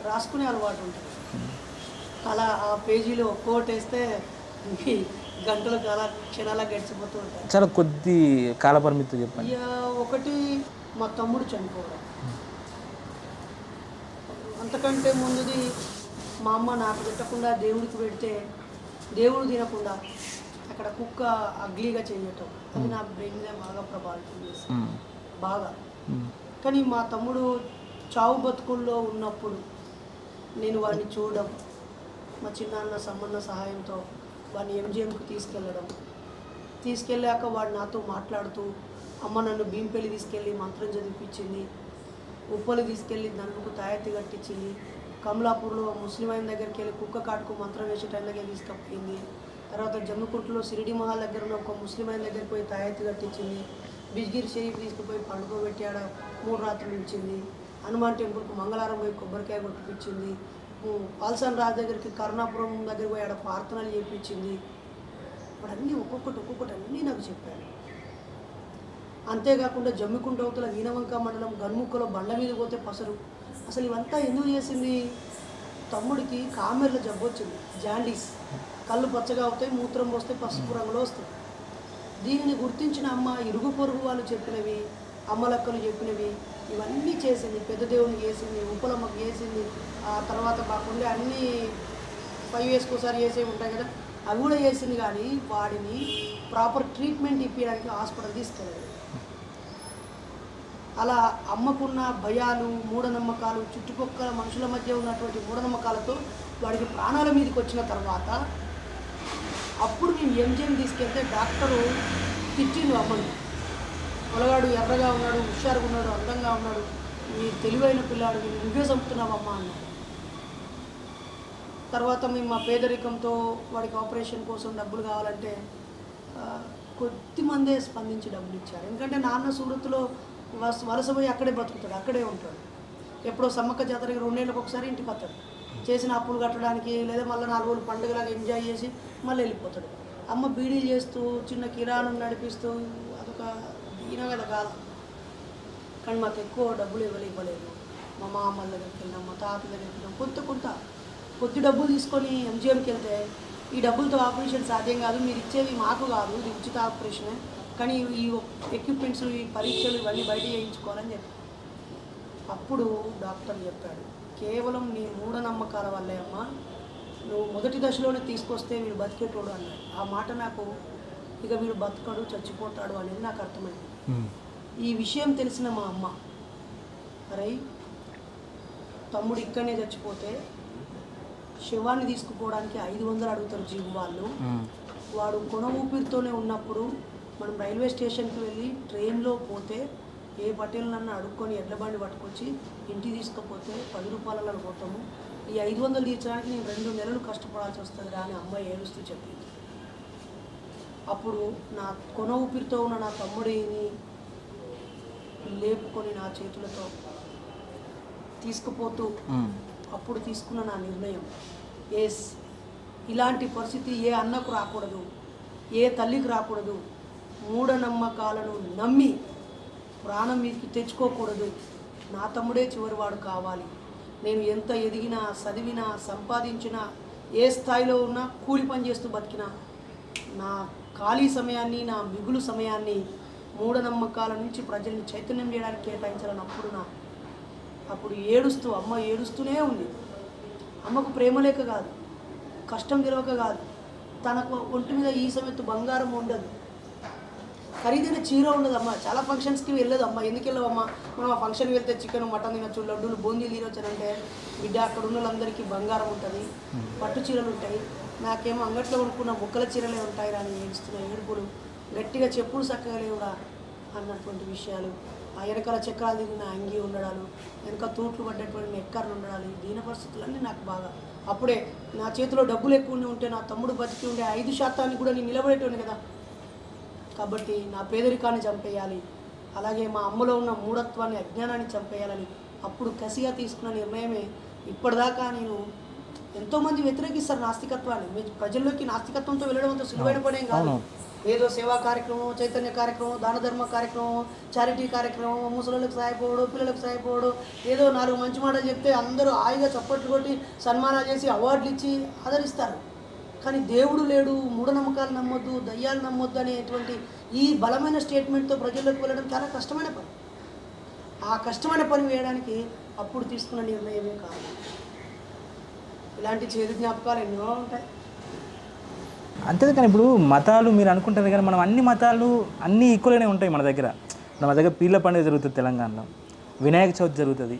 రాసుకునే అలవాటు ఉంటుంది, అలా ఆ పేజీలో కోట్ వేస్తే గంటలు చాలా క్షణాల గడిచిపోతూ ఉంటాయి. చాలా కొద్ది కాలపరిమితి చెప్పండి. ఇక ఒకటి మా తమ్ముడు చనిపోవడం, అంతకంటే ముందుది మా అమ్మ నాకు పెట్టకుండా దేవుడికి పెడితే దేవుడు తినకుండా అక్కడ కుక్క అగ్లీగా చేయటం, అది నా బ్రెయిన్ మీద బాగా ప్రభావితం చేసింది బాగా. కానీ మా తమ్ముడు చావు బతుకుల్లో ఉన్నప్పుడు నేను వాడిని చూడడం, మా చిన్నాన్న సమ్మన్న సహాయంతో వాడిని ఎంజిఎంకి తీసుకెళ్ళాక వాడు నాతో మాట్లాడుతూ అమ్మ నన్ను భీంపల్లి తీసుకెళ్ళి మంత్రం చదివిపించింది, ఉప్పలు తీసుకెళ్ళి దండుకు తాయెత్తి కట్టించింది, కమలాపూర్లో ముస్లిం ఆయన దగ్గరికి వెళ్ళి కుక్క కాటుకు మంత్రం వేసే టైం దగ్గర తీసుకుపోయింది, తర్వాత జమ్మికుంటలో సిరిడి మహల్ దగ్గర ఉన్న ఒక ముస్లిం ఆయన దగ్గరికి పోయి తాయెత్తి కట్టించింది, బిజ్గిరి షరీఫ్ తీసుకుపోయి పండుకోబెట్టి ఆడ 3 రాత్రులు ఇచ్చింది, హనుమాన్ టెంపుల్కి మంగళవారం పోయి కొబ్బరికాయ కొట్టిపించింది, పాల్సాన్ రాజు దగ్గరికి కరుణాపురం దగ్గర పోయి ఆడ ప్రార్థనలు చేయించింది. ఇప్పుడు అన్నీ ఒక్కొక్కటి అన్నీ నాకు చెప్పాడు. అంతేకాకుండా జమ్మికుంట అవతల వీణవంక మండలం గన్ముక్కలో బండ్ల మీద పోతే పసరు. అసలు ఇవంతా ఎందుకు చేసింది? తమ్ముడికి కామెర్ల జబ్బు వచ్చింది, జాండీస్, కళ్ళు పచ్చగా అవుతాయి, మూత్రం పోస్తే పసుపు రంగులో వస్తాయి. దీనిని గుర్తించిన అమ్మ ఇరుగు పొరుగు వాళ్ళు చెప్పినవి, అమ్మలక్కలు చెప్పినవి ఇవన్నీ చేసింది. పెద్ద దేవునికి వేసింది, ఉప్పలమ్మకి వేసింది, ఆ తర్వాత కాకుండా అన్నీ 5 yearsకి ఒకసారి వేసేవి ఉంటాయి కదా, అవి కూడా చేసింది. కానీ వాడిని ప్రాపర్ ట్రీట్మెంట్ ఇప్పించడానికి హాస్పిటల్ తీసుకెళ్ళాడు. అలా అమ్మకున్న భయాలు, మూఢనమ్మకాలు, చుట్టుపక్కల మనుషుల మధ్య ఉన్నటువంటి మూఢనమ్మకాలతో వాడికి ప్రాణాల మీదకి వచ్చిన తర్వాత అప్పుడు మేము ఎంజిఎం తీసుకెళ్తే డాక్టరు తిట్టిండు అమ్మని, పొలగాడు ఎర్రగా ఉన్నాడు, హుషారుగా ఉన్నాడు, అందంగా ఉన్నాడు, మీ తెలివైన పిల్లాడు, మీరు నువ్వే చంపుతున్నావమ్మా అన్నాడు. తర్వాత మేము మా పేదరికంతో వాడికి ఆపరేషన్ కోసం డబ్బులు కావాలంటే కొద్దిమందే స్పందించి డబ్బులు ఇచ్చారు. ఎందుకంటే నాన్న సూరత్లో వలసపోయి అక్కడే బతుకుతాడు, అక్కడే ఉంటాడు. ఎప్పుడో సమ్మక్క జాతరకి 2 ఏళ్ళకి ఒకసారి ఇంటికి వస్తాడు, చేసిన అప్పులు కట్టడానికి, లేదా మళ్ళీ 4 రోజులు పండుగలాగా ఎంజాయ్ చేసి మళ్ళీ వెళ్ళిపోతాడు. అమ్మ బీడీలు చేస్తూ చిన్న కిరాణం నడిపిస్తూ అదొక ఈయన కదా కాదు. కానీ మాకు ఎక్కువ డబ్బులు ఇవ్వలేదు. మా మామల దగ్గరికి వెళ్ళినాం, మా తాత దగ్గరికి వెళ్ళినాం, కొద్ది డబ్బులు తీసుకొని ఎంజిఎంకి వెళ్తే ఈ డబ్బులతో ఆపరేషన్ సాధ్యం కాదు, మీరు ఇచ్చేవి మాకు కాదు, ఇది ఉచిత ఆపరేషనే, కానీ ఈ ఎక్విప్మెంట్స్, ఈ పరీక్షలు ఇవన్నీ బయట చేయించుకోవాలని చెప్పారు. అప్పుడు డాక్టర్ చెప్పాడు, కేవలం నీ మూఢనమ్మకాల వల్లే అమ్మా, నువ్వు మొదటి దశలోనే తీసుకొస్తే వీడు బతికేటోడు అన్నాడు. ఆ మాట నాకు ఇక వీడు బతకడు, చచ్చిపోతాడు అనేది నాకు అర్థమైంది. ఈ విషయం తెలిసిన మా అమ్మ, అరే తమ్ముడు ఇక్కడనే చచ్చిపోతే శవాన్ని తీసుకుపోవడానికి 500 అడుగుతారు జీవు వాళ్ళు, వాడు కొన ఊపిరితోనే ఉన్నప్పుడు మనం రైల్వే స్టేషన్కి వెళ్ళి ట్రైన్లో పోతే ఏ పటేల్ నన్ను అడుక్కొని ఎడ్ల బండి పట్టుకొచ్చి ఇంటికి తీసుకుపోతే 10 రూపాయలలో పోతాము, ఈ 500 తీర్చడానికి నేను 2 నెలలు కష్టపడాల్సి వస్తుంది అని అమ్మ ఏడుస్తూ చెప్పింది. అప్పుడు నా కొన ఊపిరితో ఉన్న నా తమ్ముడిని లేపుకొని నా చేతులతో తీసుకుపోతూ అప్పుడు తీసుకున్న నా నిర్ణయం, ఇలాంటి పరిస్థితి ఏ అన్నకు రాకూడదు, ఏ తల్లికి రాకూడదు, మూఢనమ్మకాలను నమ్మి ప్రాణం మీదకి తెచ్చుకోకూడదు, నా తమ్ముడే చివరివాడు కావాలి, నేను ఎంత ఎదిగినా, చదివినా, సంపాదించినా, ఏ స్థాయిలో ఉన్నా, కూలి పని చేస్తూ బతికినా, నా ఖాళీ సమయాన్ని, నా మిగులు సమయాన్ని మూఢనమ్మకాల నుంచి ప్రజల్ని చైతన్యం చేయడానికి కేటాయించాలని అప్పుడు ఏడుస్తూ అమ్మ ఏడుస్తూనే ఉంది. అమ్మకు ప్రేమ లేక కాదు, కష్టం తెలియక కాదు, తనకు ఒంటి మీద ఈ సమయత్తు బంగారం ఉండదు, ఖరీదైన చీర ఉండదు అమ్మ, చాలా ఫంక్షన్స్కి వెళ్ళదు అమ్మ. ఎందుకు వెళ్ళవమ్మా, మనం ఆ ఫంక్షన్కి వెళ్తే చికెన్, మటన్ తినొచ్చు, లడ్డూలు, బూందీలు తినొచ్చానంటే బిడ్డ అక్కడ ఉన్న వాళ్ళందరికీ బంగారం ఉంటుంది, పట్టు చీరలు ఉంటాయి, నాకేమో అంగట్లో కొనుక్కున్న ముక్కల చీరలే ఉంటాయి అని ఏడుస్తున్న ఏడుపులు, గట్టిగా చెప్పులు చక్కగా లేవురా అన్నటువంటి విషయాలు, ఆ వెనకాల చక్రాలు తిరిగిన అంగి ఉండడాలు, వెనక తూట్లు పడ్డటువంటి నెక్కర్లు ఉండడాలు, దీన పరిస్థితులన్నీ నాకు బాగా. అప్పుడే నా చేతిలో డబ్బులు ఎక్కువ ఉంటే నా తమ్ముడు బతికి ఉండే 5% కూడా నేను నిలబడేటోని కదా. కాబట్టి నా పేదరికాన్ని చంపేయాలి, అలాగే మా అమ్మలో ఉన్న మూఢత్వాన్ని, అజ్ఞానాన్ని చంపేయాలని అప్పుడు కసిగా తీసుకున్న నిర్ణయమే. ఇప్పటిదాకా నేను ఎంతోమంది వ్యతిరేకిస్తారు నాస్తికత్వాన్ని, ప్రజల్లోకి నాస్తికత్వంతో వెళ్ళడం అంత సులువైన పనేం కాదు. ఏదో సేవా కార్యక్రమం, చైతన్య కార్యక్రమం, దాన ధర్మ కార్యక్రమం, చారిటీ కార్యక్రమం, ముసలిళ్ళకి సాయపోవడం, పిల్లలకు సాయపోవడం, ఏదో 4 మంచి మాటలు చెప్తే అందరూ హాయిగా చప్పట్లు కొట్టి సన్మానాలు చేసి అవార్డులు ఇచ్చి ఆదరిస్తారు. కానీ దేవుడు లేడు, మూఢనమ్మకాలు నమ్మొద్దు, దయ్యాలు నమ్మొద్దు అనేటువంటి ఈ బలమైన స్టేట్మెంట్తో ప్రజల్లోకి వెళ్ళడం చాలా కష్టమైన పని. ఆ కష్టమైన పని వేయడానికి అప్పుడు తీసుకున్న నిర్ణయమే కాదు. ఇలాంటి చేదు జ్ఞాపకాలు ఎన్నో ఉంటాయి. అంతే. కానీ ఇప్పుడు మతాలు మీరు అనుకుంటారు కానీ మనం అన్ని మతాలు అన్నీ ఈక్వల్గానే ఉంటాయి మన దగ్గర. పీర్ల పండుగ జరుగుతుంది తెలంగాణలో, వినాయక చవితి జరుగుతుంది,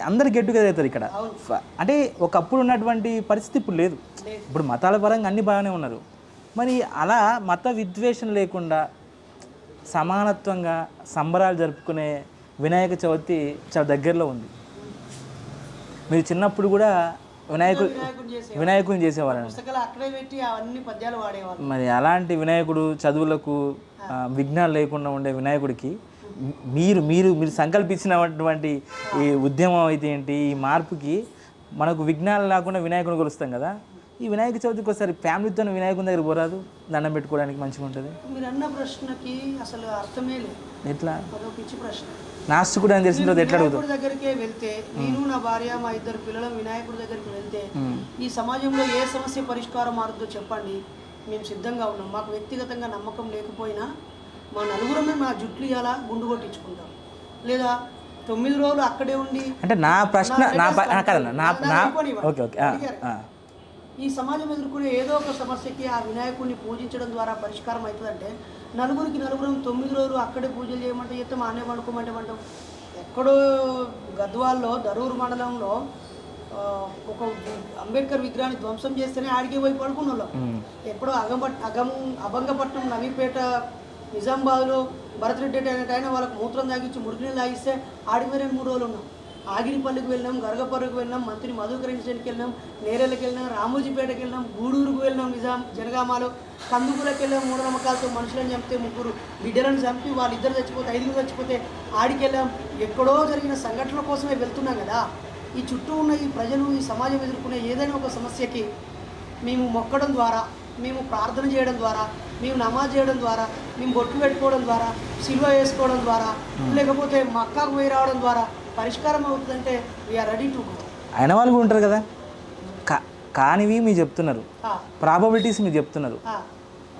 అందరు గెట్ టుగెదర్ అవుతారు ఇక్కడ. అంటే ఒకప్పుడు ఉన్నటువంటి పరిస్థితి ఇప్పుడు లేదు. ఇప్పుడు మతాల పరంగా అన్ని బాగానే ఉన్నారు. మరి అలా మత విద్వేషం లేకుండా సమానత్వంగా సంబరాలు జరుపుకునే వినాయక చవితి చాలా దగ్గరలో ఉంది. మీరు చిన్నప్పుడు కూడా వినాయకుడిని చేసేవాళ్ళని. మరి అలాంటి వినాయకుడు చదువులకు విఘ్నాలు లేకుండా ఉండే వినాయకుడికి మీరు మీరు మీరు సంకల్పించినటువంటి ఈ ఉద్యమం అయితే ఏంటి, ఈ మార్పుకి మనకు విఘ్నాలు లేకుండా వినాయకుడిని కొలుస్తాం కదా, ఈ వినాయక చవితికి ఒకసారి ఫ్యామిలీతో వినాయకుని దగ్గర పోరాదు, దండం పెట్టుకోవడానికి మంచిగా ఉంటుంది. మీరు అన్న ప్రశ్నకి అసలు అర్థమే లేదు. ఎట్లా పిచ్చి ప్రశ్న. నాస్తికుడు అని తెలిసిన తర్వాత ఎట్లా అడుగుతాం? దగ్గరికే వెళ్తే, నేను నా భార్య మా 2 పిల్లల వినాయకుడి దగ్గరికి వెళ్తే ఈ సమాజంలో ఏ సమస్య పరిష్కారం మారుతుందో చెప్పండి, మేము సిద్ధంగా ఉన్నాం. మాకు వ్యక్తిగతంగా నమ్మకం లేకపోయినా మా నలుగురమే మా జుట్లు ఇలా గుండు కొట్టించుకుంటాం, లేదా 9 రోజులు అక్కడే ఉండి. అంటే నా ప్రశ్న ఈ సమాజం ఎదుర్కొనే ఏదో ఒక సమస్యకి ఆ వినాయకుడిని పూజించడం ద్వారా పరిష్కారం అవుతుందంటే నలుగురం 9 రోజులు అక్కడే పూజలు చేయమంటే చెప్తే మా అన్నయ్య పండుకోమంటే పంటాం. ఎక్కడో గద్వాల్లో దరూరు మండలంలో ఒక అంబేద్కర్ విగ్రహాన్ని ధ్వంసం చేస్తేనే ఆడికే పోయి పడుకున్న వాళ్ళం. ఎక్కడో అభంగపట్నం, నవీపేట, నిజామాబాద్లో భరత్రెడ్డి ఆయన వాళ్ళకి మూత్రం తాగించి మురికి తాగిస్తే ఆడికి 2-3 రోజులు ఉన్నాం. ఆగిరిపల్లికి వెళ్ళినాం, గరగపర్రుకి వెళ్ళినాం, మంత్రి మధుకరించడానికి వెళ్ళినాం, నేరేళ్ళకి వెళ్ళినాం, రామోజీపేటకి వెళ్ళినాం, గూడూరుకు వెళ్ళినాం, జనగామాలో కందుకులకు వెళ్ళాం. మూఢనమ్మకాలతో మనుషులను చంపితే 3 బిడ్డలను చంపి వాళ్ళిద్దరు చచ్చిపోతే 5 చచ్చిపోతే ఆడికి వెళ్ళాం. ఎక్కడో జరిగిన సంఘటనల కోసమే వెళ్తున్నాం కదా. ఈ చుట్టూ ఉన్న ఈ ప్రజలు, ఈ సమాజం ఎదుర్కొనే ఏదైనా ఒక సమస్యకి మేము మొక్కడం ద్వారా, మేము ప్రార్థన చేయడం ద్వారా, మేము నమాజ్ చేయడం ద్వారా, మేము బొట్టు పెట్టుకోవడం ద్వారా, సిలువ వేసుకోవడం ద్వారా, లేకపోతే మక్కాకు పోయి రావడం ద్వారా పరిష్కారం అవుతుందంటే వీఆర్ రెడీ టు గో. అయిన వాళ్ళు కూడా ఉంటారు కదా, కానివి మీరు చెప్తున్నారు, ప్రాబబిలిటీస్ మీరు చెప్తున్నారు.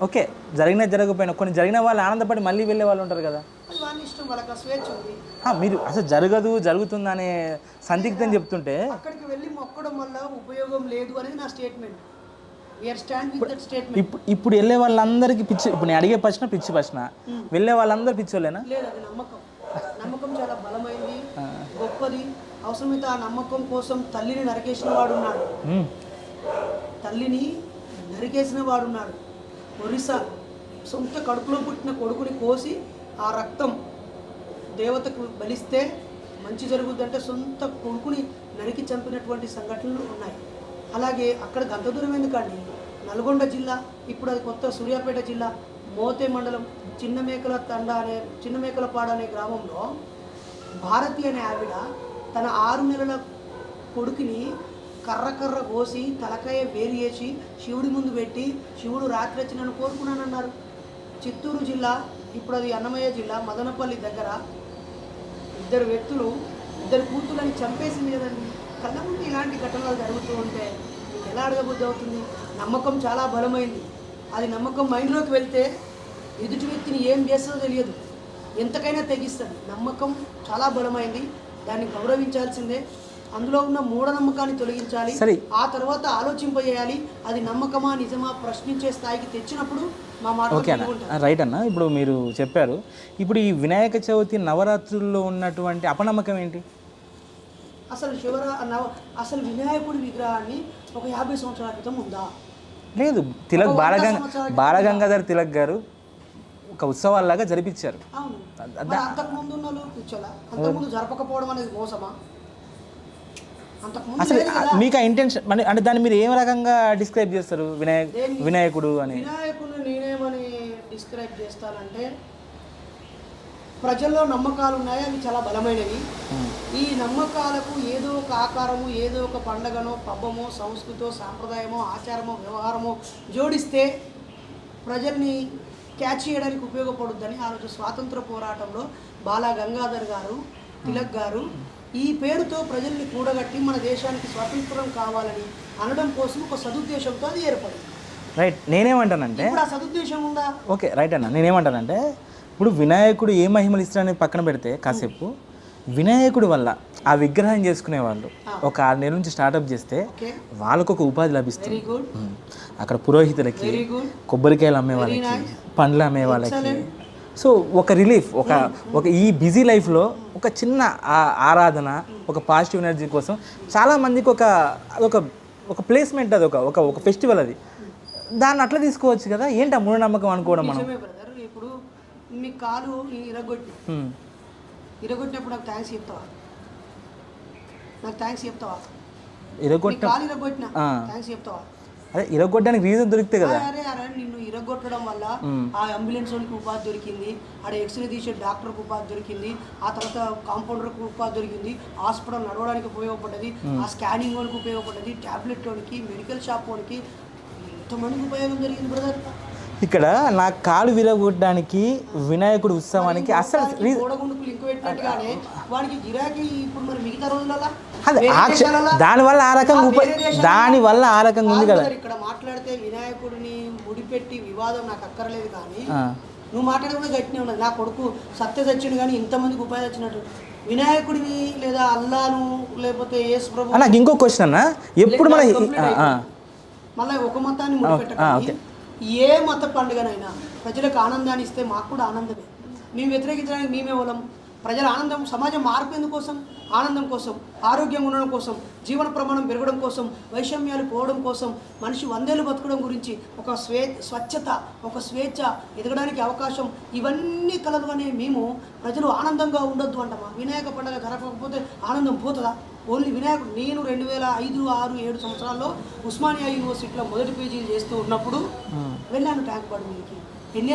ఓకే, జరిగినా జరగకపోయినా కొన్ని జరిగిన వాళ్ళు ఆనందపడి మళ్ళీ వెళ్ళే వాళ్ళు ఉంటారు కదా, వాళ్ళ ఇష్టం, వాళ్ళకి స్వేచ్ఛ ఉంది. మీరు అసలు జరుగుతుందనే సందిగ్ధం చెప్తుంటే అక్కడికి వెళ్ళి మొక్కడం వల్ల ఉపయోగం లేదు అనేది నా స్టేట్మెంట్. ఇప్పుడు వెళ్ళే వాళ్ళందరికీ పిచ్చి. ఇప్పుడు నేను అడిగే ప్రశ్న పిచ్చి ప్రశ్న, వెళ్ళే వాళ్ళందరూ పిచ్చోళ్ళేనా? లేదు, అది నమ్మకం చాలా బలమైంది, గొప్పది. అవసరమైతే ఆ నమ్మకం కోసం తల్లిని నరికేసిన వాడున్నాడు, ఒరిస్సా సొంత కడుపులో పుట్టిన కొడుకుని కోసి ఆ రక్తం దేవతకు బలిస్తే మంచి జరుగుద్దంటే సొంత కొడుకుని నరికి చంపినటువంటి సంఘటనలు ఉన్నాయి. అలాగే అక్కడ గంత దూరం ఎందుకండి, నల్గొండ జిల్లా, ఇప్పుడు అది కొత్త సూర్యాపేట జిల్లా, మోతే మండలం, చిన్నమేకలపాడు అనే గ్రామంలో భారతి అనే ఆవిడ తన 6 నెలల కొడుకుని కర్ర కోసి తలకాయ వేరు చేసి శివుడి ముందు పెట్టి, శివుడు రాత్రి వచ్చి నన్ను కోరుకున్నానన్నారు. చిత్తూరు జిల్లా, ఇప్పుడు అది అన్నమయ్య జిల్లా, మదనపల్లి దగ్గర 2 వ్యక్తులు 2 కూతుళ్ళని చంపేసింది కదండి. కళ్ళ ముందు ఇలాంటి ఘటనలు జరుగుతూ ఉంటే మీకు ఎలా అడగబుద్ధి అవుతుంది? నమ్మకం చాలా బలమైంది. అది నమ్మకం మైండ్లోకి వెళ్తే ఎదుటి వ్యక్తిని ఏం చేస్తుందో తెలియదు, ఎంతకైనా తెగిస్తుంది. నమ్మకం చాలా బలమైంది, దాన్ని గౌరవించాల్సిందే. అందులో ఉన్న మూఢనమ్మకాన్ని తొలగించాలి, ఆ తర్వాత ఆలోచింపజేయాలి. అది నమ్మకమా నిజమా ప్రశ్నించే స్థాయికి తెచ్చినప్పుడు మా మాట. ఓకే అన్న, రైట్ అన్న. ఇప్పుడు మీరు చెప్పారు, ఇప్పుడు ఈ వినాయక చవితి నవరాత్రుల్లో ఉన్నటువంటి అపనమ్మకం ఏంటి? అసలు వినాయకుడి విగ్రహాన్ని ఒక 50 సంవత్సరాల క్రితం ఉందా? లేదు, బాలగంగాధర్ తిలక్ గారు ఒక ఉత్సవాల్లాగా జరిపించారు. అవును, అంతకుముందు ఉన్న వాళ్ళు కూర్చోలా? అంతకుముందు జరపకపోవడం అనేది మోసమా? అసలు మీకు ఆ ఇంటెన్షన్ అంటే దాన్ని మీరు ఏ రకంగా డిస్క్రైబ్ చేస్తారు? వినాయకుడు అని వినాయకుడు నేనేమని డిస్క్రైబ్ చేస్తానంటే, ప్రజల్లో నమ్మకాలు ఉన్నాయి, అవి చాలా బలమైనవి. ఈ నమ్మకాలకు ఏదో ఒక ఆకారము, ఏదో ఒక పండగనో, పబ్బమో, సంస్కృతో, సాంప్రదాయమో, ఆచారమో, వ్యవహారమో జోడిస్తే ప్రజల్ని క్యాచ్ చేయడానికి ఉపయోగపడుద్దని ఆ రోజు స్వాతంత్ర పోరాటంలో బాలా గంగాధర్ గారు, తిలక్ గారు ఈ పేరుతో ప్రజల్ని కూడగట్టి మన దేశానికి స్వాతంత్రం కావాలని అనడం కోసం ఒక సదుద్దేశంతో అది ఏర్పడింది. రైట్. నేనేమంటానంటే ఇప్పుడు ఆ సదుద్దేశం ఉందా? ఓకే రైట్ అన్న. నేనేమంటానంటే ఇప్పుడు వినాయకుడు ఏ మహిమలు ఇస్తారని పక్కన పెడితే కాసేపు వినాయకుడి వల్ల ఆ విగ్రహం చేసుకునే వాళ్ళు ఒక 6 నెలల నుంచి స్టార్ట్అప్ చేస్తే వాళ్ళకు ఒక ఉపాధి లభిస్తుంది. అక్కడ పురోహితులకి, కొబ్బరికాయలు అమ్మే వాళ్ళకి, పండ్లు అమ్మే వాళ్ళకి, సో ఒక రిలీఫ్, ఒక ఈ బిజీ లైఫ్లో ఒక చిన్న ఆరాధన, ఒక పాజిటివ్ ఎనర్జీ కోసం చాలామందికి ఒక ప్లేస్మెంట్, అది ఒక ఫెస్టివల్, అది దాన్ని అట్లా తీసుకోవచ్చు కదా. ఏంటి ఆ మూఢనమ్మకం అనుకోవడం మనం? ఇప్పుడు మీ కాలు ఇరగొట్టినప్పుడు నాకు థ్యాంక్స్ చెప్తావా? కాలు ఇరగొట్టిన థ్యాంక్స్ చెప్తావా? అదే ఇరగొట్టడానికి రీజన్ దొరికితే కదా. అరే నిన్ను ఇరగొట్టడం వల్ల ఆ అంబులెన్స్ వాళ్ళకి ఉపాధి దొరికింది, ఆడ ఎక్స్రే తీసే డాక్టర్కి ఉపాధి దొరికింది, ఆ తర్వాత కాంపౌండర్కి ఉపాధి దొరికింది, హాస్పిటల్ నడవడానికి ఉపయోగపడ్డది, ఆ స్కానింగ్ వాళ్ళకి ఉపయోగపడ్డది, ట్యాబ్లెట్ వాడికి, మెడికల్ షాప్ వాడికి, ఎంతమందికి ఉపయోగం జరిగింది బ్రదర్. ఇక్కడ నా కాలు విరగొట్టడానికి వినాయకుడు ఉత్సవానికి అసలు వాడికి గిరాకీ ఇప్పుడు మరి మిగతా రోజులలో దానివల్ల ఆ రకంగా ఉంది కదా. ఇక్కడ మాట్లాడితే వినాయకుడిని ముడిపెట్టి వివాదం నాకు అక్కర్లేదు, కానీ నువ్వు మాట్లాడే కూడా గట్టినే ఉన్నది. నా కొడుకు సత్య సచ్చిండు కానీ ఇంతమందికి ఉపాధి వచ్చినట్టు వినాయకుడిని లేదా అల్లాను లేకపోతే యేసు ప్రభు. నాకు ఇంకో క్వశ్చన్ అన్న, ఎప్పుడు మళ్ళీ ఒక మతాన్ని ముడిపెట్టాలి. ఏ మత పండుగనైనా ప్రజలకు ఆనందాన్ని ఇస్తే మాకు కూడా ఆనందమే. మేము వ్యతిరేకించడానికి మేమే వాళ్ళం. ప్రజల ఆనందం, సమాజం మార్పు ఎందుకోసం? ఆనందం కోసం, ఆరోగ్యంగా ఉండడం కోసం, జీవన ప్రమాణం పెరగడం కోసం, వైషమ్యాలు పోవడం కోసం, మనిషి 100 ఏళ్ళు బతకడం గురించి, ఒక స్వచ్ఛత, ఒక స్వేచ్ఛ, ఎదగడానికి అవకాశం, ఇవన్నీ కలలుగానే మేము ప్రజలు ఆనందంగా ఉండొద్దు అంటామా? వినాయక పండుగ జరగకపోతే ఆనందం పోతుందా? ఓన్లీ వినాయకుడు. నేను 2005, 6, 7 సంవత్సరాల్లో ఉస్మానియా యూనివర్సిటీలో మొదటి పీజీలు చేస్తూ ఉన్నప్పుడు వెళ్ళాను ట్యాంక్ బండ్ మీదకి. 18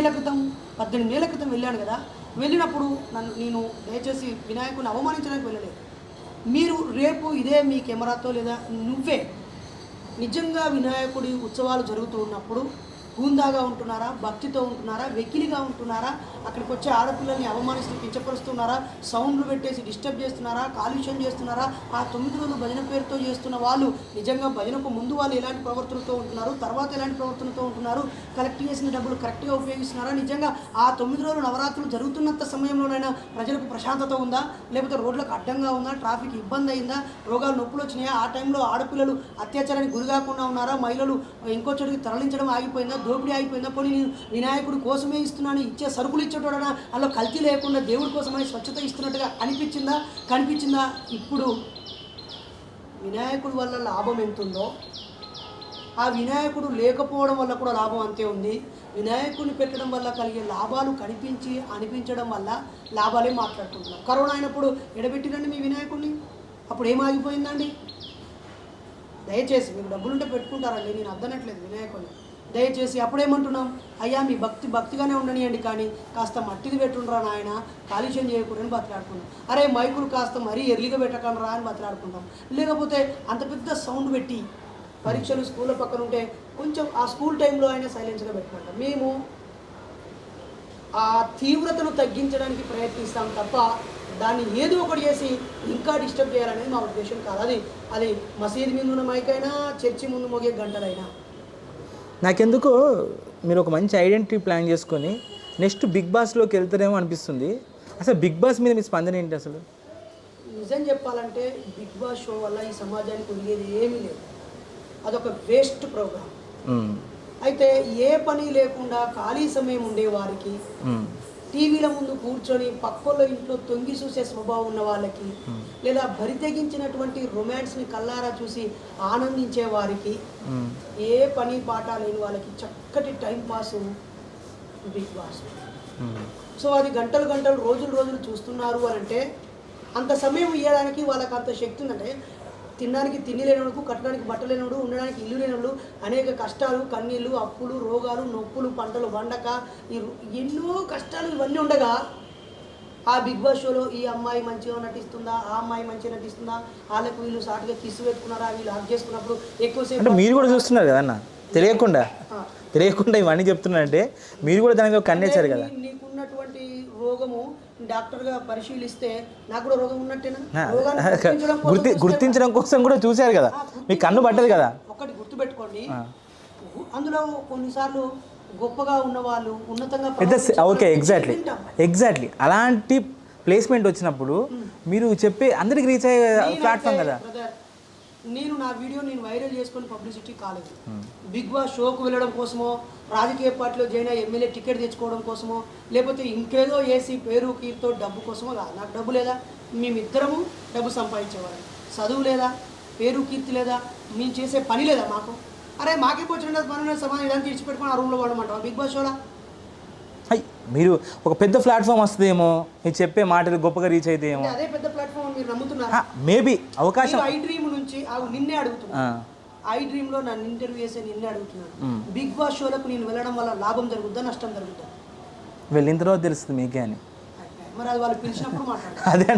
ఏళ్ల క్రితం వెళ్ళాను కదా. వెళ్ళినప్పుడు నేను దయచేసి వినాయకుడిని అవమానించడానికి వెళ్ళలేదు. మీరు రేపు ఇదే మీ కెమెరాతో లేదా నువ్వే నిజంగా వినాయకుడి ఉత్సవాలు జరుగుతూ ఉన్నప్పుడు హూందాగా ఉంటున్నారా, భక్తితో ఉంటున్నారా, వెకిలిగా ఉంటున్నారా, అక్కడికి వచ్చే ఆడపిల్లల్ని అవమానిస్తూ కించపరుస్తున్నారా, సౌండ్లు పెట్టేసి డిస్టర్బ్ చేస్తున్నారా, కాలుష్యం చేస్తున్నారా? ఆ 9 రోజులు భజన పేరుతో చేస్తున్న వాళ్ళు నిజంగా భజనకు ముందు వాళ్ళు ఎలాంటి ప్రవర్తనతో ఉంటున్నారు, తర్వాత ఎలాంటి ప్రవర్తనతో ఉంటున్నారు, కలెక్ట్ చేసిన డబ్బులు కరెక్ట్గా ఉపయోగిస్తున్నారా? నిజంగా ఆ 9 రోజులు నవరాత్రులు జరుగుతున్నంత సమయంలోనైనా ప్రజలకు ప్రశాంతత ఉందా, లేకపోతే రోడ్లకు అడ్డంగా ఉందా, ట్రాఫిక్ ఇబ్బంది అయిందా, రోగాలు నొప్పులు వచ్చినాయా, ఆ టైంలో ఆడపిల్లలు అత్యాచారానికి గురి కాకుండా ఉన్నారా, మహిళలు ఇంకో చోటికి తరలించడం ఆగిపోయిందా, దోపిడీ అయిపోయిందా? పోనీ నేను వినాయకుడి కోసమే ఇస్తున్నాను, ఇచ్చే సరుకులు ఇచ్చేటోడనా, అందులో కల్తీ లేకుండా దేవుడి కోసమని స్వచ్ఛత ఇస్తున్నట్టుగా కనిపించిందా? ఇప్పుడు వినాయకుడి వల్ల లాభం ఎంతుందో ఆ వినాయకుడు లేకపోవడం వల్ల కూడా లాభం అంతే ఉంది. వినాయకుడిని పెట్టడం వల్ల కలిగే లాభాలు అనిపించడం వల్ల లాభాలే మాట్లాడుకుంటున్నాం. కరోనా అయినప్పుడు ఎడబెట్టిరండి మీ వినాయకుడిని, అప్పుడు ఏమాగిపోయిందండి? దయచేసి మీకు డబ్బులుంటే పెట్టుకుంటారండి, నేను అద్దనట్లేదు వినాయకుడిని. దయచేసి అప్పుడేమంటున్నాం, అయ్యా మీ భక్తిగానే ఉండనియండి, కానీ కాస్త మట్టిది పెట్టుండ్రా నాయన, కాలుష్యం చేయకూడదని బతలాడుకుంటాం. అరే మైకులు కాస్త మరీ ఎర్లీగా పెట్టకండి అని బతలాడుకుంటాం. లేకపోతే అంత పెద్ద సౌండ్ పెట్టి పరీక్షలు స్కూళ్ళ పక్కన ఉంటే కొంచెం ఆ స్కూల్ టైంలో అయినా సైలెన్స్గా పెట్టుకుంటాం. మేము ఆ తీవ్రతను తగ్గించడానికి ప్రయత్నిస్తాం తప్ప దాన్ని ఏదో ఒకటి చేసి ఇంకా డిస్టర్బ్ చేయాలనేది మా ఉద్దేశం కాదు. అది మసీదు మీద ఉన్న మైకైనా, చర్చి ముందు మోగే గంటలైనా. నాకెందుకో మీరు ఒక మంచి ఐడెంటిటీ ప్లాన్ చేసుకొని నెక్స్ట్ బిగ్ బాస్లోకి వెళ్తారేమో అనిపిస్తుంది. అసలు బిగ్ బాస్ మీద మీ స్పందన ఏంటి? అసలు నిజం చెప్పాలంటే బిగ్ బాస్ షో వల్ల ఈ సమాజానికి ఉండేది ఏమీ లేదు. అదొక వేస్ట్ ప్రోగ్రామ్. అయితే ఏ పని లేకుండా ఖాళీ సమయం ఉండేవారికి, టీవీల ముందు కూర్చొని పక్కోళ్ళ ఇంట్లో తొంగి చూసే స్వభావం ఉన్న వాళ్ళకి, లేదా బరి తెగించినటువంటి రొమాన్స్ని కల్లారా చూసి ఆనందించే వారికి, ఏ పని పాట లేని వాళ్ళకి చక్కటి time pass Bigg Boss. So అది గంటలు రోజులు చూస్తున్నారు అని అంటే అంత సమయం ఇవ్వడానికి వాళ్ళకి అంత శక్తి ఉందంటే, తినడానికి తిండి లేనివాడు, కట్టడానికి బట్ట లేనివాడు, ఉండడానికి ఇల్లు లేనివాడు, అనేక కష్టాలు, కన్నీళ్ళు, అప్పులు, రోగాలు, నొప్పులు, పంటలు వండక ఎన్నో కష్టాలు ఇవన్నీ ఉండగా ఆ బిగ్ బాస్ షోలో ఈ అమ్మాయి మంచిగా నటిస్తుందా, ఆ అమ్మాయి మంచిగా నటిస్తుందా, వాళ్ళకు వీళ్ళు సాటుగా కిస్సు పెట్టుకున్నారా, వీళ్ళు హక్ చేసుకున్నప్పుడు ఎక్కువసేపు మీరు కూడా చూస్తున్నారు కదా అన్న. తెలియకుండా ఇవన్నీ చెప్తున్నానంటే మీరు కూడా దానికి ఒక కన్నేచ్చారు కదా. నీకున్నటువంటి రోగము డాక్టర్గా పరిశీలిస్తే నాకు కూడా రోగం ఉన్నట్టేనా? గుర్తించడం కోసం కూడా చూశారు కదా, మీకు కన్ను పడ్డది కదా. ఒకటి గుర్తుపెట్టుకోండి, అందులో కొన్నిసార్లు గొప్పగా ఉన్నవాళ్ళు ఉన్నతంగా ఓకే ఎగ్జాక్ట్లీ అలాంటి ప్లేస్మెంట్ వచ్చినప్పుడు మీరు చెప్పే అందరికి రీచ్ అయ్యే ప్లాట్ఫామ్ కదా. నేను నా వీడియో వైరల్ చేసుకొని పబ్లిసిటీ కాలేదు. బిగ్ బాస్ షోకు వెళ్ళడం కోసమో, రాజకీయ పార్టీలో జాయిన్ అయ్యి ఎమ్మెల్యే టికెట్ తెచ్చుకోవడం కోసమో, లేకపోతే ఇంకేదో వేసి పేరు కీర్తో డబ్బు కోసమో కాదు. నాకు డబ్బు లేదా, మేమిద్దరము డబ్బు సంపాదించేవాళ్ళం. చదువు లేదా, పేరు కీర్తి లేదా, మేము చేసే పని లేదా మాకు? అరే మాకే వచ్చిన పని సమాధానం ఇదంతా తీర్చిపెట్టుకొని ఆ రూమ్లో పడమంటావా బిగ్ బాస్ షోలా? మీరు ఒక పెద్ద ప్లాట్ఫామ్ వస్తుందేమో, మీరు చెప్పే మాటలు గొప్పగా రీచ్ అయితే ఏమో. అదే పెద్ద ప్లాట్ఫామ్ మీరు నమ్ముతున్నారా? మేబీ అవకాశం. ఐ డ్రీమ్ నుంచి నిన్నే అడుగుతున్నా, ఐ డ్రీమ్ లో నన్ను ఇంటర్వ్యూ చేసి నిన్నే అడుగుతున్నాను, బిగ్ బాస్ షోలకు నేను వెళ్ళడం వల్ల లాభం జరుగుద్దా నష్టం జరుగుద్దా? వెళ్ళిన తర్వాత తెలుస్తుంది మీకే అని. మరి అది వాళ్ళు పిలిచినప్పుడు మాట్లాడారు. అదే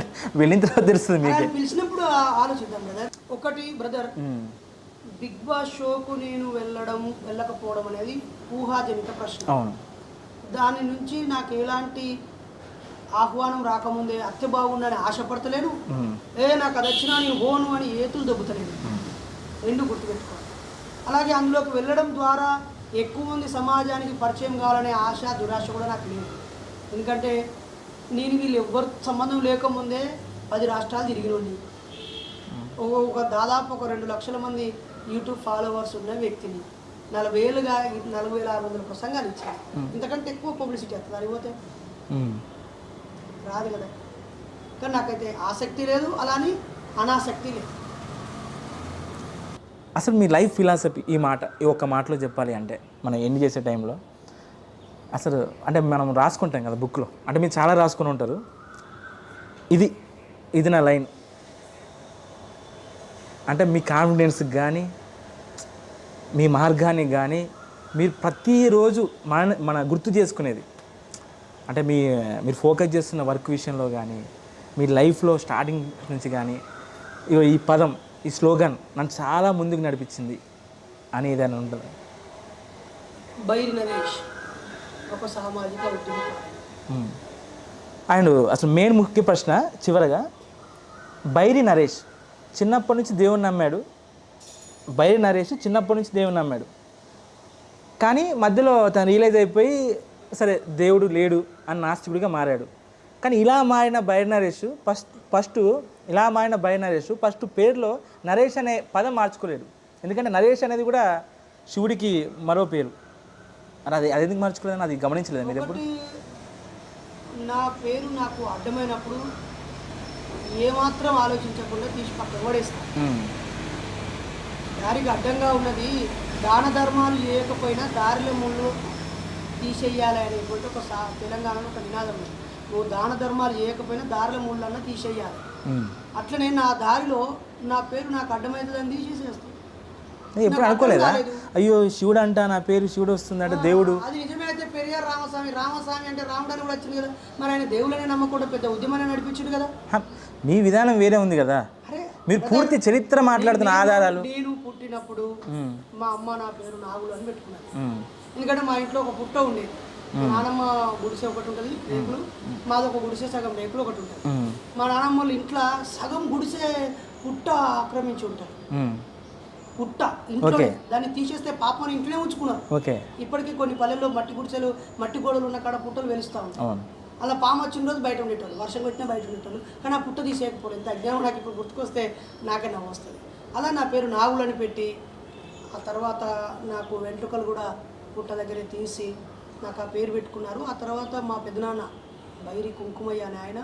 వెళ్ళిన తర్వాత తెలుస్తుంది మీకే. పిలిచినప్పుడు ఆలోచిద్దాం బ్రదర్. ఒకటి బ్రదర్, బిగ్ బాస్ షోకు నేను వెళ్ళకపోవడం అనేది ఊహాజనిత ప్రశ్న. అవును. దాని నుంచి నాకు ఎలాంటి ఆహ్వానం రాకముందే అత్త బాగుందని ఆశపడతలేను, నాకు అది వచ్చినా నేను హోను అని ఏతులు దొబ్బుతలేను. రెండు గుర్తుపెట్టుకోవాలి. అలాగే అందులోకి వెళ్ళడం ద్వారా ఎక్కువ మంది సమాజానికి పరిచయం కావాలనే ఆశ దురాశ కూడా నాకు లేదు. ఎందుకంటే నేను వీళ్ళు ఎవ్వరు సంబంధం లేకముందే 10 రాష్ట్రాలు తిరిగినండి. ఒక దాదాపు 2 లక్షల మంది యూట్యూబ్ ఫాలోవర్స్ ఉన్న వ్యక్తిని 40,600 ప్రసంగాలు ఇచ్చాను. ఇంతకంటే ఎక్కువ పబ్లిసిటీ వస్తుంది అడిగిపోతే రాదు కదా. కానీ నాకైతే ఆసక్తి లేదు, అలాని అనాసక్తి లేదు. అసలు మీ లైఫ్ ఫిలాసఫీ ఈ ఒక్క మాటలో చెప్పాలి అంటే మనం ఎండ్ చేసే టైంలో అసలు అంటే మనం రాసుకుంటాం కదా బుక్లో, అంటే మీరు చాలా రాసుకుని ఉంటారు, ఇది నా లైన్ అంటే మీ కాన్ఫిడెన్స్కి కానీ మీ మార్గానికి కానీ మీరు ప్రతిరోజు మన గుర్తు చేసుకునేది అంటే మీరు ఫోకస్ చేస్తున్న వర్క్ విషయంలో కానీ మీ లైఫ్లో స్టార్టింగ్ నుంచి కానీ ఈ పదం, ఈ స్లోగన్ నన్ను చాలా ముందుకు నడిపించింది అని ఏదైనా ఉంటుంది? బైరి నరేష్ ఒక సామాజిక ఉద్యమకారుడు. అండ్ అసలు మెయిన్ ముఖ్య ప్రశ్న చివరగా, బైరి నరేష్ చిన్నప్పటి నుంచి దేవుని నమ్మాడు. బైరి నరేష్ చిన్నప్పటి నుంచి దేవుని నమ్మాడు, కానీ మధ్యలో తను రియలైజ్ అయిపోయి సరే దేవుడు లేడు అని నాస్తికుడిగా మారాడు. కానీ ఇలా మారిన బైరి నరేష్ ఫస్ట్ పేరులో నరేష్ అనే పదం మార్చుకోలేడు. ఎందుకంటే నరేష్ అనేది కూడా శివుడికి మరో పేరు. అది ఎందుకు మార్చుకోలేదని అది గమనించలేదు మీరు ఎప్పుడు? నా పేరు నాకు అడ్డమైనప్పుడు ఏమాత్రం ఆలోచించకుండా తీసి పక్కన పడేస్తాను. దారికి అడ్డంగా ఉన్నది దాన ధర్మాలు చేయకపోయినా దారిలో ముళ్ళు తీసేయాలి అనేటువంటి ఒక తెలంగాణలో ఒక నినాదం ఉంది. నువ్వు దాన ధర్మాలు చేయకపోయినా దారిలో ముళ్ళన్నా తీసేయాలి. అట్లనే నా దారిలో నా పేరు నాకు అడ్డమవుతుందని తీసేసేస్తాను. ఎప్పుడు అనుకోలేదా అయ్యో శివుడు అంట నా పేరు శివుడు వస్తుందంటే దేవుడు? అది నిజమే అయితే పెరియార్ రామస్వామి అంటే రాముడు అని కూడా వచ్చింది కదా. మరి ఆయన దేవుళ్ళని నమ్మకుండా పెద్ద ఉద్యమాన్ని నడిపించాడు కదా. మీ విధానం వేరే ఉంది కదా. మీరు పూర్తి చరిత్ర మాట్లాడుతున్న ఆధారాలు. నేను పుట్టినప్పుడు మా అమ్మ నా పేరు నాగులు అని పెట్టుకున్నాను. ఎందుకంటే మా ఇంట్లో ఒక పుట్ట ఉండేది. మా నాన్నమ్మ గుడిసె ఒకటి ఉంటుంది రేకులు, మాది ఒక గుడిసె సగం రేకులు ఒకటి ఉంటుంది. మా నాన్నమ్మ వాళ్ళ ఇంట్లో సగం గుడిసె పుట్ట ఆక్రమించి ఉంటారు. పుట్ట ఇంట్లో దాన్ని తీసేస్తే పాపని ఇంట్లోనే ఉంచుకున్నారు. ఇప్పటికీ కొన్ని పల్లెల్లో మట్టి గుడిసెలు మట్టి గోడలు ఉన్న కాడ పుట్టలు వెలుస్తూ ఉంటాయి. అలా పాము వచ్చిన రోజు బయట ఉండేటోళ్ళు, వర్షం వచ్చినా బయట ఉండేటోళ్ళు. కానీ ఆ పుట్ట తీసేయకపోలేదు. ఇంత అజ్ఞానం నాకు ఇప్పుడు గుర్తుకొస్తే నాకే నవ్వు వస్తుంది. అలా నా పేరు నాగులు అని పెట్టి ఆ తర్వాత నాకు వెంట్రుకలు కూడా పుట్ట దగ్గరే తీసి నాకు ఆ పేరు పెట్టుకున్నారు. ఆ తర్వాత మా పెద్దనాన్న బైరి కుంకుమయ్య అని ఆయన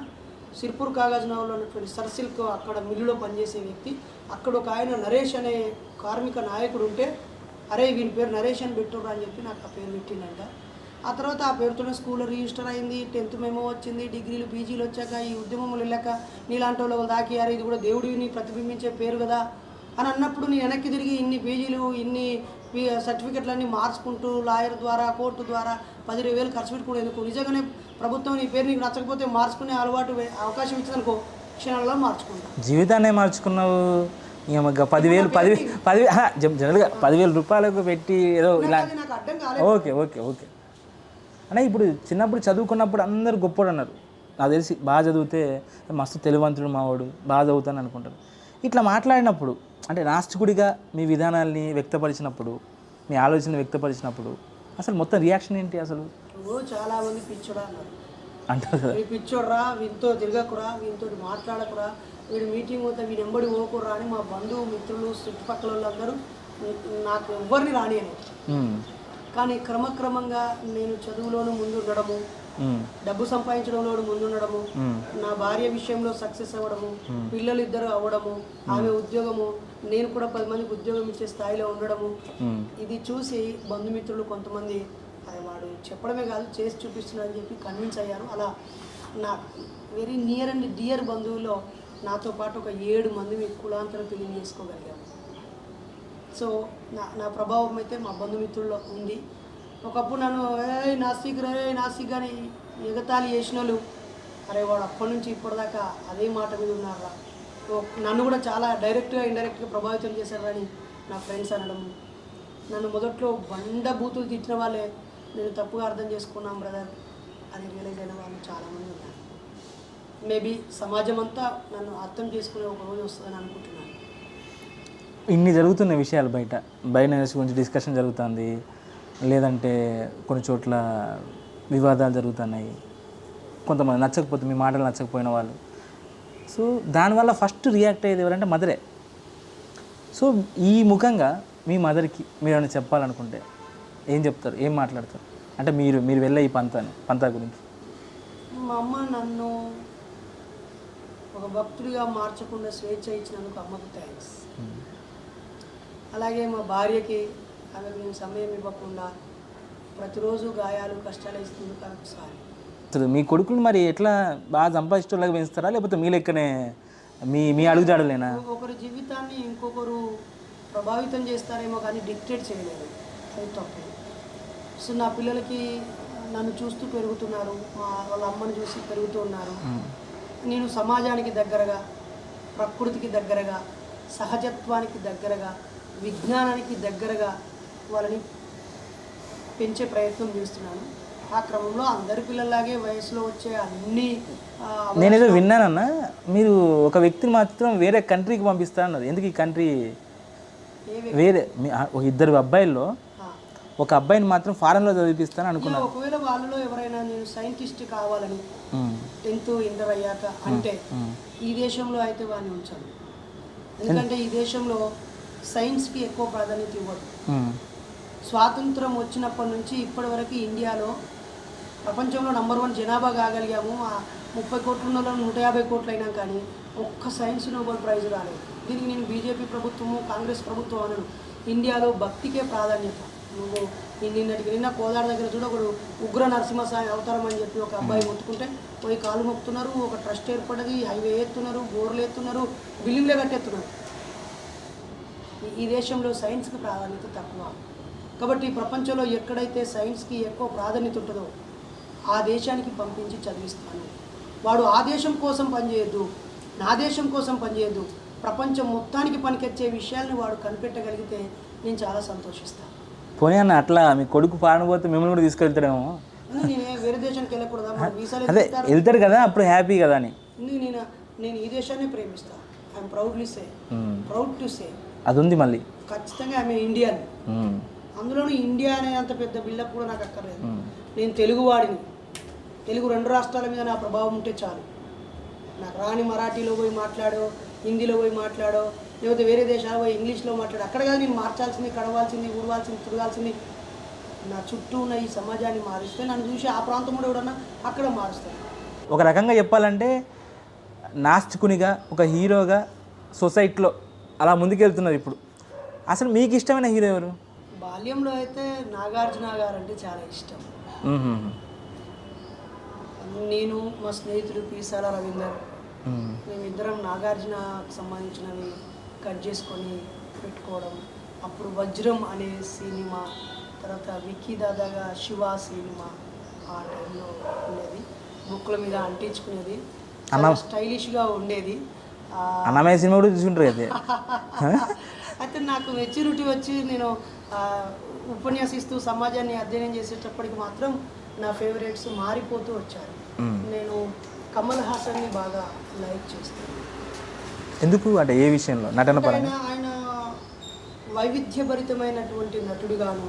సిర్పూర్ కాగజ్నగర్లో ఉన్నటువంటి సర్సిల్క్ అక్కడ మిల్లులో పనిచేసే వ్యక్తి. అక్కడ ఒక ఆయన నరేష్ అనే కార్మిక నాయకుడు ఉంటే అరే వీని పేరు నరేష్ అని పెట్టుర్రా అని చెప్పి నాకు ఆ పేరు పెట్టిందంట. ఆ తర్వాత ఆ పేరుతోనే స్కూల్లో రిజిస్టర్ అయింది, 10th మెమో వచ్చింది, డిగ్రీలు పీజీలు వచ్చాక ఈ ఉద్యమంలో వెళ్ళాక నీలాంటి వాళ్ళు దాకి అరే ఇది కూడా దేవుడిని ప్రతిబింబించే పేరు కదా అని అన్నప్పుడు నేను వెనక్కి తిరిగి ఇన్ని పేజీలు ఇన్ని సర్టిఫికెట్లన్నీ మార్చుకుంటూ లాయర్ ద్వారా కోర్టు ద్వారా 10,000 ఖర్చు పెట్టుకుని ఎందుకు? నిజంగానే ప్రభుత్వం నీ పేరు నీకు నచ్చకపోతే మార్చుకునే అవకాశం ఇచ్చిందనుకో క్షణాలలో మార్చుకుంటా. జీవితాన్ని మార్చుకున్నావు, ఇక 10,000 జనరల్గా 10,000 రూపాయలకు పెట్టి ఏదో ఇలా నాకు అర్థం కాలేదు. ఓకే అంటే ఇప్పుడు చిన్నప్పుడు చదువుకున్నప్పుడు అందరూ గొప్పోడు అన్నారు. నాకు తెలిసి బాగా చదివితే మస్తు తెలివంతుడు మావాడు, బాగా చదువుతాను అనుకుంటారు. ఇట్లా మాట్లాడినప్పుడు అంటే నాస్తికుడిగా మీ విధానాల్ని వ్యక్తపరిచినప్పుడు, మీ ఆలోచన వ్యక్తపరిచినప్పుడు అసలు మొత్తం రియాక్షన్ ఏంటి అసలు? చాలా మంది పిచ్చోడా అన్నారు, అంటారు కదా, పిచ్చోడ్రా, వీనితో తిరగకురా, వీనితో మాట్లాడకురా, వీడు మీటింగ్ పోతే వీడు ఎంబడి పోకురా అని మా బంధువు మిత్రులు చుట్టుపక్కల వాళ్ళందరూ నాకు ఎవ్వరిని రానియను. కానీ క్రమక్రమంగా నేను చదువులోనూ ముందుండడము, డబ్బు సంపాదించడంలో ముందుండడము, నా భార్య విషయంలో సక్సెస్ అవ్వడము, పిల్లలు ఇద్దరు అవ్వడము, ఆమె ఉద్యోగము, నేను కూడా 10 మందికి ఉద్యోగం ఇచ్చే స్థాయిలో ఉండడము, ఇది చూసి బంధుమిత్రులు కొంతమంది అది వాడు చెప్పడమే కాదు చేసి చూపిస్తున్నాడని చెప్పి కన్విన్స్ అయ్యాను. అలా నా వెరీ నియర్ అండ్ డియర్ బంధువుల్లో నాతో పాటు ఒక 7 మంది మీ కులాంతరం పెళ్లి చేసుకోగలిగాము. సో నా ప్రభావం అయితే మా బంధుమిత్రుల్లో ఉంది. ఒకప్పుడు నన్ను నాస్తిక్ అని ఎగతాళి చేసిన వాళ్ళు, అరే వాడు అప్పటి నుంచి ఇప్పటిదాకా అదే మాట మీద ఉన్నారా, నన్ను కూడా చాలా డైరెక్ట్గా ఇండైరెక్ట్గా ప్రభావితం చేశారు అని నా ఫ్రెండ్స్ అనడము, నన్ను మొదట్లో బండ బూతులు తిట్టిన వాళ్ళే నేను తప్పుగా అర్థం చేసుకున్నాం బ్రదర్ అని రియలైజ్ అయిన వాళ్ళు చాలామంది ఉన్నారు. మేబీ సమాజం అంతా నన్ను అర్థం చేసుకునే ఒక రోజు వస్తుందని అనుకుంటున్నాను. ఇన్ని జరుగుతున్న విషయాలు బయట గురించి డిస్కషన్ జరుగుతుంది, లేదంటే కొన్ని చోట్ల వివాదాలు జరుగుతున్నాయి, కొంతమంది నచ్చకపోతే మీ మాటలు నచ్చకపోయిన వాళ్ళు. సో దానివల్ల ఫస్ట్ రియాక్ట్ అయ్యేది ఎవరంటే మదరే. సో ఈ ముఖంగా మీ మదర్కి మీరు ఏమైనా చెప్పాలనుకుంటే ఏం చెప్తారు, ఏం మాట్లాడతారు? అంటే మీరు వెళ్ళే ఈ పంతా గురించి. మా అమ్మ నన్ను ఒక భక్తుడిగా మార్చకుండా స్వేచ్ఛ ఇచ్చినందుకు అమ్మకు థ్యాంక్స్. అలాగే మా భార్యకి ఆమెకు నేను సమయం ఇవ్వకుండా ప్రతిరోజు గాయాలు కష్టాలు ఇస్తున్నందుకు ఆమెకు సారీ. మీ కొడుకులు మరి ఎట్లా బాగా సంపాదించేలాగా పెంచుతారా, లేకపోతే మీ లెక్కనే మీ అడుగుజాడలేనా? ఒకరి జీవితాన్ని ఇంకొకరు ప్రభావితం చేస్తారేమో కానీ డిక్టేట్ చేయలేదు, అది తప్పు. సో నా పిల్లలకి నన్ను చూస్తూ పెరుగుతున్నారు, వాళ్ళ అమ్మని చూసి పెరుగుతూ ఉన్నారు. నేను సమాజానికి దగ్గరగా, ప్రకృతికి దగ్గరగా, సహజత్వానికి దగ్గరగా, విజ్ఞానానికి దగ్గరగా వాళ్ళని పెంచే ప్రయత్నం చేస్తున్నాను. ఆ క్రమంలో అందరి పిల్లల్లాగే వయసులో వచ్చే అన్ని నేనేదో విన్నానన్నా, మీరు ఒక వ్యక్తిని మాత్రం వేరే కంట్రీకి పంపిస్తారన్నారు. ఎందుకు ఈ కంట్రీ? వేరే ఒక 2 అబ్బాయిల్లో ఒక అబ్బాయిని మాత్రం ఫారెన్లో చదివిపిస్తాను అనుకున్నాను. ఒకవేళ వాళ్ళలో ఎవరైనా నేను సైంటిస్ట్ కావాలని 10th ఇంటర్ అయ్యాక అంటే ఈ దేశంలో అయితే వాడిని ఉంచాను. ఎందుకంటే ఈ దేశంలో సైన్స్కి ఎక్కువ ప్రాధాన్యత ఇవ్వదు. స్వాతంత్రం వచ్చినప్పటి నుంచి ఇప్పటి వరకు ఇండియాలో ప్రపంచంలో నంబర్ 1 జనాభా కాగలిగాము. 30 కోట్ల ఉన్న 150 కోట్లు అయినా కానీ ఒక్క సైన్స్ నోబెల్ ప్రైజ్ రాలేదు. దీనికి నేను బీజేపీ ప్రభుత్వము, కాంగ్రెస్ ప్రభుత్వం అనను. ఇండియాలో భక్తికే ప్రాధాన్యత. నువ్వు నిన్న కోదాడ దగ్గర చూడ ఒకడు ఉగ్ర నరసింహస్వామి అవతారం అని చెప్పి ఒక అబ్బాయి మొత్తుకుంటే పోయి కాలు మొక్కుతున్నారు, ఒక ట్రస్ట్ ఏర్పడ్డది, హైవే ఎత్తున్నారు, బోర్లు ఎత్తున్నారు, బిల్డింగ్లే కట్టేస్తున్నారు. ఈ దేశంలో సైన్స్కి ప్రాధాన్యత తక్కువ. కాబట్టి ప్రపంచంలో ఎక్కడైతే సైన్స్కి ఎక్కువ ప్రాధాన్యత ఉంటుందో ఆ దేశానికి పంపించి చదివిస్తాను. వాడు ఆ దేశం కోసం పనిచేయద్దు, నా దేశం కోసం పనిచేయద్దు, ప్రపంచం మొత్తానికి పనికొచ్చే విషయాల్ని వాడు కనిపెట్టగలిగితే నేను చాలా సంతోషిస్తాను. పోనీ అన్న అట్లా మీ కొడుకు పాడబోతే మిమ్మల్ని కూడా తీసుకెళ్తాడేమో. నేనే వేరే దేశానికి వెళ్ళకూడదా? అదే వెళ్తాడు కదా, అప్పుడు హ్యాపీ కదా అని. నేను ఈ దేశాన్ని ప్రేమిస్తాను. I'm proudly say, proud to say అది ఉంది. మళ్ళీ ఖచ్చితంగా ఆమె ఇండియన్. అందులోనూ ఇండియా అనే అంత పెద్ద బిల్డప్ కూడా నాకు అక్కర్లేదు. నేను తెలుగువాడిని. తెలుగు 2 రాష్ట్రాల మీద నా ప్రభావం ఉంటే చాలు. నాకు రాని మరాఠీలో పోయి మాట్లాడో, హిందీలో పోయి మాట్లాడో, లేకపోతే వేరే దేశాలు పోయి ఇంగ్లీష్లో మాట్లాడో, అక్కడ కాదు నేను మార్చాల్సింది, కడవాల్సింది, ఊడవాల్సింది, తిరగాల్సింది. నా చుట్టూ ఉన్న ఈ సమాజాన్ని మారుస్తే నన్ను చూసి ఆ ప్రాంతం కూడా ఎవడన్నా అక్కడ మారుస్తాను. ఒక రకంగా చెప్పాలంటే నాస్తికునిగా, ఒక హీరోగా సొసైటీలో అలా ముందుకెళ్తున్నారు ఇప్పుడు. అసలు మీకు ఇష్టమైన హీరో ఎవరు? బాల్యంలో అయితే నాగార్జున గారు అంటే చాలా ఇష్టం. నేను మా స్నేహితుడు పీసాల రవీందర్ మేమిద్దరం నాగార్జునకు సంబంధించినవి కట్ చేసుకొని పెట్టుకోవడం. అప్పుడు వజ్రం అనే సినిమా, తర్వాత విక్కీ దాదాగా శివ సినిమా ఆ టైంలో ఉండేది. బుక్ల మీద అంటించుకునేది, చాలా స్టైలిష్గా ఉండేది. అన్నమయ్య సినిమా కూడా చూసుంటారు అయితే. అయితే నాకు మెచ్యూరిటీ వచ్చి నేను ఉపన్యాసిస్తూ సమాజాన్ని అధ్యయనం చేసేటప్పటికి మాత్రం నా ఫేవరెట్స్ మారిపోతూ వచ్చారు. నేను కమల్ హాసన్ని బాగా లైక్ చేస్తాను. ఎందుకు అంటే ఏ విషయంలో? నటన పరంగా ఆయన వైవిధ్యభరితమైనటువంటి నటుడుగాను,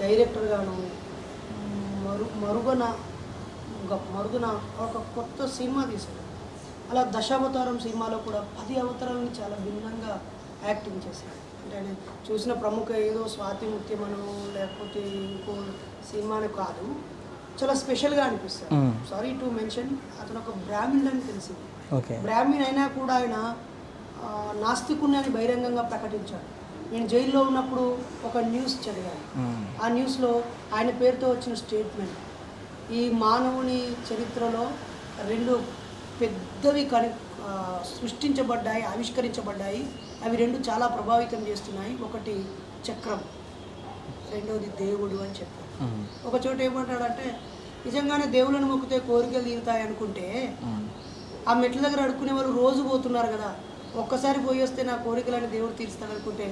డైరెక్టర్గాను, మరుగున ఒక కొత్త సినిమా తీశాడు. అలా దశావతారం సినిమాలో కూడా 10 అవతారాలను చాలా భిన్నంగా యాక్టింగ్ చేశాడు. అంటే ఆయన చూసిన ప్రముఖ ఏదో స్వాతి ముత్యమనో లేకపోతే ఇంకో సినిమాను కాదు, చాలా స్పెషల్గా అనిపిస్తాడు. సారీ టు మెన్షన్, అతను ఒక బ్రాహ్మణ్ అని తెలిసింది. బ్రాహ్మణ్ అయినా కూడా ఆయన నాస్తికుని అని బహిరంగంగా ప్రకటించాడు. నేను జైల్లో ఉన్నప్పుడు ఒక న్యూస్ చదివాను. ఆ న్యూస్లో ఆయన పేరుతో వచ్చిన స్టేట్మెంట్, ఈ మానవుని చరిత్రలో 2 పెద్దవి సృష్టించబడ్డాయి, ఆవిష్కరించబడ్డాయి. అవి 2 చాలా ప్రభావితం చేస్తున్నాయి. ఒకటి చక్రం, రెండోది దేవుడు అని చెప్పారు. ఒక చోట ఏమంటాడంటే, నిజంగానే దేవుళ్ళని మొక్కితే కోరికలు తీరుతాయి అనుకుంటే ఆ మెట్ల దగ్గర అడుక్కునే వాళ్ళు రోజు పోతున్నారు కదా, ఒక్కసారి పోయి వస్తే నా కోరికలని దేవుడు తీరుస్తాడు అనుకుంటే